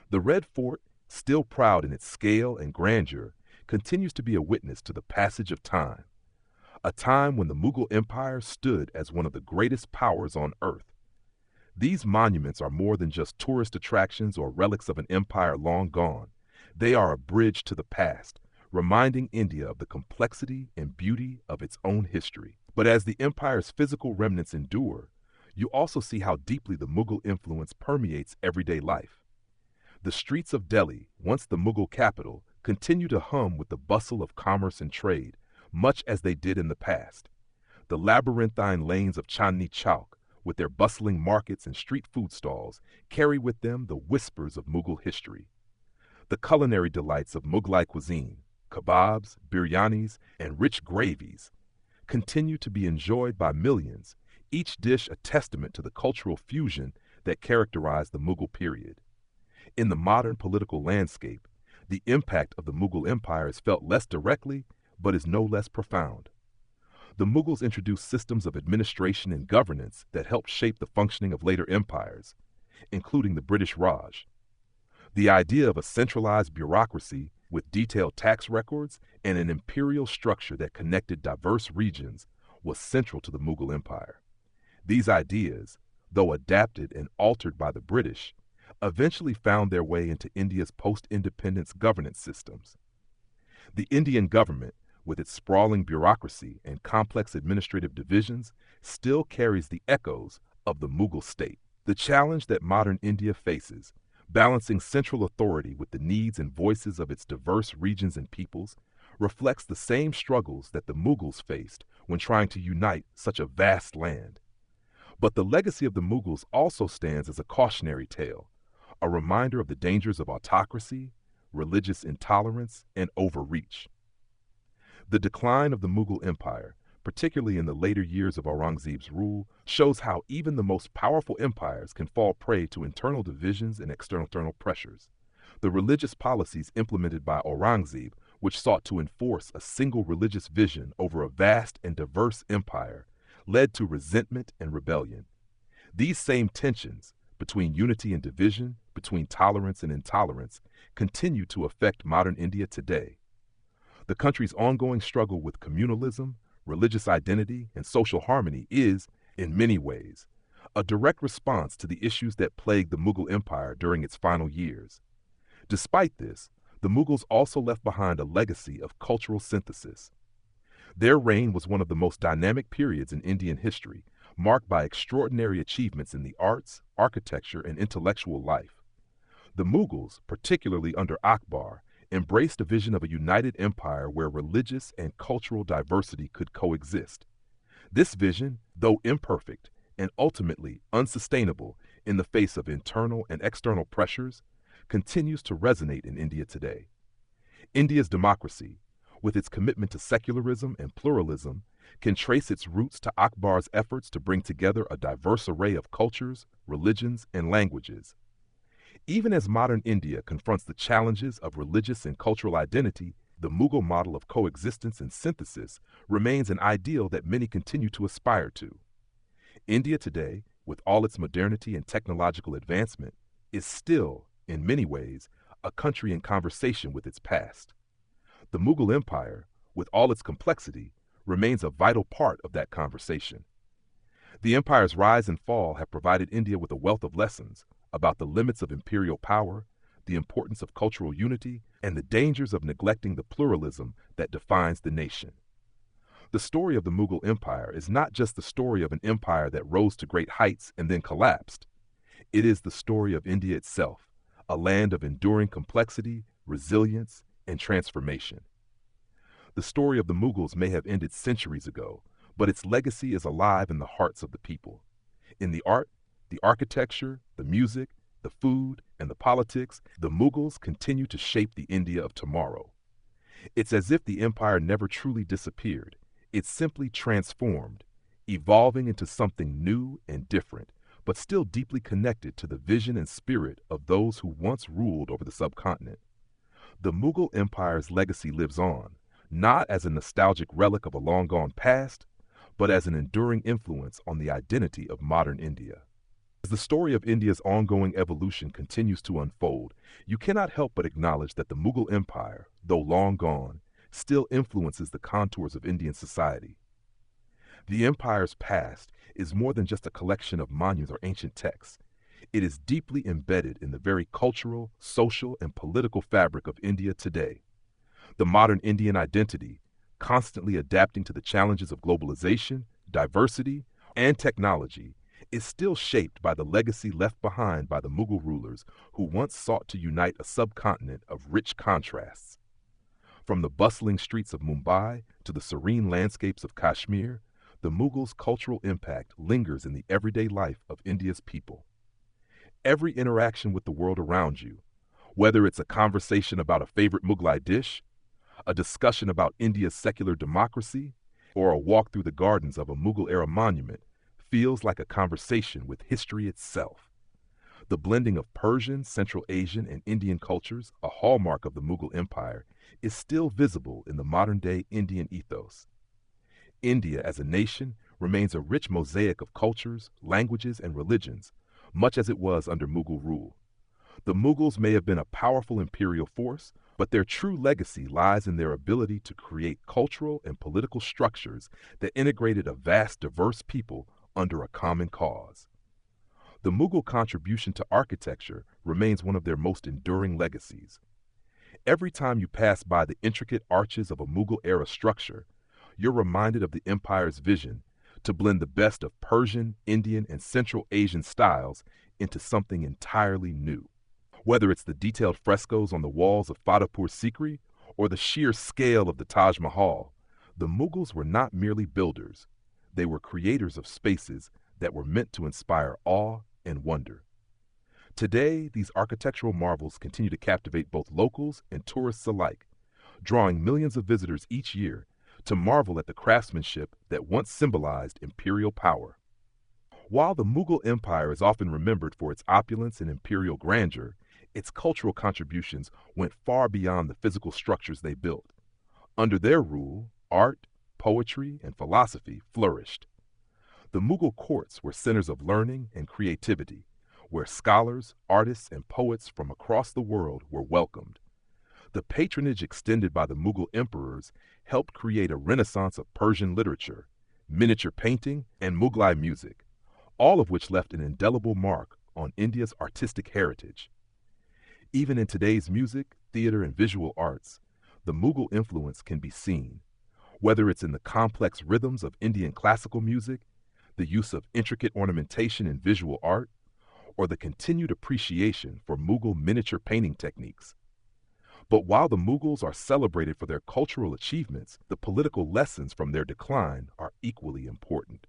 The Red Fort, still proud in its scale and grandeur, continues to be a witness to the passage of time, a time when the Mughal Empire stood as one of the greatest powers on earth. These monuments are more than just tourist attractions or relics of an empire long gone. They are a bridge to the past, reminding India of the complexity and beauty of its own history. But as the empire's physical remnants endure, you also see how deeply the Mughal influence permeates everyday life. The streets of Delhi, once the Mughal capital, continue to hum with the bustle of commerce and trade, much as they did in the past. The labyrinthine lanes of Chandni Chowk, with their bustling markets and street food stalls, carry with them the whispers of Mughal history. The culinary delights of Mughlai cuisine, kebabs, biryanis, and rich gravies, continue to be enjoyed by millions, each dish a testament to the cultural fusion that characterized the Mughal period. In the modern political landscape, the impact of the Mughal Empire is felt less directly, but is no less profound. The Mughals introduced systems of administration and governance that helped shape the functioning of later empires, including the British Raj. The idea of a centralized bureaucracy with detailed tax records and an imperial structure that connected diverse regions was central to the Mughal Empire. These ideas, though adapted and altered by the British, eventually found their way into India's post-independence governance systems. The Indian government, with its sprawling bureaucracy and complex administrative divisions, still carries the echoes of the Mughal state. The challenge that modern India faces, balancing central authority with the needs and voices of its diverse regions and peoples, reflects the same struggles that the Mughals faced when trying to unite such a vast land. But the legacy of the Mughals also stands as a cautionary tale, a reminder of the dangers of autocracy, religious intolerance, and overreach. The decline of the Mughal Empire, particularly in the later years of Aurangzeb's rule, shows how even the most powerful empires can fall prey to internal divisions and external pressures. The religious policies implemented by Aurangzeb, which sought to enforce a single religious vision over a vast and diverse empire, led to resentment and rebellion. These same tensions, between unity and division, between tolerance and intolerance, continue to affect modern India today. The country's ongoing struggle with communalism, religious identity, and social harmony is, in many ways, a direct response to the issues that plagued the Mughal Empire during its final years. Despite this, the Mughals also left behind a legacy of cultural synthesis. Their reign was one of the most dynamic periods in Indian history, marked by extraordinary achievements in the arts, architecture, and intellectual life. The Mughals, particularly under Akbar, embraced a vision of a united empire where religious and cultural diversity could coexist. This vision, though imperfect and ultimately unsustainable in the face of internal and external pressures, continues to resonate in India today. India's democracy, with its commitment to secularism and pluralism, can trace its roots to Akbar's efforts to bring together a diverse array of cultures, religions, and languages. Even as modern India confronts the challenges of religious and cultural identity, the Mughal model of coexistence and synthesis remains an ideal that many continue to aspire to. India today, with all its modernity and technological advancement, is still, in many ways, a country in conversation with its past. The Mughal Empire, with all its complexity, remains a vital part of that conversation. The empire's rise and fall have provided India with a wealth of lessons about the limits of imperial power, the importance of cultural unity, and the dangers of neglecting the pluralism that defines the nation. The story of the Mughal Empire is not just the story of an empire that rose to great heights and then collapsed. It is the story of India itself, a land of enduring complexity, resilience, and transformation. The story of the Mughals may have ended centuries ago, but its legacy is alive in the hearts of the people. In the art, the architecture, the music, the food, and the politics, the Mughals continue to shape the India of tomorrow. It's as if the empire never truly disappeared. It simply transformed, evolving into something new and different, but still deeply connected to the vision and spirit of those who once ruled over the subcontinent. The Mughal Empire's legacy lives on, not as a nostalgic relic of a long-gone past, but as an enduring influence on the identity of modern India. As the story of India's ongoing evolution continues to unfold, you cannot help but acknowledge that the Mughal Empire, though long gone, still influences the contours of Indian society. The empire's past is more than just a collection of monuments or ancient texts. It is deeply embedded in the very cultural, social, and political fabric of India today. The modern Indian identity, constantly adapting to the challenges of globalization, diversity, and technology, is still shaped by the legacy left behind by the Mughal rulers who once sought to unite a subcontinent of rich contrasts. From the bustling streets of Mumbai to the serene landscapes of Kashmir, the Mughals' cultural impact lingers in the everyday life of India's people. Every interaction with the world around you, whether it's a conversation about a favorite Mughlai dish, a discussion about India's secular democracy, or a walk through the gardens of a Mughal-era monument, feels like a conversation with history itself. The blending of Persian, Central Asian, and Indian cultures, a hallmark of the Mughal Empire, is still visible in the modern-day Indian ethos. India as a nation remains a rich mosaic of cultures, languages, and religions, much as it was under Mughal rule. The Mughals may have been a powerful imperial force, but their true legacy lies in their ability to create cultural and political structures that integrated a vast, diverse people under a common cause. The Mughal contribution to architecture remains one of their most enduring legacies. Every time you pass by the intricate arches of a Mughal-era structure, you're reminded of the empire's vision to blend the best of Persian, Indian, and Central Asian styles into something entirely new. Whether it's the detailed frescoes on the walls of Fatehpur Sikri or the sheer scale of the Taj Mahal, the Mughals were not merely builders. They were creators of spaces that were meant to inspire awe and wonder. Today, these architectural marvels continue to captivate both locals and tourists alike, drawing millions of visitors each year to marvel at the craftsmanship that once symbolized imperial power. While the Mughal Empire is often remembered for its opulence and imperial grandeur, its cultural contributions went far beyond the physical structures they built. Under their rule, art, poetry, and philosophy flourished. The Mughal courts were centers of learning and creativity, where scholars, artists, and poets from across the world were welcomed. The patronage extended by the Mughal emperors helped create a renaissance of Persian literature, miniature painting, and Mughlai music, all of which left an indelible mark on India's artistic heritage. Even in today's music, theater, and visual arts, the Mughal influence can be seen, whether it's in the complex rhythms of Indian classical music, the use of intricate ornamentation in visual art, or the continued appreciation for Mughal miniature painting techniques. But while the Mughals are celebrated for their cultural achievements, the political lessons from their decline are equally important.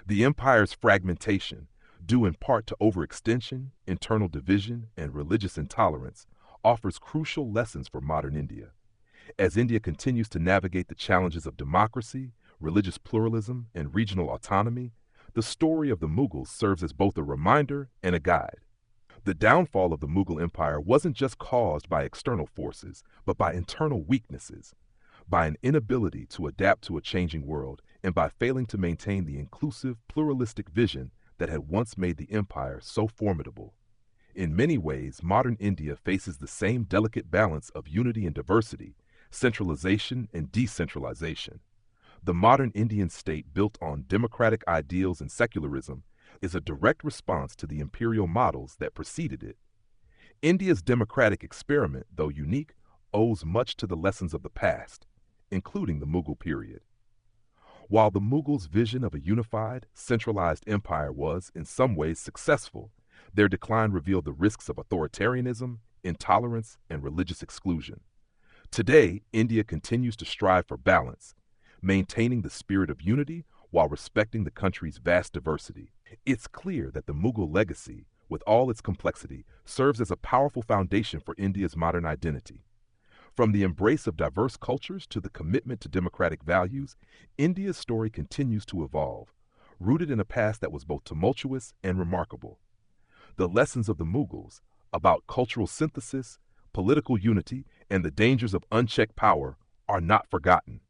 The empire's fragmentation, due in part to overextension, internal division, and religious intolerance, offers crucial lessons for modern India. As India continues to navigate the challenges of democracy, religious pluralism, and regional autonomy, the story of the Mughals serves as both a reminder and a guide. The downfall of the Mughal Empire wasn't just caused by external forces, but by internal weaknesses, by an inability to adapt to a changing world, and by failing to maintain the inclusive, pluralistic vision that had once made the empire so formidable. In many ways, modern India faces the same delicate balance of unity and diversity, centralization and decentralization. The modern Indian state, built on democratic ideals and secularism, is a direct response to the imperial models that preceded it. India's democratic experiment, though unique, owes much to the lessons of the past, including the Mughal period. While the Mughals' vision of a unified, centralized empire was, in some ways, successful, their decline revealed the risks of authoritarianism, intolerance, and religious exclusion. Today, India continues to strive for balance, maintaining the spirit of unity while respecting the country's vast diversity. It's clear that the Mughal legacy, with all its complexity, serves as a powerful foundation for India's modern identity. From the embrace of diverse cultures to the commitment to democratic values, India's story continues to evolve, rooted in a past that was both tumultuous and remarkable. The lessons of the Mughals about cultural synthesis, political unity, and the dangers of unchecked power are not forgotten.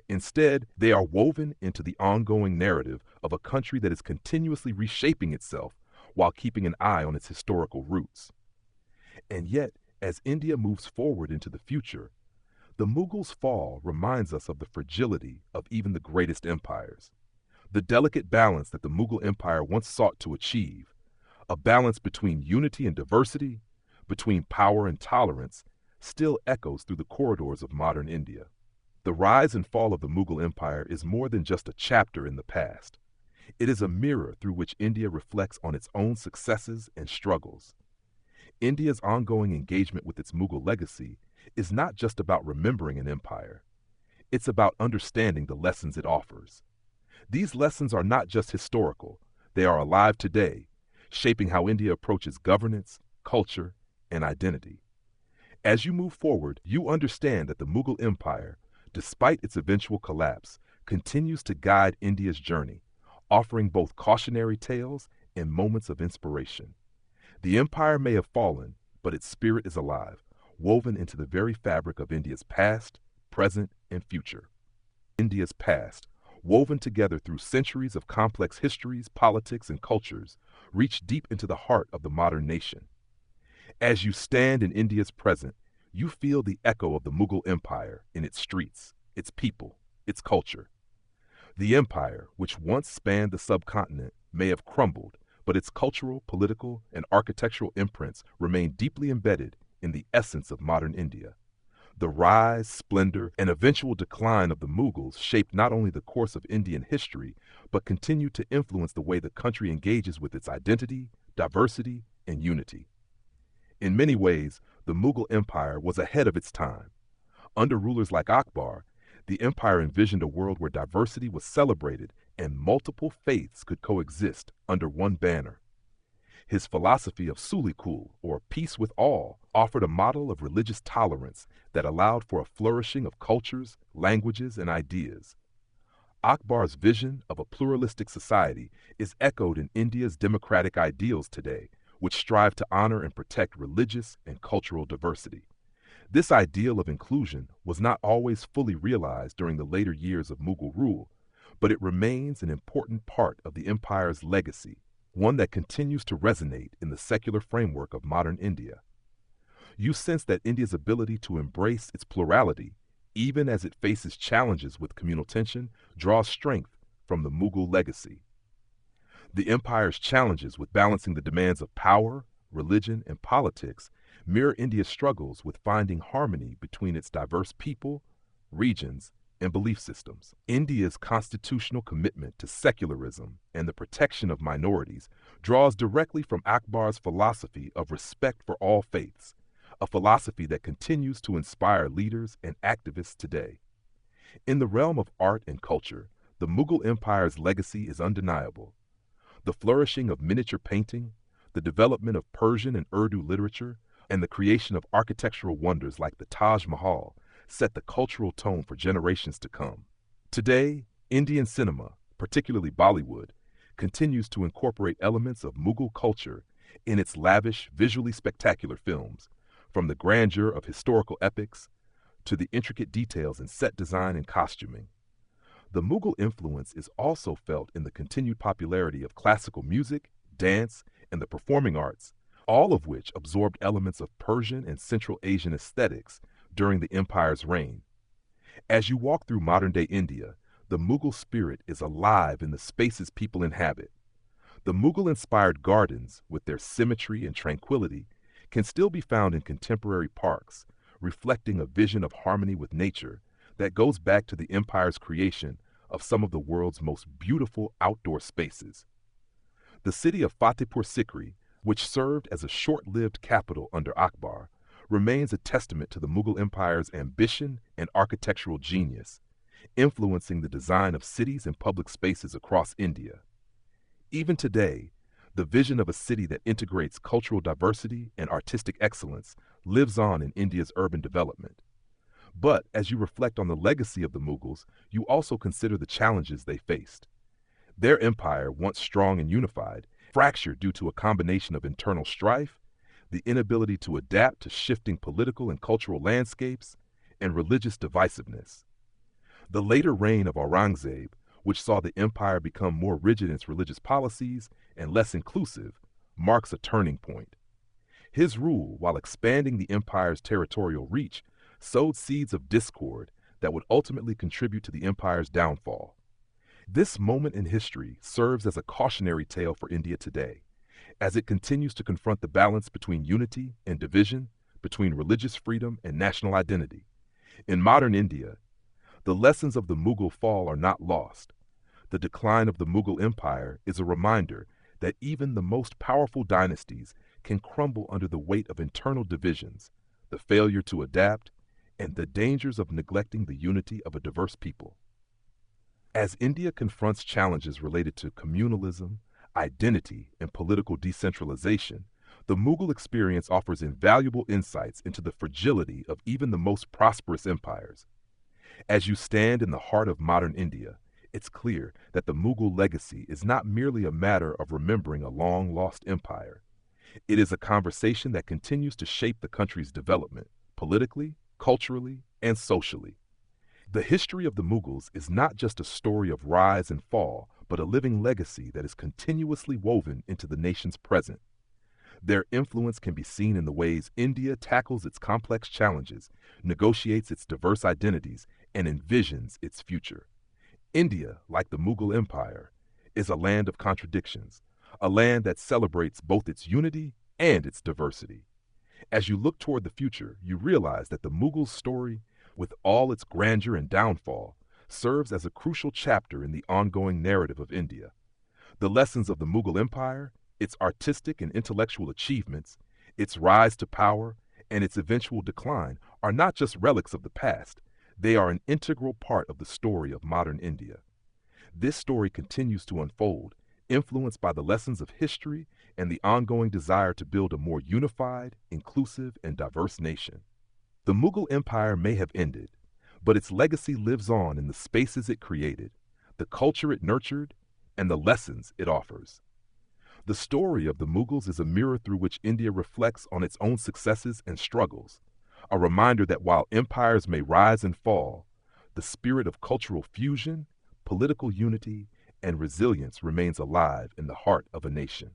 Instead, they are woven into the ongoing narrative of a country that is continuously reshaping itself while keeping an eye on its historical roots. And yet, as India moves forward into the future, the Mughals' fall reminds us of the fragility of even the greatest empires. The delicate balance that the Mughal Empire once sought to achieve, a balance between unity and diversity, between power and tolerance, still echoes through the corridors of modern India. The rise and fall of the Mughal Empire is more than just a chapter in the past. It is a mirror through which India reflects on its own successes and struggles. India's ongoing engagement with its Mughal legacy is not just about remembering an empire. It's about understanding the lessons it offers. These lessons are not just historical, they are alive today, shaping how India approaches governance, culture, and identity. As you move forward, you understand that the Mughal Empire, despite its eventual collapse, continues to guide India's journey, offering both cautionary tales and moments of inspiration. The empire may have fallen, but its spirit is alive, woven into the very fabric of India's past, present, and future. India's past, woven together through centuries of complex histories, politics, and cultures, reach deep into the heart of the modern nation. As you stand in India's present, you feel the echo of the Mughal Empire in its streets, its people, its culture. The empire, which once spanned the subcontinent, may have crumbled, but its cultural, political, and architectural imprints remain deeply embedded in the essence of modern India. The rise, splendor, and eventual decline of the Mughals shaped not only the course of Indian history, but continued to influence the way the country engages with its identity, diversity, and unity. In many ways, the Mughal Empire was ahead of its time. Under rulers like Akbar, the empire envisioned a world where diversity was celebrated and multiple faiths could coexist under one banner. His philosophy of Sulikul, or peace with all, offered a model of religious tolerance that allowed for a flourishing of cultures, languages, and ideas. Akbar's vision of a pluralistic society is echoed in India's democratic ideals today, which strive to honor and protect religious and cultural diversity. This ideal of inclusion was not always fully realized during the later years of Mughal rule, but it remains an important part of the empire's legacy, one that continues to resonate in the secular framework of modern India. You sense that India's ability to embrace its plurality, even as it faces challenges with communal tension, draws strength from the Mughal legacy. The empire's challenges with balancing the demands of power, religion, and politics mirror India's struggles with finding harmony between its diverse people, regions, and belief systems. India's constitutional commitment to secularism and the protection of minorities draws directly from Akbar's philosophy of respect for all faiths, a philosophy that continues to inspire leaders and activists today. In the realm of art and culture, the Mughal Empire's legacy is undeniable. The flourishing of miniature painting, the development of Persian and Urdu literature, and the creation of architectural wonders like the Taj Mahal set the cultural tone for generations to come. Today, Indian cinema, particularly Bollywood, continues to incorporate elements of Mughal culture in its lavish, visually spectacular films, from the grandeur of historical epics to the intricate details in set design and costuming. The Mughal influence is also felt in the continued popularity of classical music, dance, and the performing arts, all of which absorbed elements of Persian and Central Asian aesthetics during the empire's reign. As you walk through modern-day India, the Mughal spirit is alive in the spaces people inhabit. The Mughal-inspired gardens, with their symmetry and tranquility, can still be found in contemporary parks, reflecting a vision of harmony with nature that goes back to the empire's creation of some of the world's most beautiful outdoor spaces. The city of Fatehpur Sikri, which served as a short-lived capital under Akbar, remains a testament to the Mughal Empire's ambition and architectural genius, influencing the design of cities and public spaces across India. Even today, the vision of a city that integrates cultural diversity and artistic excellence lives on in India's urban development. But as you reflect on the legacy of the Mughals, you also consider the challenges they faced. Their empire, once strong and unified, fractured due to a combination of internal strife, the inability to adapt to shifting political and cultural landscapes, and religious divisiveness. The later reign of Aurangzeb, which saw the empire become more rigid in its religious policies and less inclusive, marks a turning point. His rule, while expanding the empire's territorial reach, sowed seeds of discord that would ultimately contribute to the empire's downfall. This moment in history serves as a cautionary tale for India today, as it continues to confront the balance between unity and division, between religious freedom and national identity. In modern India, the lessons of the Mughal fall are not lost. The decline of the Mughal Empire is a reminder that even the most powerful dynasties can crumble under the weight of internal divisions, the failure to adapt, and the dangers of neglecting the unity of a diverse people. As India confronts challenges related to communalism, identity, and political decentralization, the Mughal experience offers invaluable insights into the fragility of even the most prosperous empires. As you stand in the heart of modern India, it's clear that the Mughal legacy is not merely a matter of remembering a long-lost empire. It is a conversation that continues to shape the country's development, politically, culturally, and socially. The history of the Mughals is not just a story of rise and fall, but a living legacy that is continuously woven into the nation's present. Their influence can be seen in the ways India tackles its complex challenges, negotiates its diverse identities, and envisions its future. India, like the Mughal Empire, is a land of contradictions, a land that celebrates both its unity and its diversity. As you look toward the future, you realize that the Mughals' story, with all its grandeur and downfall, serves as a crucial chapter in the ongoing narrative of India. The lessons of the Mughal Empire, its artistic and intellectual achievements, its rise to power, and its eventual decline are not just relics of the past, they are an integral part of the story of modern India. This story continues to unfold, influenced by the lessons of history and the ongoing desire to build a more unified, inclusive, and diverse nation. The Mughal Empire may have ended, but its legacy lives on in the spaces it created, the culture it nurtured, and the lessons it offers. The story of the Mughals is a mirror through which India reflects on its own successes and struggles, a reminder that while empires may rise and fall, the spirit of cultural fusion, political unity, and resilience remains alive in the heart of a nation.